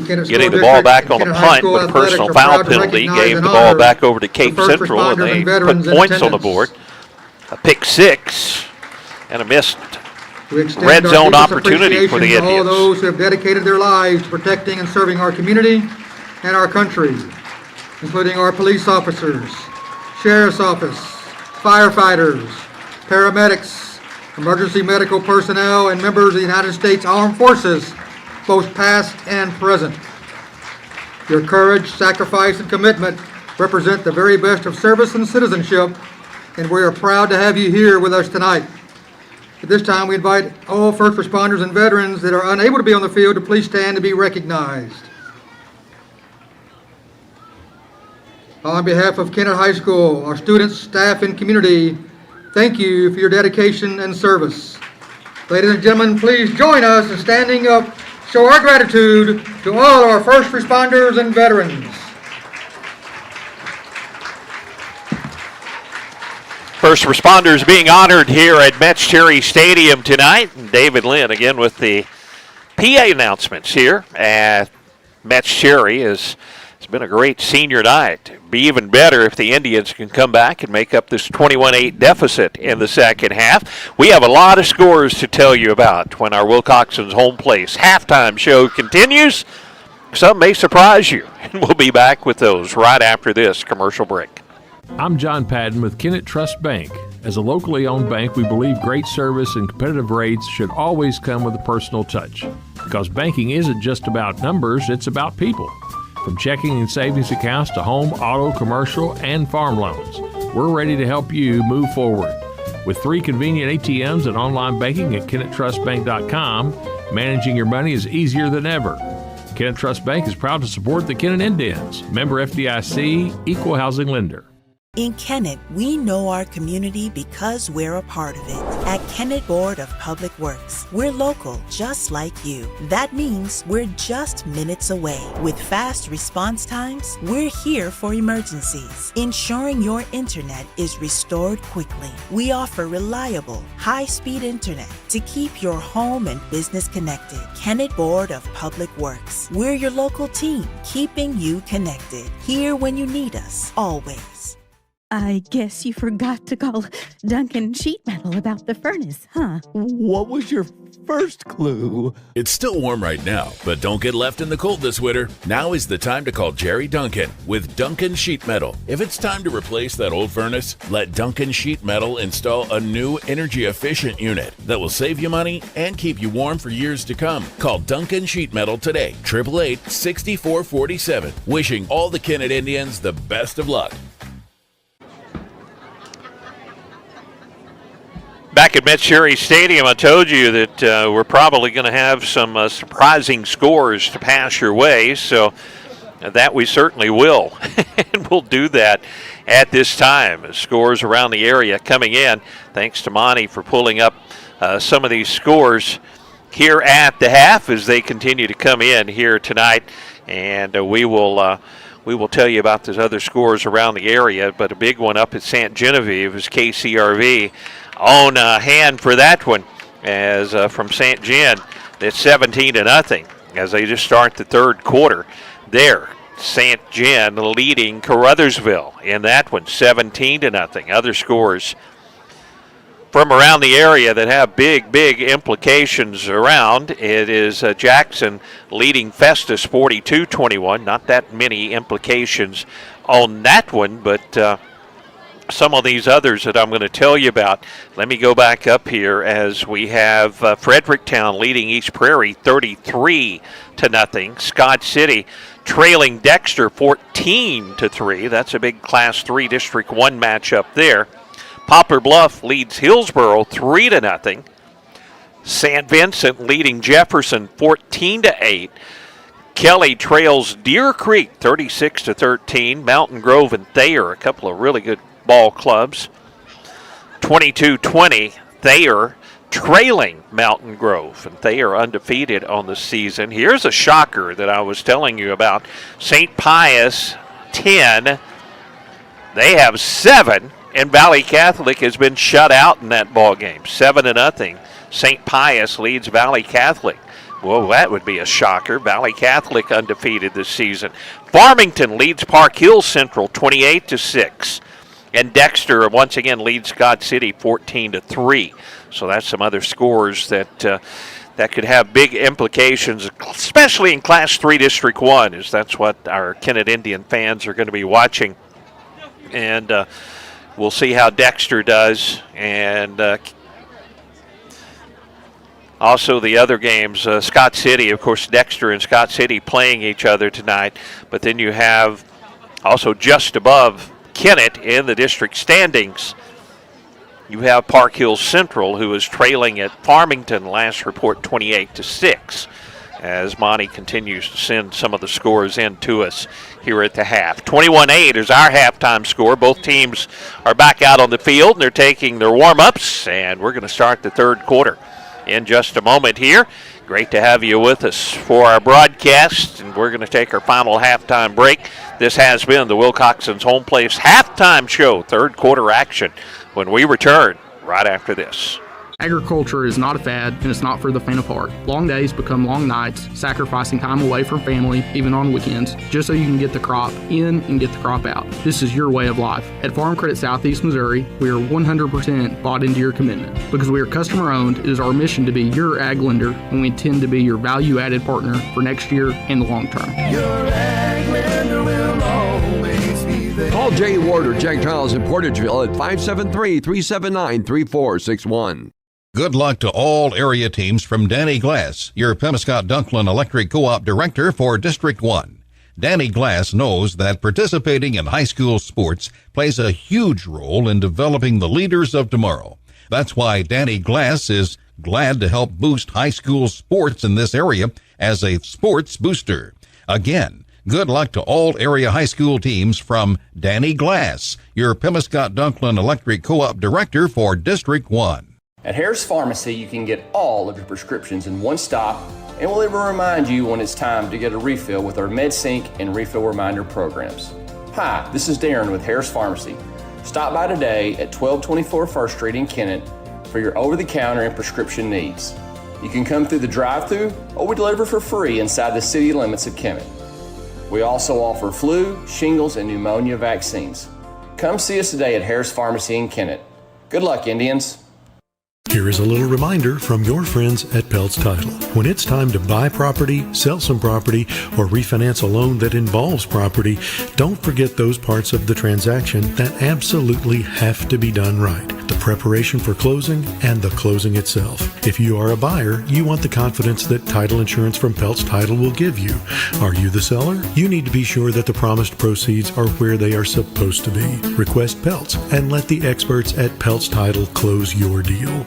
getting the ball back on a punt, but a personal foul penalty gave the ball back over to Cape Central, and they put points on the board. A pick six and a missed red zone opportunity for the Indians. All those who have dedicated their lives to protecting and serving our community and our country, including our police officers, sheriff's office, firefighters, paramedics, emergency medical personnel, and members of the United States Armed Forces, both past and present. Your courage, sacrifice, and commitment represent the very best of service and citizenship, and we are proud to have you here with us tonight. At this time, we invite all first responders and veterans that are unable to be on the field to please stand to be recognized. On behalf of Kennett High School, our students, staff, and community, thank you for your dedication and service. Ladies and gentlemen, please join us in standing up, show our gratitude to all our first responders and veterans. First responders being honored here at Metz Cherry Stadium tonight. And David Lynn again with the PA announcements here at Metz Cherry. It's been a great senior night. It'd be even better if the Indians can come back and make up this 21-8 deficit in the second half. We have a lot of scores to tell you about when our Wilcoxon's Home Place halftime show continues. Some may surprise you, and we'll be back with those right after this commercial break. I'm John Padden with Kennett Trust Bank. As a locally owned bank, we believe great service and competitive rates should always come with a personal touch. Because banking isn't just about numbers, it's about people. From checking and savings accounts to home, auto, commercial, and farm loans, we're ready to help you move forward. With 3 convenient ATMs and online banking at KennettTrustBank.com, managing your money is easier than ever. Kennett Trust Bank is proud to support the Kennett Indians. Member FDIC, equal housing lender. In Kennett, we know our community because we're a part of it. At Kennett Board of Public Works, we're local, just like you. That means we're just minutes away. With fast response times, we're here for emergencies, ensuring your internet is restored quickly. We offer reliable, high-speed internet to keep your home and business connected. Kennett Board of Public Works, we're your local team, keeping you connected. Here when you need us, always. I guess you forgot to call Duncan Sheet Metal about the furnace, huh? What was your first clue? It's still warm right now, but don't get left in the cold this winter. Now is the time to call Jerry Duncan with Duncan Sheet Metal. If it's time to replace that old furnace, let Duncan Sheet Metal install a new energy-efficient unit that will save you money and keep you warm for years to come. Call Duncan Sheet Metal today, 888-6447. Wishing all the Kennett Indians the best of luck. Back at Metz Cherry Stadium, I told you that we're probably going to have some surprising scores to pass your way, so that we certainly will. And we'll do that at this time. Scores around the area coming in. Thanks to Monty for pulling up some of these scores here at the half as they continue to come in here tonight. And we will tell you about those other scores around the area, but a big one up at St. Genevieve is KCRV on hand for that one, as from St. Gen, it's 17-0 as they just start the third quarter there. St. Gen leading Caruthersville in that one, 17-0. Other scores from around the area that have big implications around. It is Jackson leading Festus 42-21. Not that many implications on that one, but some of these others that I'm going to tell you about. Let me go back up here as we have Fredericktown leading East Prairie 33-0. Scott City trailing Dexter 14-3. That's a big Class 3 District 1 matchup there. Poplar Bluff leads Hillsboro 3-0. St. Vincent leading Jefferson 14-8. Kelly trails Deer Creek 36-13. Mountain Grove and Thayer, a couple of really good ball clubs. 22-20, Thayer trailing Mountain Grove, and Thayer undefeated on the season. Here's a shocker that I was telling you about. St. Pius 10, they have 7, and Valley Catholic has been shut out in that ball game. 7-0. St. Pius leads Valley Catholic. Well, that would be a shocker. Valley Catholic undefeated this season. Farmington leads Park Hill Central 28-6. And Dexter once again leads Scott City 14-3. So that's some other scores that could have big implications, especially in Class 3 District 1, as that's what our Kennett Indian fans are going to be watching. And we'll see how Dexter does. And also the other games, Scott City, of course, Dexter and Scott City playing each other tonight. But then you have also just above Kennett in the district standings, you have Park Hill Central, who is trailing at Farmington, last report 28-6, as Monty continues to send some of the scores in to us here at the half. 21-8 is our halftime score. Both teams are back out on the field, and they're taking their warm-ups, and we're going to start the third quarter in just a moment here. Great to have you with us for our broadcast, and we're going to take our final halftime break. This has been the Wilcoxon's Home Place halftime show, third quarter action. when we return right after this. Agriculture is not a fad, and it's not for the faint of heart. Long days become long nights, sacrificing time away from family, even on weekends, just so you can get the crop in and get the crop out. This is your way of life. At Farm Credit Southeast Missouri, we are 100% bought into your commitment. Because we are customer-owned, it is our mission to be your ag lender, and we intend to be your value-added partner for next year and the long term. Your ag lender will always be there. Call Jay Ward or Jack Giles in Portageville at 573-379-3461. Good luck to all area teams from Danny Glass, your Pemiscot-Dunklin Electric Co-op Director for District 1. Danny Glass knows that participating in high school sports plays a huge role in developing the leaders of tomorrow. That's why Danny Glass is glad to help boost high school sports in this area as a sports booster. Again, good luck to all area high school teams from Danny Glass, your Pemiscot-Dunklin Electric Co-op Director for District 1. At Harris Pharmacy, you can get all of your prescriptions in one stop, and we'll even remind you when it's time to get a refill with our MedSync and Refill Reminder programs. Hi, this is Darren with Harris Pharmacy. Stop by today at 1224 First Street in Kennett for your over-the-counter and prescription needs. You can come through the drive-thru, or we deliver for free inside the city limits of Kennett. We also offer flu, shingles, and pneumonia vaccines. Come see us today at Harris Pharmacy in Kennett. Good luck, Indians. Here is a little reminder from your friends at Peltz Title. When it's time to buy property, sell some property, or refinance a loan that involves property, don't forget those parts of the transaction that absolutely have to be done right. The preparation for closing and the closing itself. If you are a buyer, you want the confidence that title insurance from Peltz Title will give you. Are you the seller? You need to be sure that the promised proceeds are where they are supposed to be. Request Peltz and let the experts at Peltz Title close your deal.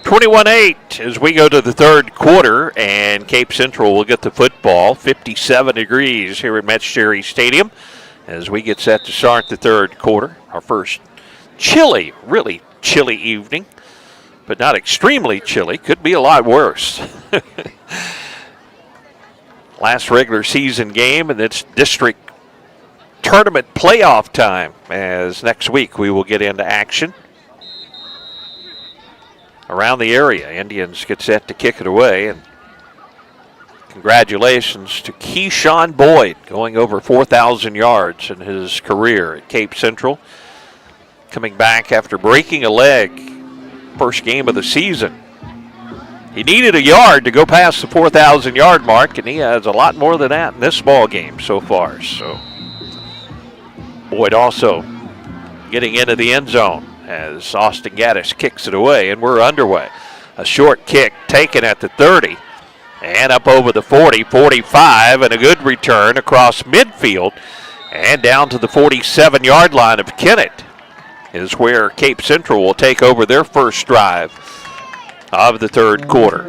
21-8 as we go to the third quarter, and Cape Central will get the football. 57 degrees here at Metz Cherry Stadium as we get set to start the third quarter. Our first chilly, really chilly evening, but not extremely chilly. Could be a lot worse. Last regular season game, and it's district tournament playoff time, as next week we will get into action. Around the area, Indians get set to kick it away, and congratulations to Keyshawn Boyd, going over 4,000 yards in his career at Cape Central, coming back after breaking a leg, first game of the season. He needed a yard to go past the 4,000 yard mark, and he has a lot more than that in this ball game so far. So Boyd also getting into the end zone as Austin Gaddis kicks it away, and we're underway. A short kick taken at the 30 and up over the 40, 45, and a good return across midfield and down to the 47-yard line of Kennett is where Cape Central will take over their first drive of the third quarter.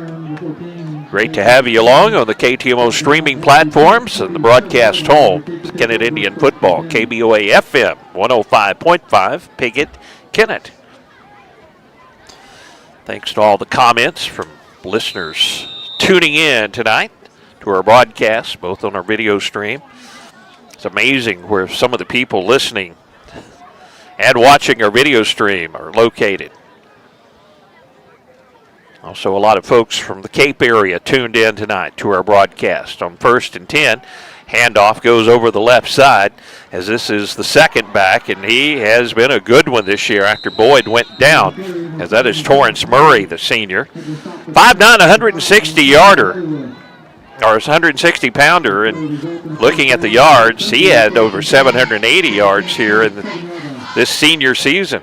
Great to have you along on the KTMO streaming platforms and the broadcast home. It's Kennett Indian Football, KBOA FM 105.5, Piggott, Kennett. Thanks to all the comments from listeners tuning in tonight to our broadcast, both on our video stream. It's amazing where some of the people listening and watching our video stream are located. Also, a lot of folks from the Cape area tuned in tonight to our broadcast. On 1st and 10, handoff goes over the left side as this is the second back, and he has been a good one this year after Boyd went down, as that is Torrance Murray, the senior. 5'9", 160-yarder, or 160-pounder, and looking at the yards, he had over 780 yards here in this senior season,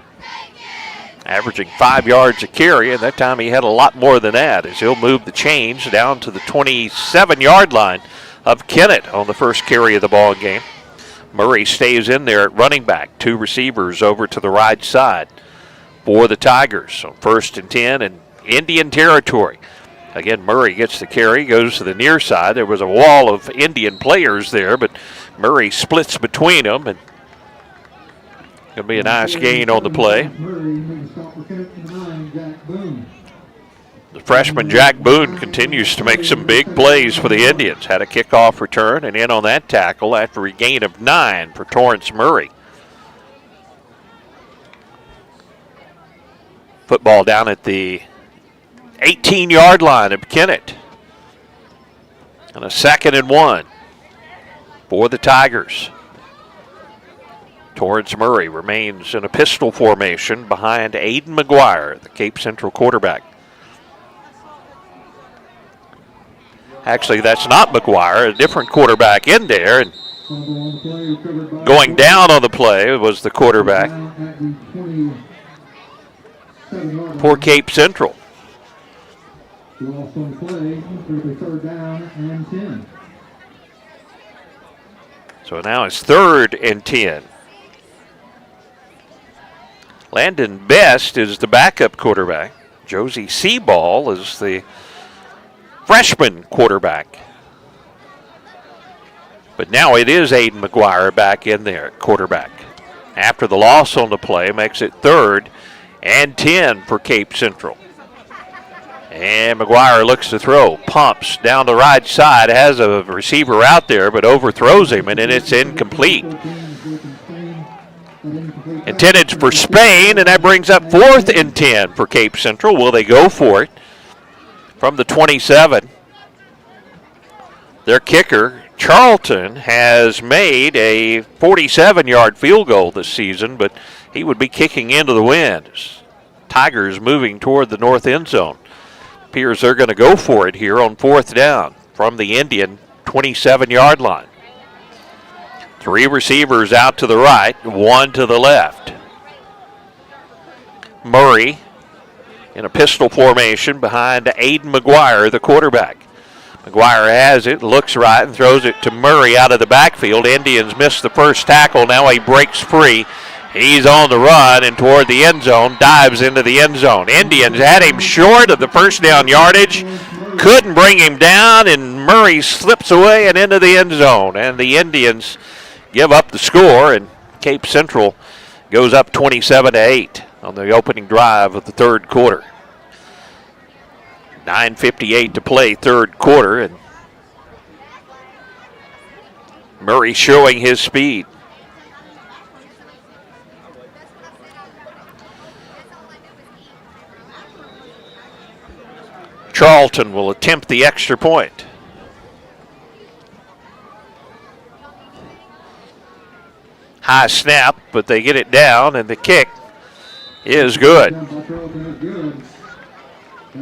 averaging 5 yards a carry, and that time he had a lot more than that as he'll move the chains down to the 27-yard line of Kennett on the first carry of the ball game. Murray stays in there at running back. Two receivers over to the right side for the Tigers on 1st and 10 in Indian territory. Again, Murray gets the carry, goes to the near side. There was a wall of Indian players there, but Murray splits between them, and going to be a nice gain on the play. The freshman Jack Boone continues to make some big plays for the Indians. Had a kickoff return and in on that tackle after a gain of 9 for Torrance Murray. Football down at the 18-yard line of Kennett. And a 2nd and 1 for the Tigers. Torrance Murray remains in a pistol formation behind Aiden McGuire, the Cape Central quarterback. Actually, that's not McGuire, a different quarterback in there. And going down on the play was the quarterback for Cape Central. So now it's 3rd and 10. Landon Best is the backup quarterback. Josie Seaball is the freshman quarterback. But now it is Aiden McGuire back in there at quarterback. After the loss on the play, makes it 3rd and 10 for Cape Central. And McGuire looks to throw, pumps down the right side, has a receiver out there, but overthrows him, and then it's incomplete. Intended for Spain, and that brings up 4th and 10 for Cape Central. Will they go for it from the 27? Their kicker, Charlton, has made a 47-yard field goal this season, but he would be kicking into the wind. Tigers moving toward the north end zone. Appears they're going to go for it here on 4th down from the Indian 27-yard line. 3 receivers out to the right, 1 to the left. Murray in a pistol formation behind Aiden McGuire, the quarterback. McGuire has it, looks right, and throws it to Murray out of the backfield. Indians missed the first tackle. Now he breaks free. He's on the run and toward the end zone, dives into the end zone. Indians had him short of the first down yardage, couldn't bring him down, and Murray slips away and into the end zone. And the Indians give up the score, and Cape Central goes up 27-8 on the opening drive of the 3rd quarter. 9:58 to play, 3rd quarter, and Murray showing his speed. Charlton will attempt the extra point. High snap, but they get it down, and the kick is good.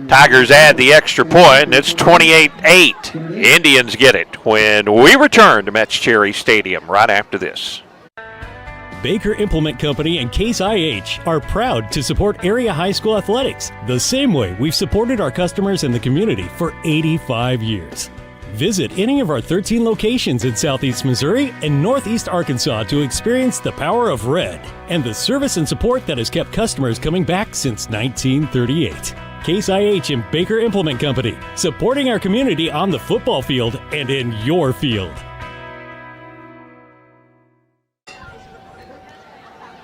Tigers add the extra point, and it's 28-8. Indians get it when we return to Metz Cherry Stadium right after this. Baker Implement Company and Case IH are proud to support area high school athletics the same way we've supported our customers in the community for 85 years. Visit any of our 13 locations in Southeast Missouri and Northeast Arkansas to experience the power of red and the service and support that has kept customers coming back since 1938. Case IH and Baker Implement Company, supporting our community on the football field and in your field.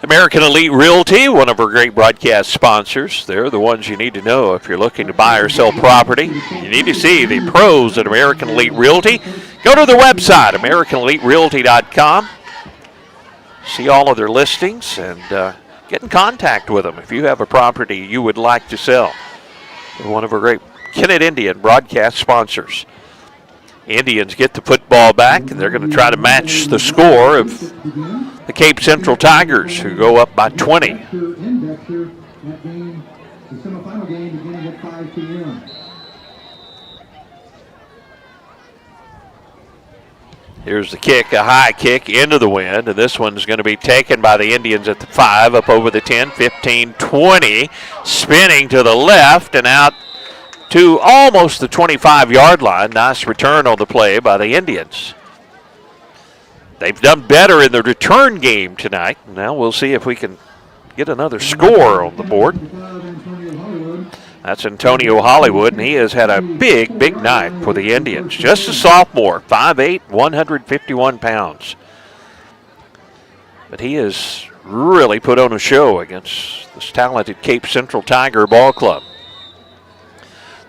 American Elite Realty, one of our great broadcast sponsors. They're the ones you need to know if you're looking to buy or sell property. You need to see the pros at American Elite Realty. Go to their website, AmericanEliteRealty.com. See all of their listings and get in contact with them if you have a property you would like to sell. They're one of our great Kennett Indian broadcast sponsors. Indians get the football back, and they're going to try to match the score of the Cape Central Tigers, who go up by 20. Here's the kick, a high kick into the wind, and this one's going to be taken by the Indians at the 5, up over the 10, 15, 20, spinning to the left and out to almost the 25-yard line. Nice return on the play by the Indians. They've done better in the return game tonight. Now we'll see if we can get another score on the board. That's Antonio Hollywood, and he has had a big, big night for the Indians. Just a sophomore, 5'8", 151 pounds. But he has really put on a show against this talented Cape Central Tiger ball club.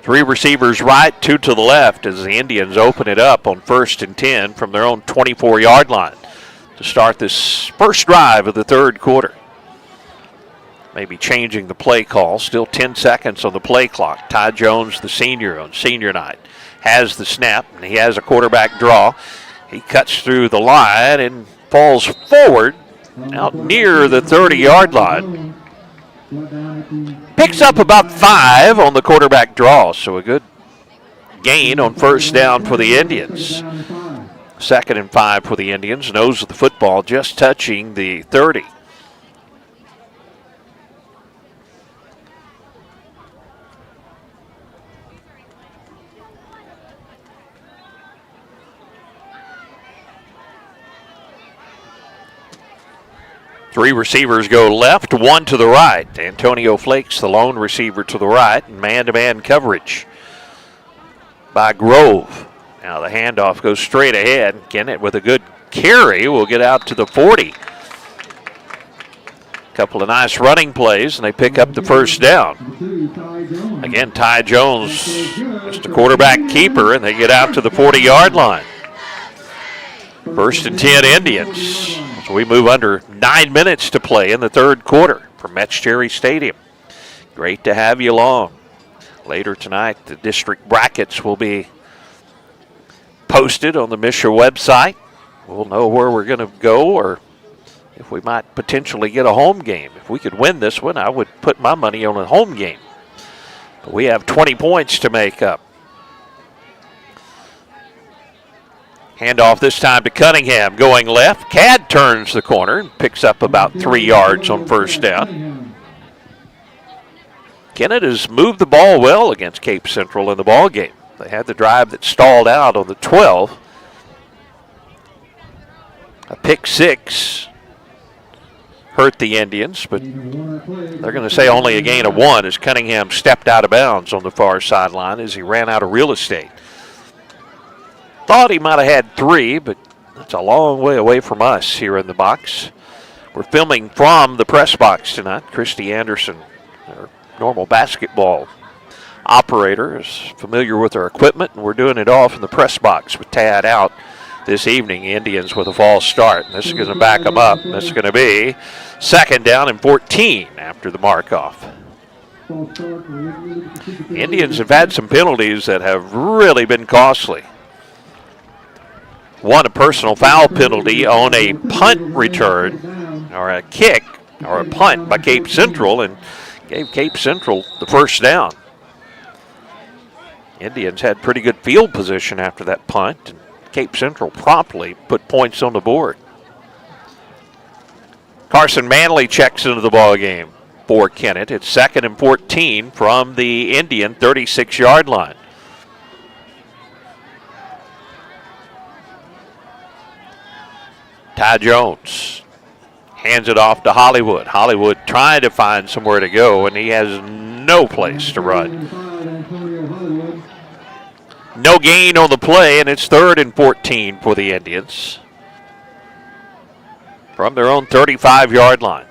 3 receivers right, 2 to the left as the Indians open it up on 1st and 10 from their own 24-yard line to start this first drive of the 3rd quarter. maybe changing the play call. Still 10 seconds on the play clock. Ty Jones, the senior on senior night, has the snap, and he has a quarterback draw. He cuts through the line and falls forward out near the 30-yard line. Picks up about 5 on the quarterback draw, so a good gain on first down for the Indians. 2nd and 5 for the Indians. Nose of the football just touching the 30. Three receivers go left, one to the right. Antonio Flakes, the lone receiver, to the right, and man-to-man coverage by Grove. Now the handoff goes straight ahead. Kennett with a good carry will get out to the 40. Couple of nice running plays, and they pick up the first down. Again, Ty Jones, just a quarterback keeper, and they get out to the 40-yard line. 1st and 10 Indians. So we move under 9 minutes to play in the third quarter from Metz Cherry Stadium. Great to have you along. Later tonight, the district brackets will be posted on the Misha website. We'll know where we're going to go, or if we might potentially get a home game. If we could win this one, I would put my money on a home game. But we have 20 points to make up. Handoff this time to Cunningham, going left. Cad turns the corner and picks up about 3 yards on first down. Kennett has moved the ball well against Cape Central in the ball game. They had the drive that stalled out on the 12. A pick 6 hurt the Indians, but they're going to say only a gain of 1 as Cunningham stepped out of bounds on the far sideline as he ran out of real estate. Thought he might have had 3, but that's a long way away from us here in the box. We're filming from the press box tonight. Christy Anderson, our normal basketball operator, is familiar with our equipment, and we're doing it all from the press box with Tad out this evening. Indians with a false start, and this is going to back them up. This is going to be 2nd down and 14 after the mark-off. Indians have had some penalties that have really been costly. One, a personal foul penalty on a punt return, or a kick, or a punt by Cape Central, and gave Cape Central the first down. Indians had pretty good field position after that punt, and Cape Central promptly put points on the board. Carson Manley checks into the ball game for Kennett. It's 2nd and 14 from the Indian 36-yard line. Ty Jones hands it off to Hollywood. Hollywood trying to find somewhere to go, and he has no place to run. No gain on the play, and it's 3rd and 14 for the Indians from their own 35-yard line.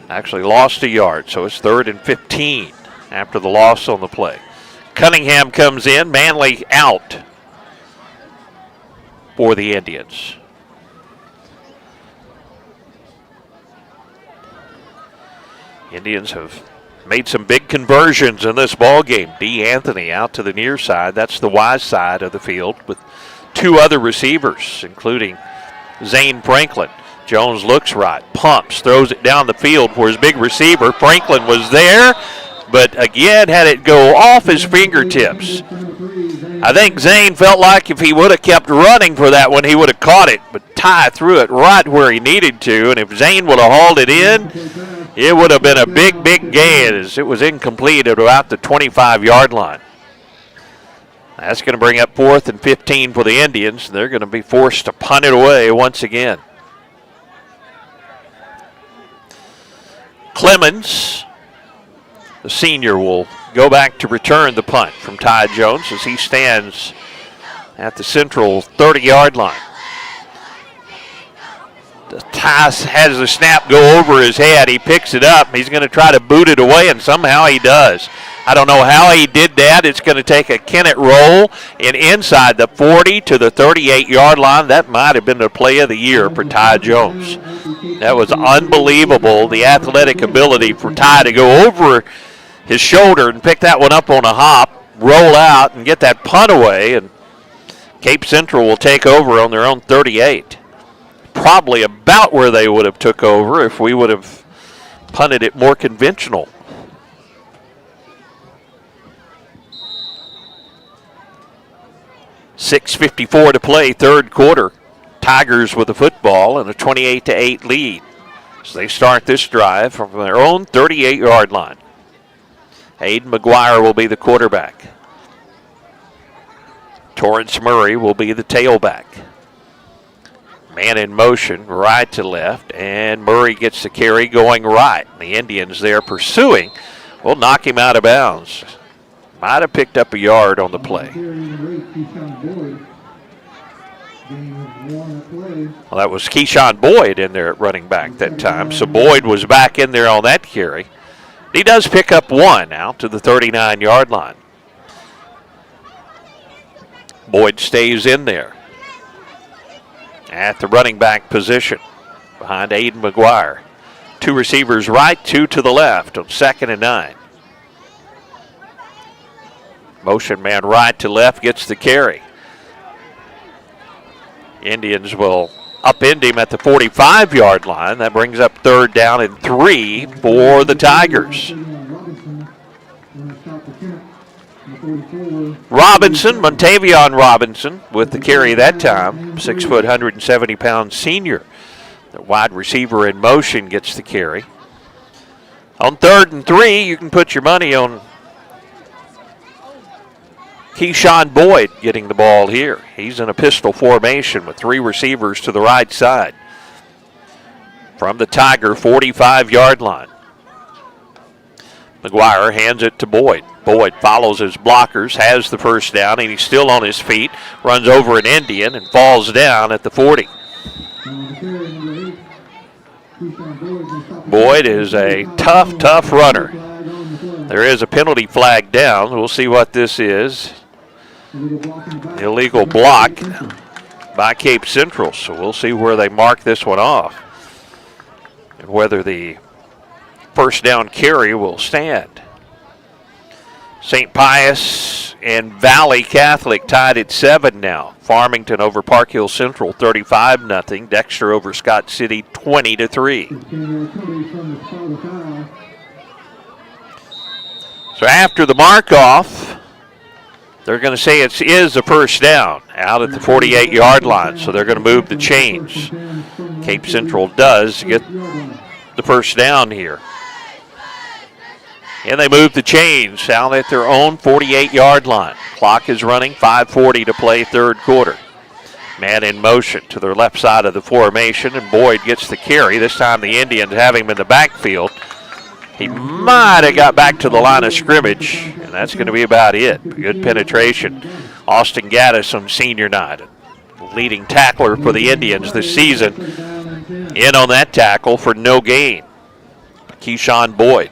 Actually lost a yard, so it's 3rd and 15 after the loss on the play. Cunningham comes in, Manley out for the Indians. Indians have made some big conversions in this ball game. D. Anthony out to the near side. That's the wise side of the field with 2 other receivers, including Zane Franklin. Jones looks right, pumps, throws it down the field for his big receiver. Franklin was there, but again had it go off his fingertips. I think Zane felt like if he would have kept running for that one, he would have caught it, but Ty threw it right where he needed to, and if Zane would have hauled it in, it would have been a big, big gain as it was incomplete at about the 25-yard line. That's going to bring up 4th and 15 for the Indians. They're going to be forced to punt it away once again. Clemens, the senior, will go back to return the punt from Ty Jones as he stands at the central 30-yard line. The has the snap go over his head. He picks it up. He's going to try to boot it away, and somehow he does. I don't know how he did that. It's going to take a Kennett roll and inside the 40 to the 38-yard line. That might have been the play of the year for Ty Jones. That was unbelievable, the athletic ability for Ty to go over his shoulder and pick that one up on a hop, roll out, and get that punt away. And Cape Central will take over on their own 38. Probably about where they would have took over if we would have punted it more conventional. .6:54 to play, third quarter. Tigers with the football and a 28-8 lead. So they start this drive from their own 38-yard line. Aiden McGuire will be the quarterback. Torrance Murray will be the tailback. Man in motion, right to left, and Murray gets the carry going right. The Indians there pursuing will knock him out of bounds. Might have picked up a yard on the play. Well, that was Keyshawn Boyd in there at running back that time. So Boyd was back in there on that carry. He does pick up one out to the 39-yard line. Boyd stays in there at the running back position behind Aiden McGuire. Two receivers right, two to the left on 2nd and 9. Motion man right to left gets the carry. Indians will upend him at the 45-yard line. That brings up 3rd down and 3 for the Tigers. Montavion Robinson with the carry that time. 6 foot, 170-pound senior. The wide receiver in motion gets the carry. On 3rd and 3, you can put your money on Keyshawn Boyd getting the ball here. He's in a pistol formation with 3 receivers to the right side. From the Tiger 45-yard line. McGuire hands it to Boyd. Boyd follows his blockers, has the first down, and he's still on his feet. Runs over an Indian and falls down at the 40. Boyd is a tough runner. There is a penalty flag down. We'll see what this is. Illegal block by Cape Central, so we'll see where they mark this one off and whether the first down carry will stand. St. Pius and Valley Catholic tied at 7 now. Farmington over Park Hill Central 35-0. Dexter over Scott City 20-3. So after the mark off, they're going to say it is a first down out at the 48-yard line, so they're going to move the chains. Cape Central does get the first down here. And they move the chains out at their own 48-yard line. Clock is running, 5:40 to play, third quarter. Man in motion to their left side of the formation, and Boyd gets the carry. This time the Indians have him in the backfield. He might have got back to the line of scrimmage, and that's going to be about it. Good penetration. Austin Gaddis on senior night, leading tackler for the Indians this season, in on that tackle for no gain. Keyshawn Boyd.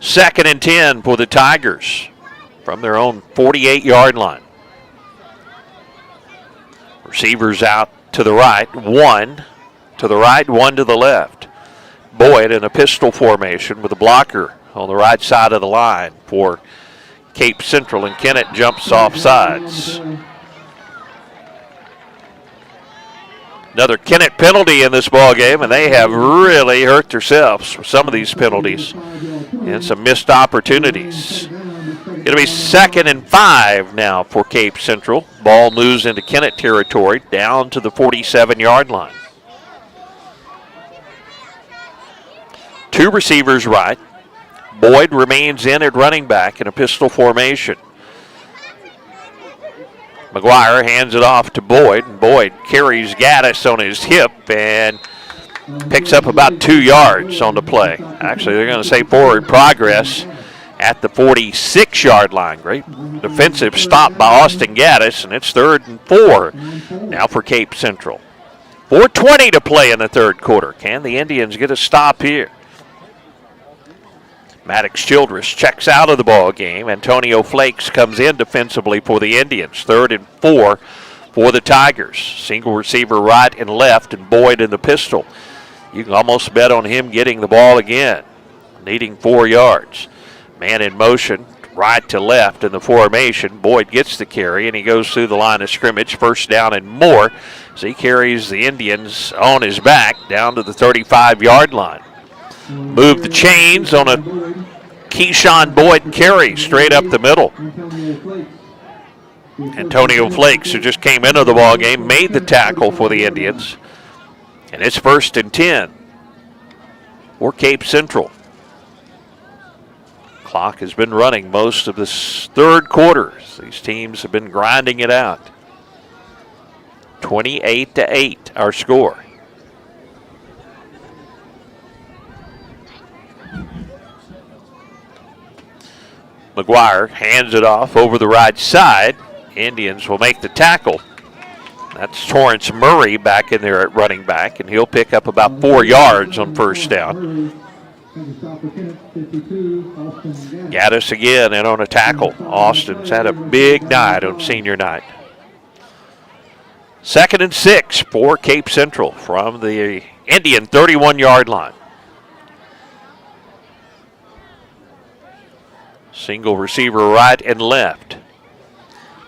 2nd and 10 for the Tigers from their own 48-yard line. Receivers out to the right, 1 to the right, 1 to the left. Boyd in a pistol formation with a blocker on the right side of the line for Cape Central, and Kennett jumps off sides. Another Kennett penalty in this ball game, and they have really hurt themselves with some of these penalties and some missed opportunities. It'll be 2nd and 5 now for Cape Central. Ball moves into Kennett territory, down to the 47-yard line. 2 receivers right. Boyd remains in at running back in a pistol formation. McGuire hands it off to Boyd, and Boyd carries Gaddis on his hip and picks up about 2 yards on the play. Actually, they're going to say forward progress at the 46-yard line. Great defensive stop by Austin Gaddis, and it's 3rd and 4 now for Cape Central. 4:20 to play in the third quarter. Can the Indians get a stop here? Maddox Childress checks out of the ball game. Antonio Flakes comes in defensively for the Indians. 3rd and 4 for the Tigers. Single receiver right and left, and Boyd in the pistol. You can almost bet on him getting the ball again, needing 4 yards. Man in motion, right to left in the formation. Boyd gets the carry, and he goes through the line of scrimmage. 1st down and more as he carries the Indians on his back down to the 35-yard line. Move the chains on a Keyshawn Boyd carry straight up the middle. Antonio Flakes, who just came into the ball game, made the tackle for the Indians. And it's 1st and 10 for Cape Central. Clock has been running most of this third quarter. These teams have been grinding it out. 28-8 our score. McGuire hands it off over the right side. Indians will make the tackle. That's Torrance Murray back in there at running back, and he'll pick up about 4 yards on 1st down. Gaddis again in on a tackle. Austin's had a big night on senior night. 2nd and 6 for Cape Central from the Indian 31-yard line. Single receiver right and left.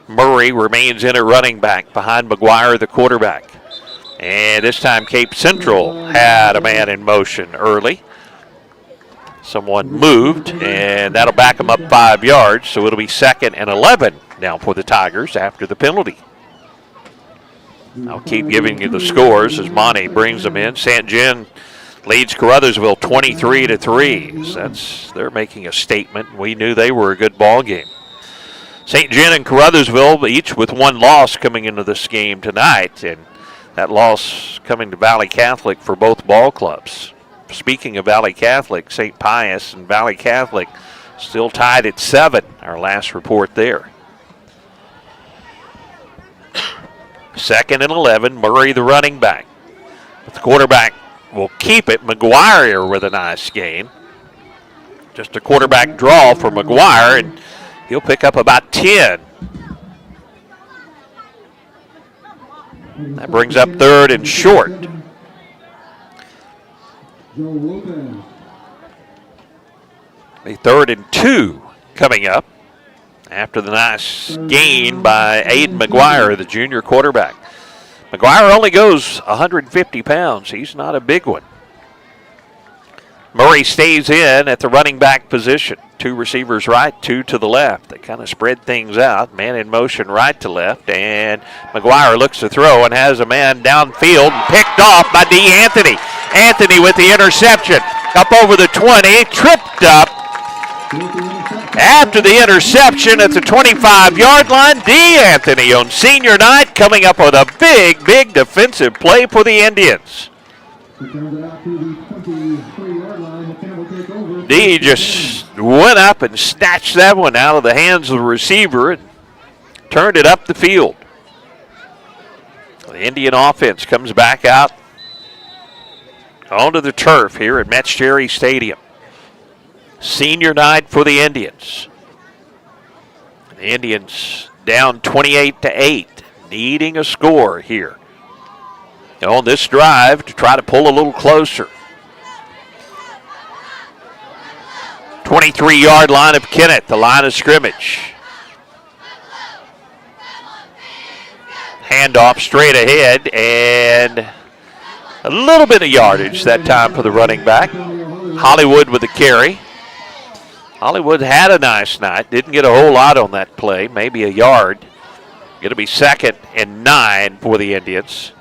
Murray remains in at running back behind McGuire, the quarterback. And this time Cape Central had a man in motion early. Someone moved, and that'll back them up 5 yards, so it'll be 2nd and 11 now for the Tigers after the penalty. I'll keep giving you the scores as Monty brings them in. St. John leads Caruthersville 23-3. They're making a statement. We knew they were a good ball game. St. John and Caruthersville each with 1 loss coming into this game tonight, and that loss coming to Valley Catholic for both ball clubs. Speaking of Valley Catholic, St. Pius and Valley Catholic still tied at 7, our last report there. 2nd and 11, Murray the running back. But the quarterback will keep it. McGuire with a nice gain. Just a quarterback draw for McGuire, and he'll pick up about 10. That brings up 3rd and short. A 3rd and 2 coming up after the nice gain by Aiden McGuire, the junior quarterback. McGuire only goes 150 pounds. He's not a big one. Murray stays in at the running back position. 2 receivers right, 2 to the left. They kind of spread things out. Man in motion right to left. And McGuire looks to throw and has a man downfield and picked off by D. Anthony. Anthony with the interception. Up over the 20, tripped up. After the interception at the 25-yard line, D. Anthony on senior night coming up with a big, big defensive play for the Indians. D just went up and snatched that one out of the hands of the receiver and turned it up the field. The Indian offense comes back out onto the turf here at Metz Cherry Stadium. Senior night for the Indians. The Indians down 28-8, needing a score here on this drive to try to pull a little closer. 23-yard line of Kennett, the line of scrimmage. Handoff straight ahead, and a little bit of yardage that time for the running back. Hollywood with the carry. Hollywood had a nice night. Didn't get a whole lot on that play, maybe a yard. It'll be 2nd and 9 for the Indians.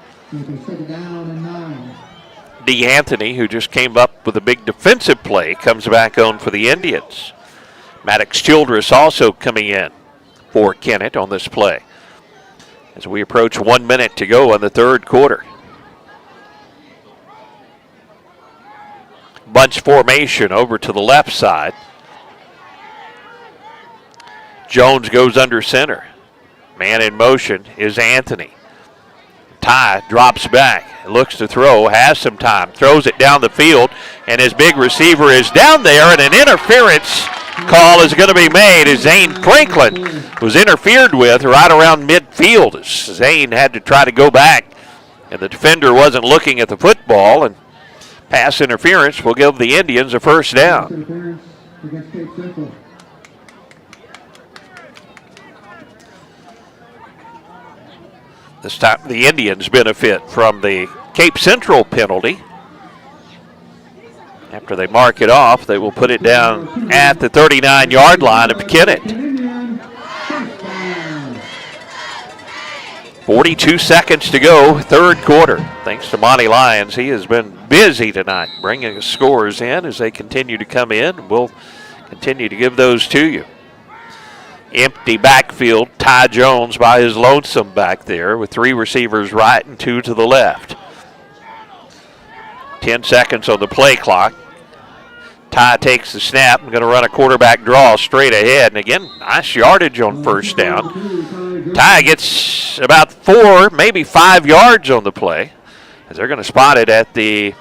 D. Anthony, who just came up with a big defensive play, comes back on for the Indians. Maddox Childress also coming in for Kennett on this play as we approach 1 minute to go in the third quarter. Bunch formation over to the left side. Jones goes under center. Man in motion is Anthony. Ty drops back, looks to throw, has some time, throws it down the field, and his big receiver is down there, and an interference call is going to be made as Zane Franklin was interfered with right around midfield. Zane had to try to go back, and the defender wasn't looking at the football, and pass interference will give the Indians a first down. This time the Indians benefit from the Cape Central penalty. After they mark it off, they will put it down at the 39-yard line of Kennett. 42 seconds to go, third quarter. Thanks to Monty Lyons, he has been busy tonight, bringing scores in as they continue to come in. We'll continue to give those to you. Empty backfield, Ty Jones by his lonesome back there with 3 receivers right and 2 to the left. 10 seconds on the play clock. Ty takes the snap. I'm going to run a quarterback draw straight ahead. And again, nice yardage on first down. Ty gets about 4, maybe 5 yards on the play, as they're going to spot it at the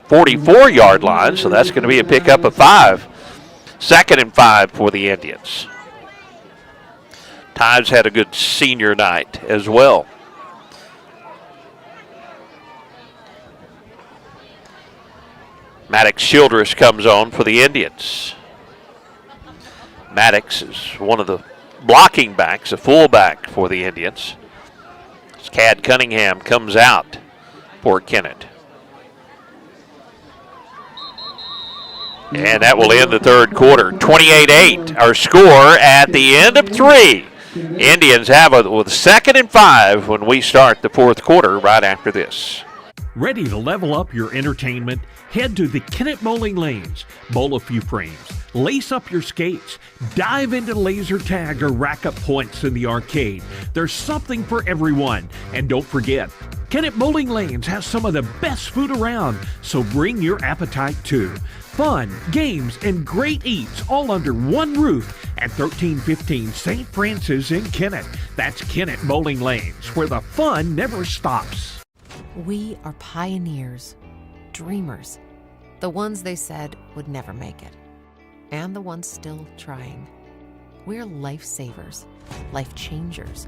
44-yard line. So that's going to be a pickup of 5. 2nd and 5 for the Indians. Ty's had a good senior night as well. Maddox Childress comes on for the Indians. Maddox is one of the blocking backs, a fullback for the Indians. As Cad Cunningham comes out for Kennett. And that will end the third quarter. 28-8, our score at the end of 3. Indians have it with 2nd and 5 when we start the fourth quarter right after this. Ready to level up your entertainment? Head to the Kennett bowling lanes. Bowl a few frames. Lace up your skates. Dive into laser tag or rack up points in the arcade. There's something for everyone. And don't forget, Kennett Bowling Lanes has some of the best food around, so bring your appetite too. Fun, games, and great eats all under one roof at 1315 St. Francis in Kennett. That's Kennett Bowling Lanes, where the fun never stops. We are pioneers, dreamers, the ones they said would never make it, and the ones still trying. We're lifesavers, life changers,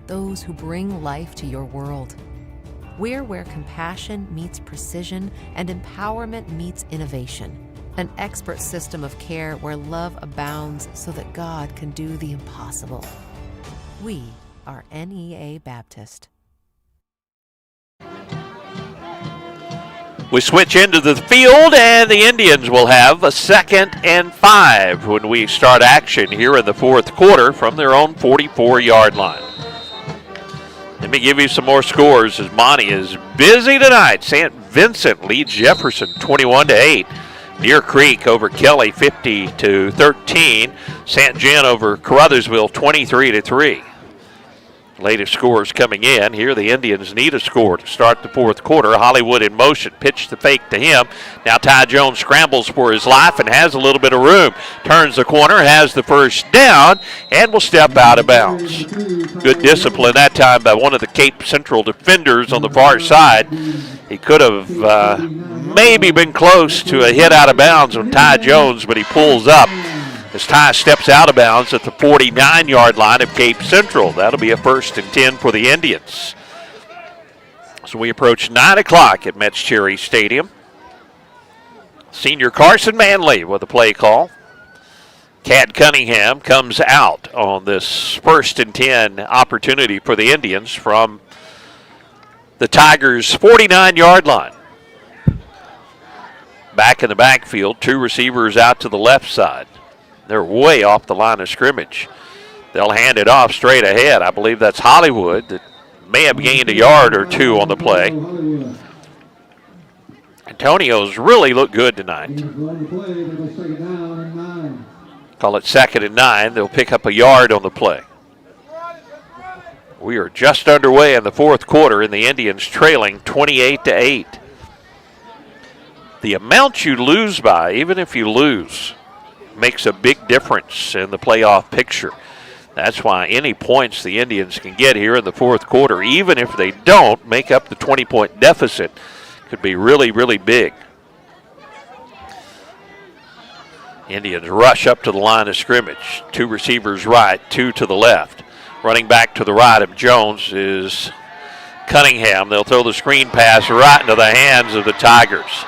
those who bring life to your world. We're where compassion meets precision and empowerment meets innovation. An expert system of care where love abounds so that God can do the impossible. We are NEA Baptist. We switch into the field, and the Indians will have a 2nd and 5 when we start action here in the fourth quarter from their own 44-yard line. Let me give you some more scores as Monty is busy tonight. St. Vincent leads Jefferson 21-8. Deer Creek over Kelly 50-13. St. John over Caruthersville 23-3. Latest scores coming in. Here the Indians need a score to start the fourth quarter. Hollywood in motion. Pitch the fake to him. Now Ty Jones scrambles for his life and has a little bit of room. Turns the corner, has the first down, and will step out of bounds. Good discipline that time by one of the Cape Central defenders on the far side. He could have maybe been close to a hit out of bounds on Ty Jones, but he pulls up as Ty steps out of bounds at the 49-yard line of Cape Central. That'll be a 1st and 10 for the Indians. So we approach 9 o'clock at Metz Cherry Stadium. Senior Carson Manley with a play call. Cad Cunningham comes out on this 1st and 10 opportunity for the Indians from the Tigers' 49-yard line. Back in the backfield, 2 receivers out to the left side. They're way off the line of scrimmage. They'll hand it off straight ahead. I believe that's Hollywood that may have gained a yard or 2 on the play. Antonio's really looked good tonight. Call it 2nd and 9. They'll pick up a yard on the play. We are just underway in the fourth quarter, and the Indians trailing 28-8. The amount you lose by, even if you lose, makes a big difference in the playoff picture. That's why any points the Indians can get here in the fourth quarter, even if they don't make up the 20-point deficit, could be really, really big. Indians rush up to the line of scrimmage. 2 receivers right, 2 to the left. Running back to the right of Jones is Cunningham. They'll throw the screen pass right into the hands of the Tigers.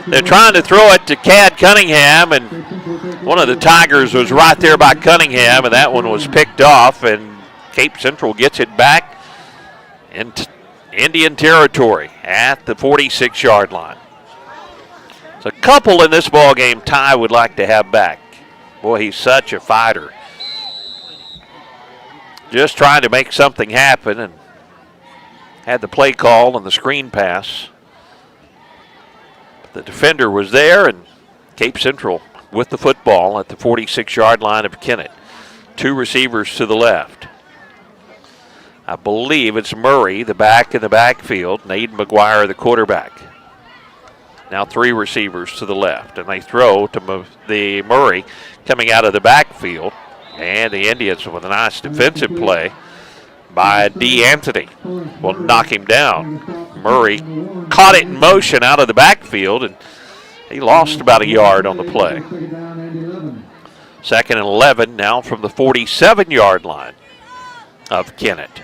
They're trying to throw it to Cad Cunningham, and one of the Tigers was right there by Cunningham, and that one was picked off, and Cape Central gets it back into Indian territory at the 46-yard line. A couple in this ball game Ty would like to have back. Boy, he's such a fighter. Just trying to make something happen, and had the play call and the screen pass. The defender was there, and Cape Central with the football at the 46-yard line of Kennett. 2 receivers to the left. I believe it's Murray, the back in the backfield, and Aiden McGuire, the quarterback. Now 3 receivers to the left, and they throw to the Murray coming out of the backfield, and the Indians with a nice defensive play by D. Anthony will knock him down. Murray caught it in motion out of the backfield, and he lost about a yard on the play. 2nd and 11 now from the 47-yard line of Kennett.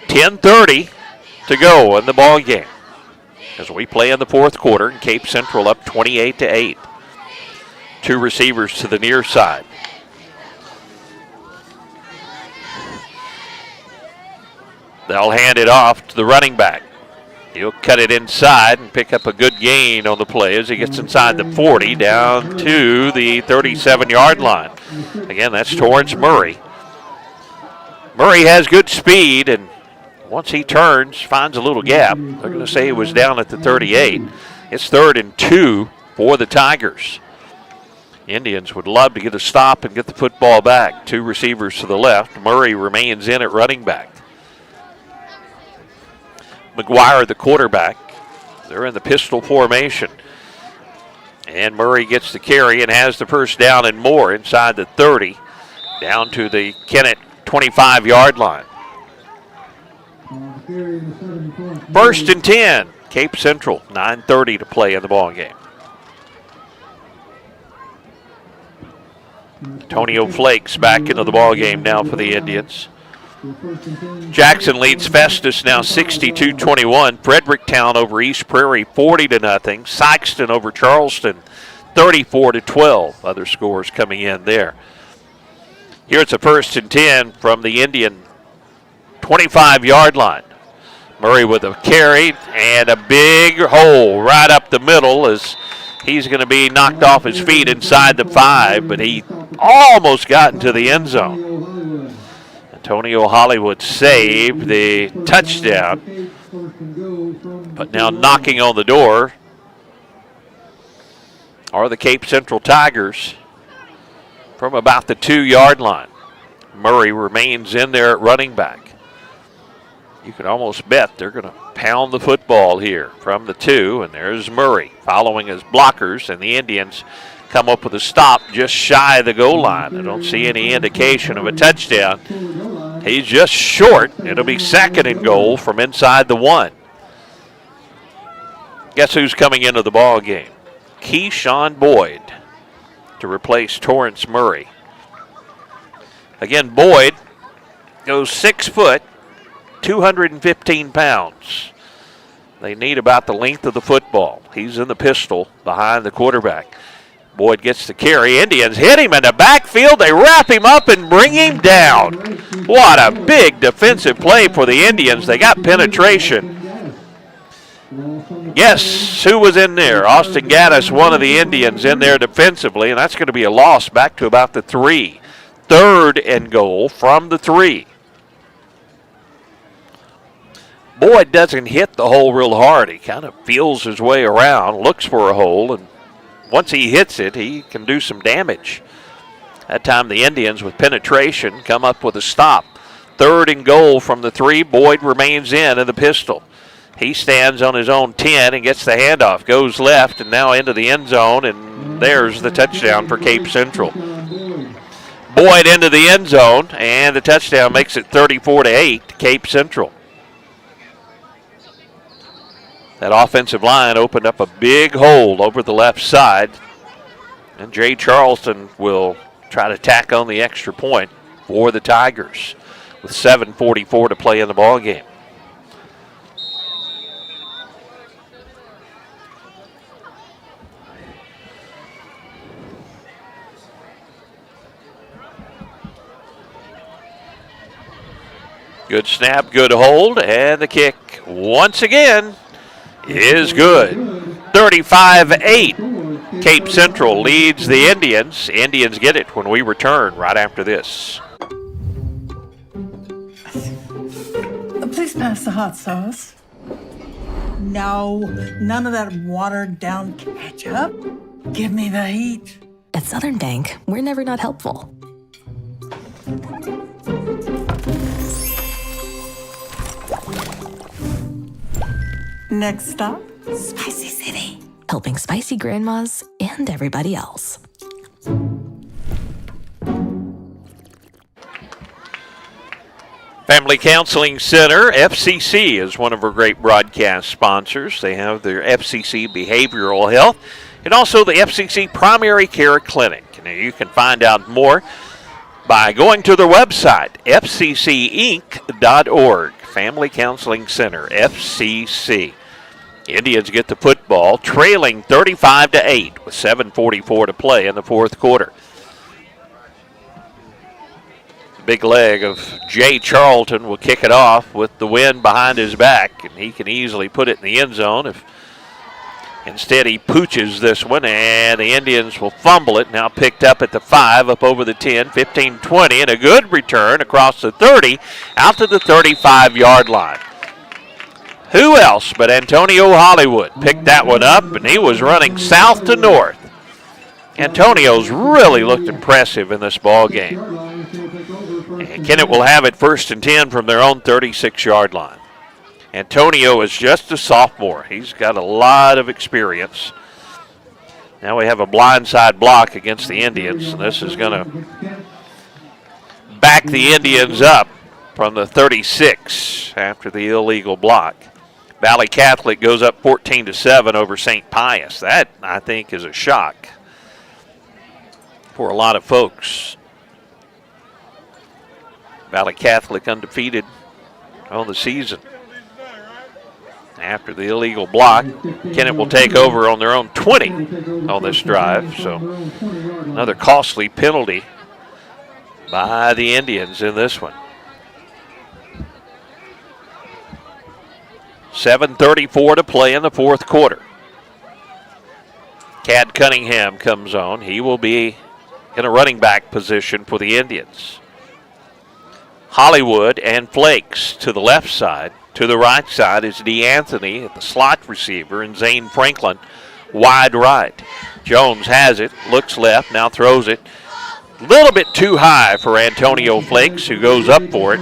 10:30 to go in the ball game as we play in the fourth quarter, and Cape Central up 28-8. 2 receivers to the near side. They'll hand it off to the running back. He'll cut it inside and pick up a good gain on the play as he gets inside the 40 down to the 37-yard line. Again, that's Torrance Murray. Murray has good speed, and once he turns, finds a little gap. They're going to say he was down at the 38. It's 3rd and 2 for the Tigers. Indians would love to get a stop and get the football back. 2 receivers to the left. Murray remains in at running back. McGuire, the quarterback. They're in the pistol formation. And Murray gets the carry and has the first down and more inside the 30, down to the Kennett 25-yard line. 1st and 10, Cape Central, 9:30 to play in the ball game. Antonio Flakes back into the ball game now for the Indians. Jackson leads Festus now 62-21. Fredericktown over East Prairie 40-0. Sykeston over Charleston 34-12. Other scores coming in there. Here it's a 1st and 10 from the Indian 25-yard line. Murray with a carry and a big hole right up the middle as he's going to be knocked off his feet inside the 5, but he almost got into the end zone. Antonio Hollywood saved the touchdown, but now knocking on the door are the Cape Central Tigers from about the 2-yard line. Murray remains in there at running back. You can almost bet they're going to pound the football here from the 2, and there's Murray following his blockers, and the Indians come up with a stop just shy of the goal line. I don't see any indication of a touchdown. He's just short. It'll be 2nd and goal from inside the 1. Guess who's coming into the ball game? Keyshawn Boyd to replace Torrance Murray. Again, Boyd goes 6 foot, 215 pounds. They need about the length of the football. He's in the pistol behind the quarterback. Boyd gets the carry. Indians hit him in the backfield. They wrap him up and bring him down. What a big defensive play for the Indians. They got penetration. Yes, who was in there? Austin Gaddis, one of the Indians in there defensively, and that's going to be a loss back to about the 3. 3rd and goal from the 3. Boyd doesn't hit the hole real hard. He kind of feels his way around, looks for a hole, and once he hits it, he can do some damage. That time the Indians with penetration come up with a stop. 3rd and goal from the 3. Boyd remains in the pistol. He stands on his own 10 and gets the handoff. Goes left and now into the end zone, and there's the touchdown for Cape Central. Boyd into the end zone, and the touchdown makes it 34-8 to Cape Central. That offensive line opened up a big hole over the left side, and Jay Charleston will try to tack on the extra point for the Tigers with 7:44 to play in the ball game. Good snap, good hold, and the kick once again is good. 35-8. Cape Central leads the Indians. Indians get it when we return right after this. Please pass the hot sauce. No, none of that watered down ketchup. Give me the heat. At Southern Bank, we're never not helpful. Next stop, Spicy City. Helping spicy grandmas and everybody else. Family Counseling Center, FCC, is one of our great broadcast sponsors. They have their FCC Behavioral Health and also the FCC Primary Care Clinic. Now, you can find out more by going to their website, fccinc.org. Family Counseling Center, FCC. Indians get the football, trailing 35-8 with 7:44 to play in the fourth quarter. The big leg of Jay Charlton will kick it off with the wind behind his back, and he can easily put it in the end zone. If instead he pooches this one, and the Indians will fumble it. Now picked up at the 5, up over the 10, 15-20, and a good return across the 30, out to the 35-yard line. Who else but Antonio Hollywood picked that one up, and he was running south to north. Antonio's really looked impressive in this ball game. And Kennett will have it 1st and 10 from their own 36-yard line. Antonio is just a sophomore. He's got a lot of experience. Now we have a blindside block against the Indians, and this is going to back the Indians up from the 36 after the illegal block. Valley Catholic goes up 14-7 over St. Pius. That, I think, is a shock for a lot of folks. Valley Catholic undefeated on the season. After the illegal block, Kennett will take over on their own 20 on this drive. So another costly penalty by the Indians in this one. 7:34 to play in the fourth quarter. Cad Cunningham comes on. He will be in a running back position for the Indians. Hollywood and Flakes to the left side. To the right side is DeAnthony at the slot receiver, and Zane Franklin wide right. Jones has it, looks left, now throws it. A little bit too high for Antonio Flakes, who goes up for it.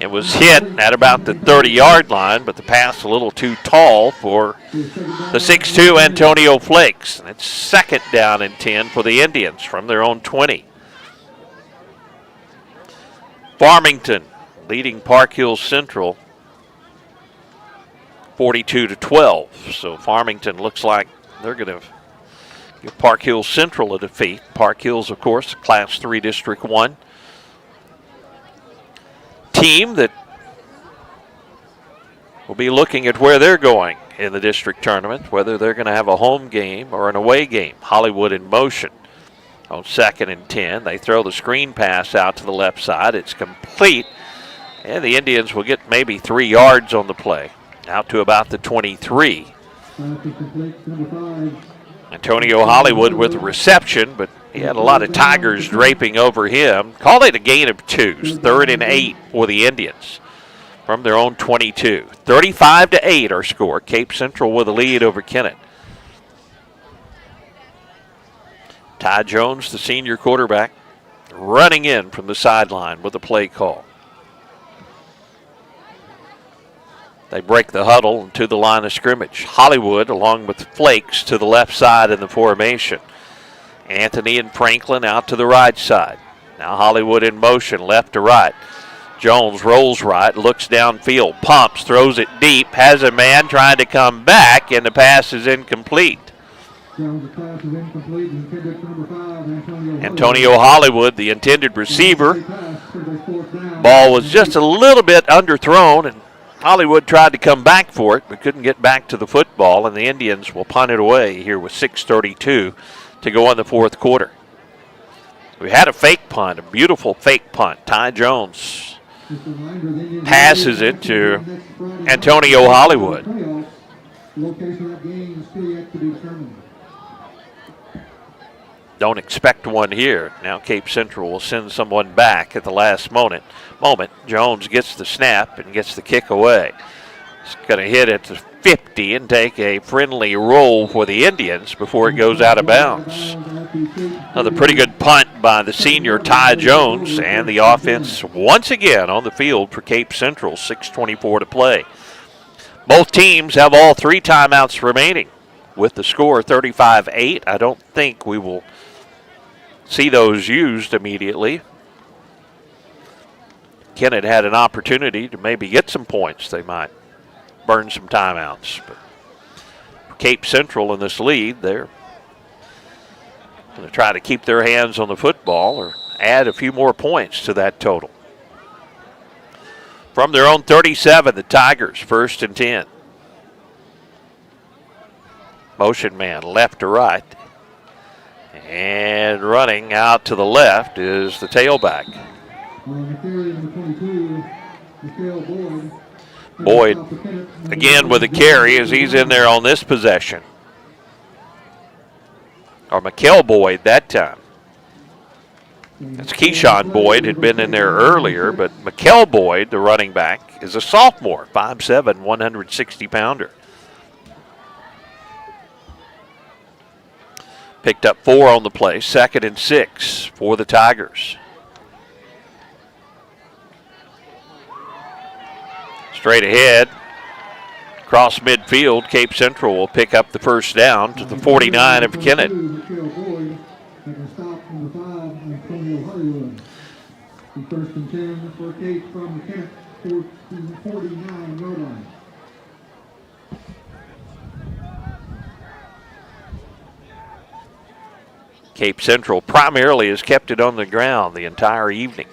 It was hit at about the 30-yard line, but the pass a little too tall for the 6'2 Antonio Flakes. And it's 2nd down and 10 for the Indians from their own 20. Farmington leading Park Hills Central 42-12. So Farmington looks like they're going to give Park Hills Central a defeat. Park Hills, of course, Class 3 District 1 team that will be looking at where they're going in the district tournament, whether they're going to have a home game or an away game. Hollywood in motion on 2nd and 10. They throw the screen pass out to the left side. It's complete, and the Indians will get maybe 3 yards on the play, out to about the 23. Antonio Hollywood with the reception, but he had a lot of Tigers draping over him. Called it a gain of 2. 3rd and 8 for the Indians from their own 22. 35-8 our score. Cape Central with a lead over Kennett. Ty Jones, the senior quarterback, running in from the sideline with a play call. They break the huddle to the line of scrimmage. Hollywood, along with Flakes, to the left side in the formation. Anthony and Franklin out to the right side. Now Hollywood in motion, left to right. Jones rolls right, looks downfield, pumps, throws it deep, has a man trying to come back, and the pass is incomplete. Antonio Hollywood, the intended receiver. Ball was just a little bit underthrown, and Hollywood tried to come back for it, but couldn't get back to the football, and the Indians will punt it away here with 6:32 to go in the fourth quarter. We had a fake punt, a beautiful fake punt. Ty Jones passes it to Antonio Hollywood. Don't expect one here. Now Cape Central will send someone back at the last moment. Jones gets the snap and gets the kick away. He's going to hit it to 50 and take a friendly roll for the Indians before it goes out of bounds. Another pretty good punt by the senior Ty Jones, and the offense once again on the field for Cape Central. 6:24 to play. Both teams have all 3 timeouts remaining with the score 35-8. I don't think we will see those used immediately. Kennett had an opportunity to maybe get some points. They might burn some timeouts. But Cape Central in this lead, they're going to try to keep their hands on the football or add a few more points to that total. From their own 37, the Tigers, 1st and 10. Motion man, left to right. And running out to the left is the tailback. Boyd again with a carry as he's in there on this possession. Or Mikel Boyd that time. That's Keyshawn Boyd, had been in there earlier, but Mikel Boyd, the running back, is a sophomore, 5'7", 160-pounder. Picked up 4 on the play, 2nd and 6 for the Tigers. Straight ahead, across midfield, Cape Central will pick up the first down to the 49 of Kennett. First and 10 for Cape from the Kennett 49-yard line. Cape Central primarily has kept it on the ground the entire evening.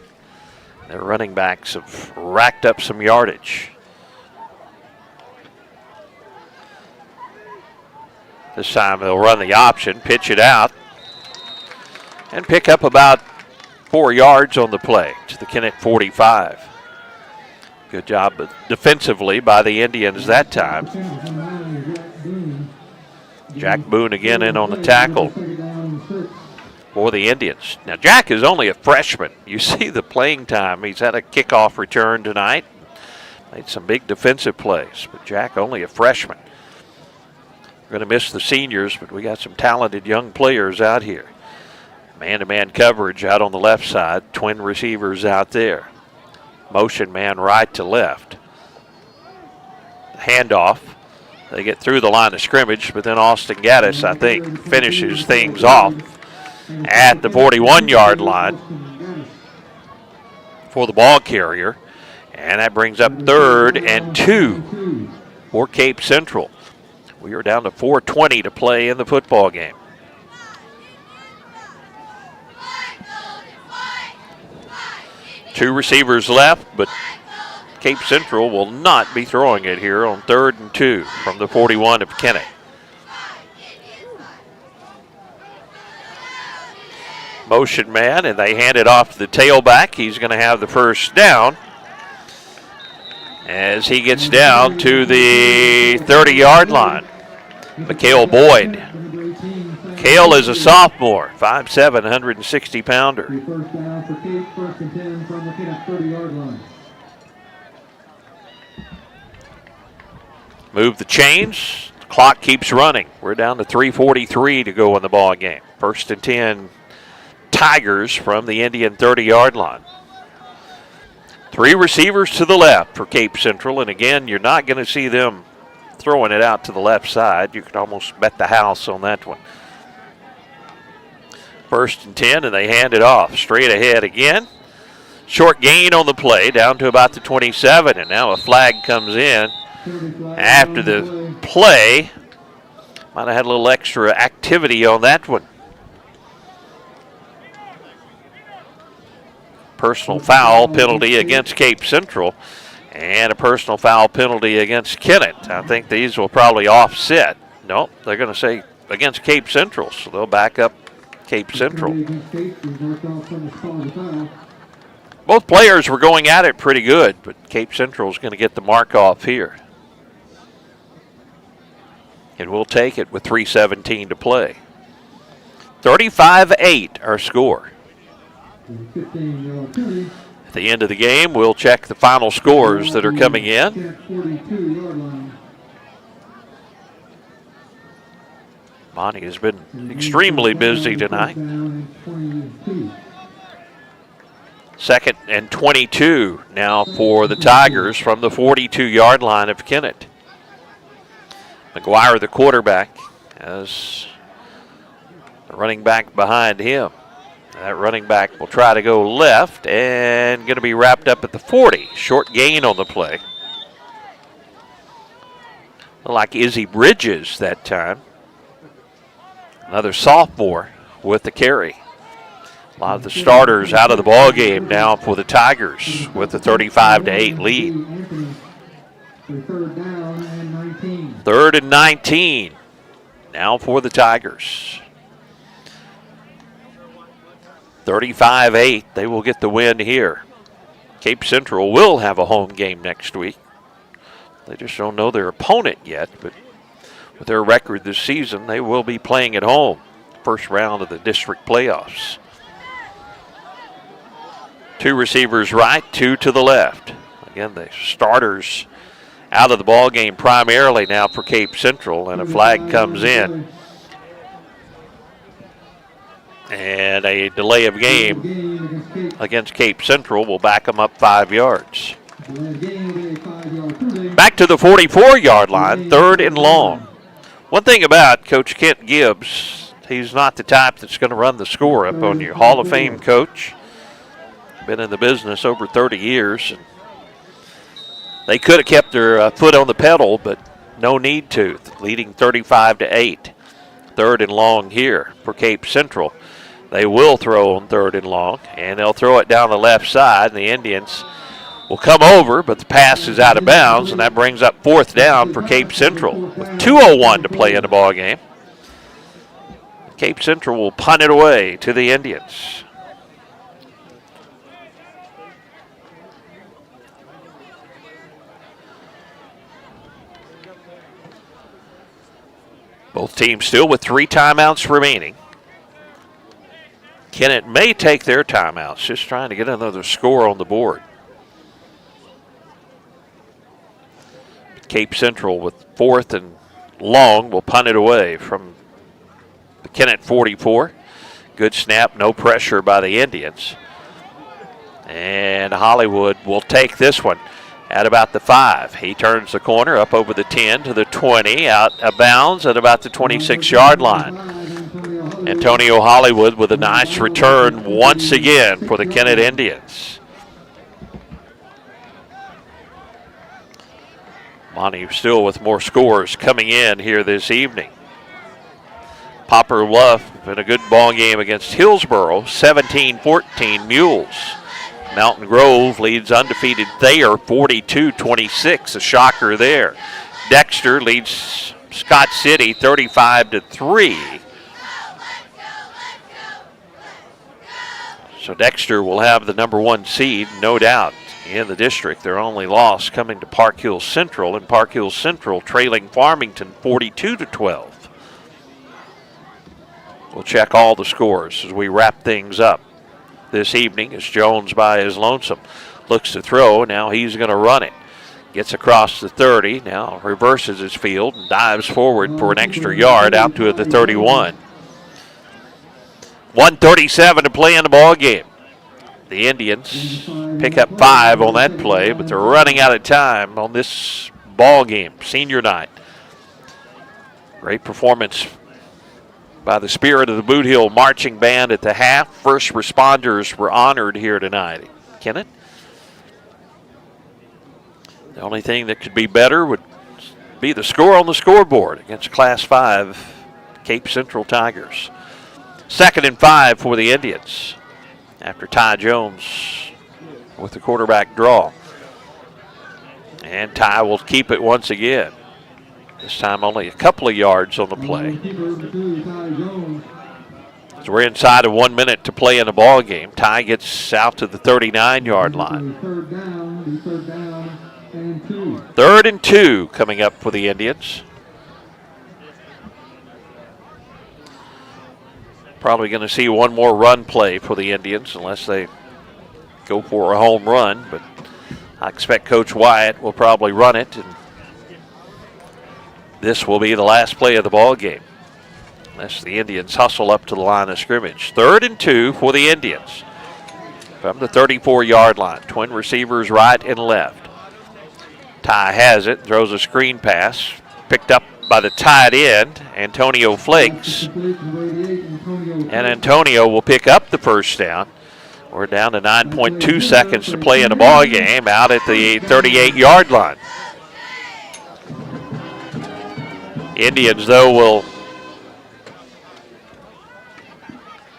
Their running backs have racked up some yardage. This time they'll run the option, pitch it out, and pick up about 4 yards on the play to the Kennett 45. Good job defensively by the Indians that time. Jack Boone again in on the tackle for the Indians. Now Jack is only a freshman. You see the playing time. He's had a kickoff return tonight. Made some big defensive plays, but Jack only a freshman. We're going to miss the seniors, but we got some talented young players out here. Man-to-man coverage out on the left side. Twin receivers out there. Motion man right to left. Handoff. They get through the line of scrimmage, but then Austin Gaddis, I think, finishes things off at the 41-yard line for the ball carrier. And that brings up 3rd and 2 for Cape Central. We are down to 4:20 to play in the football game. Two receivers left, but Cape Central will not be throwing it here on 3rd and 2 from the 41 of Kennett. Motion man, and they hand it off to the tailback. He's going to have the first down as he gets down to the 30-yard line. Mikel Boyd. Cale is a sophomore, 5'7", 160-pounder. First down for Cape, 1st and 10 from the Kennett 30-yard line. Move the chains. The clock keeps running. We're down to 3:43 to go in the ball game. 1st and 10 Tigers from the Indian 30-yard line. 3 receivers to the left for Cape Central, and again, you're not going to see them throwing it out to the left side. You can almost bet the house on that one. 1st and 10, and they hand it off. Straight ahead again. Short gain on the play, down to about the 27, and now a flag comes in after the play. Might have had a little extra activity on that one. Personal foul penalty against Cape Central and a personal foul penalty against Kennett. I think these will probably offset. Nope, they're going to say against Cape Central, so they'll back up Cape Central. Both players were going at it pretty good, but Cape Central is going to get the mark off here. And we'll take it with 3:17 to play. 35-8 our score. At the end of the game, we'll check the final scores that are coming in. Monty has been extremely busy tonight. 2nd and 22 now for the Tigers from the 42-yard line of Kennett. McGuire, the quarterback, has the running back behind him. That running back will try to go left and going to be wrapped up at the 40. Short gain on the play. Like Izzy Bridges that time. Another sophomore with the carry. A lot of the starters out of the ball game now for the Tigers with the 35-8 lead. 3rd and 19 now for the Tigers. 35-8, they will get the win here. Cape Central will have a home game next week. They just don't know their opponent yet, but with their record this season, they will be playing at home. First round of the district playoffs. 2 receivers right, 2 to the left. Again, the starters out of the ball game primarily now for Cape Central, and a flag comes in. And a delay of game against Cape Central will back them up 5 yards. Back to the 44-yard line, 3rd and long. One thing about Coach Kent Gibbs, he's not the type that's going to run the score up on you. Hall of Fame coach, been in the business over 30 years. And they could have kept their foot on the pedal, but no need to. Leading 35-8. 3rd and long here for Cape Central. They will throw on 3rd and long, and they'll throw it down the left side, and the Indians will come over, but the pass is out of bounds, and that brings up 4th down for Cape Central with 2:01 to play in the ball game. Cape Central will punt it away to the Indians. Both teams still with 3 timeouts remaining. Kennett may take their timeouts, just trying to get another score on the board. Cape Central with 4th and long will punt it away from the Kennett 44. Good snap, no pressure by the Indians. And Hollywood will take this one at about the 5. He turns the corner up over the 10 to the 20, out of bounds at about the 26-yard line. Antonio Hollywood with a nice return once again for the Kennett Indians. Monty still with more scores coming in here this evening. Poplar Bluff in a good ball game against Hillsboro, 17-14 Mules. Mountain Grove leads undefeated Thayer, 42-26, a shocker there. Dexter leads Scott City, 35-3. So Dexter will have the number 1 seed, no doubt, in the district. Their only loss coming to Park Hill Central, and Park Hill Central trailing Farmington 42-12. We'll check all the scores as we wrap things up this evening as Jones by his lonesome looks to throw. Now he's going to run it. Gets across the 30, now reverses his field and dives forward for an extra yard out to the 31. 1:37 to play in the ball game. The Indians pick up 5 on that play, but they're running out of time on this ball game, senior night. Great performance by the spirit of the Boot Hill Marching Band at the half. First responders were honored here tonight. Kennett? The only thing that could be better would be the score on the scoreboard against Class 5 Cape Central Tigers. 2nd and 5 for the Indians after Ty Jones with the quarterback draw. And Ty will keep it once again. This time only a couple of yards on the play. So we're inside of 1 minute to play in the ball game. Ty gets out to the 39-yard line. 3rd and 2 coming up for the Indians. Probably going to see one more run play for the Indians unless they go for a home run. But I expect Coach Wyatt will probably run it. And this will be the last play of the ball game, unless the Indians hustle up to the line of scrimmage. 3rd and 2 for the Indians from the 34-yard line. Twin receivers right and left. Ty has it, throws a screen pass, picked up by the tight end, Antonio Flakes. And Antonio will pick up the first down. We're down to 9.2 seconds to play in the ball game out at the 38-yard line. Indians, though, will,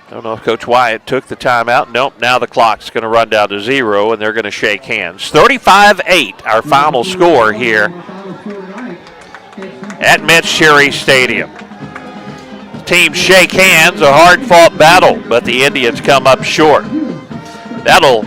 I don't know if Coach Wyatt took the timeout. Nope, now the clock's going to run down to 0, and they're going to shake hands. 35-8, our final score here at Metz Cherry Stadium. Teams shake hands, a hard-fought battle, but the Indians come up short. That'll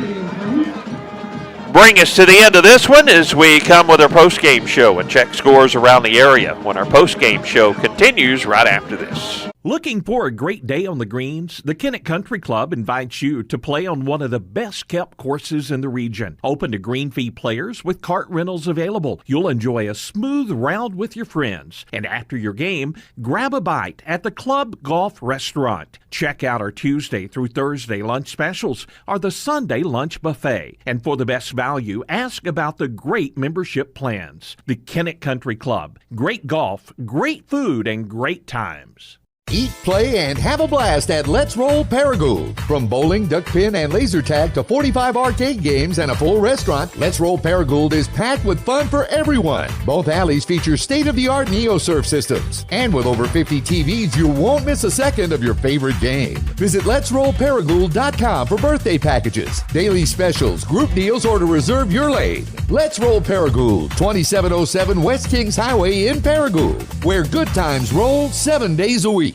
bring us to the end of this one as we come with our post-game show and check scores around the area when our post-game show continues right after this. Looking for a great day on the greens? The Kennett Country Club invites you to play on one of the best-kept courses in the region. Open to green fee players with cart rentals available. You'll enjoy a smooth round with your friends. And after your game, grab a bite at the Club Golf Restaurant. Check out our Tuesday through Thursday lunch specials or the Sunday lunch buffet. And for the best value, ask about the great membership plans. The Kennett Country Club. Great golf, great food, and great times. Eat, play, and have a blast at Let's Roll Paragould. From bowling, duck pin, and laser tag to 45 arcade games and a full restaurant, Let's Roll Paragould is packed with fun for everyone. Both alleys feature state-of-the-art NeoSurf systems. And with over 50 TVs, you won't miss a second of your favorite game. Visit Let'sRollParagould.com for birthday packages, daily specials, group deals, or to reserve your lane. Let's Roll Paragould, 2707 West Kings Highway in Paragould, where good times roll 7 days a week.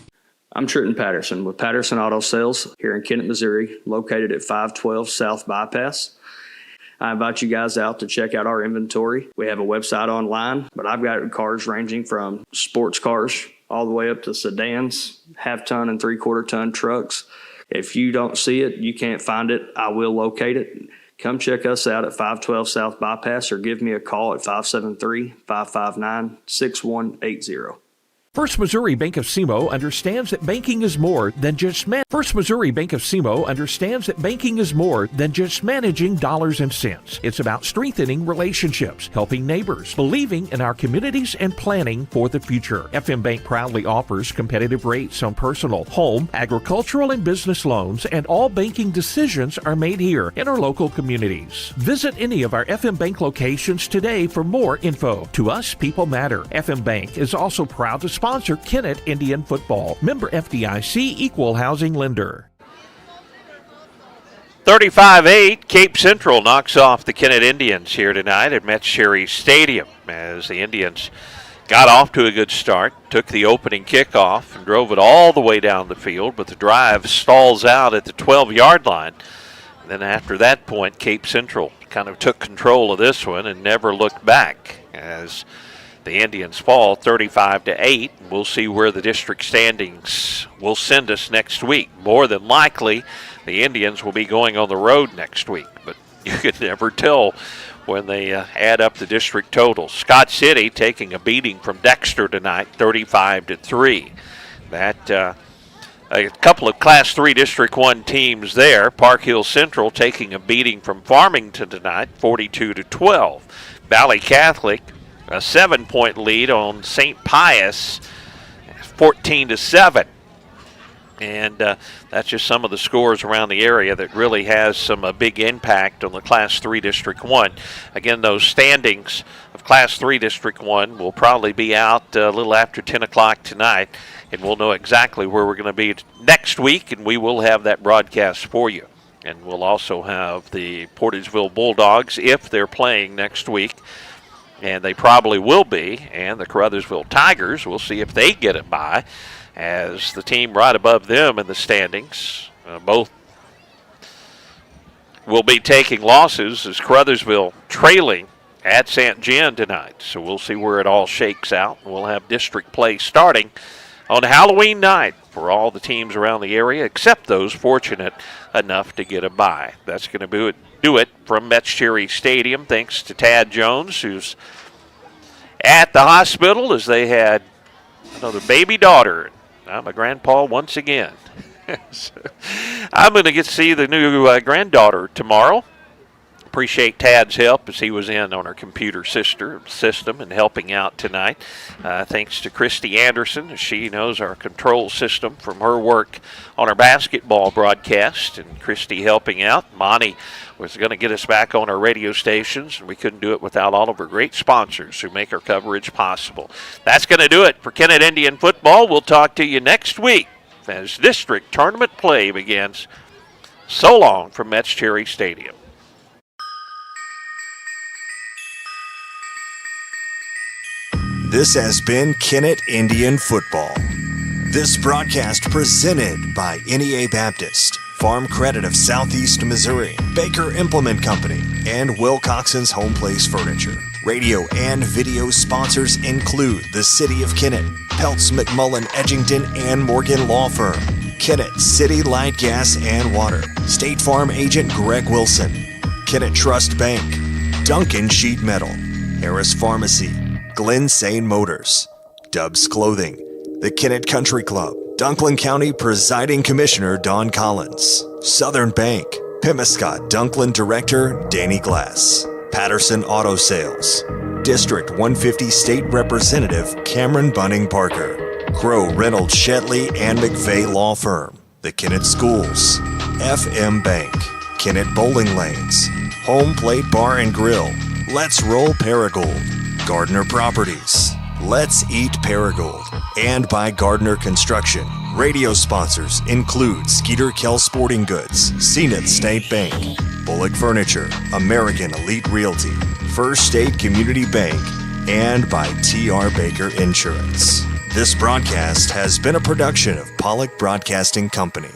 I'm Trenton Patterson with Patterson Auto Sales here in Kennett, Missouri, located at 512 South Bypass. I invite you guys out to check out our inventory. We have a website online, but I've got cars ranging from sports cars all the way up to sedans, half-ton and three-quarter-ton trucks. If you don't see it, you can't find it, I will locate it. Come check us out at 512 South Bypass or give me a call at 573-559-6180. First Missouri Bank of SEMO understands that banking is more than just First Missouri Bank of SEMO understands that banking is more than just managing dollars and cents. It's about strengthening relationships, helping neighbors, believing in our communities, and planning for the future. FM Bank proudly offers competitive rates on personal, home, agricultural, and business loans, and all banking decisions are made here in our local communities. Visit any of our FM Bank locations today for more info. To us, people matter. FM Bank is also proud to sponsor Kennett Indian Football. Member FDIC, Equal Housing Lender. 35-8, Cape Central knocks off the Kennett Indians here tonight at Metz Cherry Stadium as the Indians got off to a good start, took the opening kickoff and drove it all the way down the field, but the drive stalls out at the 12-yard line. And then after that point, Cape Central kind of took control of this one and never looked back as the Indians fall 35-8. We'll see where the district standings will send us next week. More than likely, the Indians will be going on the road next week, but you can never tell when they add up the district totals. Scott City taking a beating from Dexter tonight, 35-3. That a couple of Class 3 District 1 teams there. Park Hill Central taking a beating from Farmington tonight, 42-12. Valley Catholic, a 7-point lead on St. Pius, 14-7. And that's just some of the scores around the area that really has some big impact on the Class 3 District 1. Again, those standings of Class 3 District 1 will probably be out a little after 10 o'clock tonight, and we'll know exactly where we're going to be next week, and we will have that broadcast for you. And we'll also have the Portageville Bulldogs, if they're playing next week, and they probably will be, and the Caruthersville Tigers. We'll see if they get it by, as the team right above them in the standings. Both will be taking losses, as Caruthersville trailing at St. John tonight. So we'll see where it all shakes out. We'll have district play starting on Halloween night for all the teams around the area, except those fortunate enough to get a bye. That's going to do it from Metz Cherry Stadium. Thanks to Tad Jones, who's at the hospital as they had another baby daughter. I'm a grandpa once again. So I'm going to get to see the new granddaughter tomorrow. Appreciate Tad's help as he was in on our computer system and helping out tonight. Thanks to Christy Anderson, as she knows our control system from her work on our basketball broadcast, and Christy helping out. Monty was going to get us back on our radio stations, and we couldn't do it without all of our great sponsors who make our coverage possible. That's going to do it for Kennett Indian football. We'll talk to you next week as district tournament play begins. So long from Metz Cherry Stadium. This has been Kennett Indian Football. This broadcast presented by NEA Baptist, Farm Credit of Southeast Missouri, Baker Implement Company, and Wilcoxon's Home Place Furniture. Radio and video sponsors include the City of Kennett, Peltz, McMullen, Edgington, and Morgan Law Firm, Kennett City Light, Gas, and Water, State Farm Agent Greg Wilson, Kennett Trust Bank, Duncan Sheet Metal, Harris Pharmacy, Glen Sane Motors, Dubs Clothing, the Kennett Country Club, Dunklin County Presiding Commissioner Don Collins, Southern Bank, Pemiscot Dunklin Director Danny Glass, Patterson Auto Sales, District 150 State Representative Cameron Bunning Parker, Crow Reynolds Shetley and McVeigh Law Firm, the Kennett Schools, FM Bank, Kennett Bowling Lanes, Home Plate Bar and Grill, Let's Roll Paragould, Gardner Properties, Let's Eat Paragould, and by Gardner Construction. Radio sponsors include Skeeter Kell Sporting Goods, Zenith State Bank, Bullock Furniture, American Elite Realty, First State Community Bank, and by T.R. Baker Insurance. This broadcast has been a production of Pollock Broadcasting Company.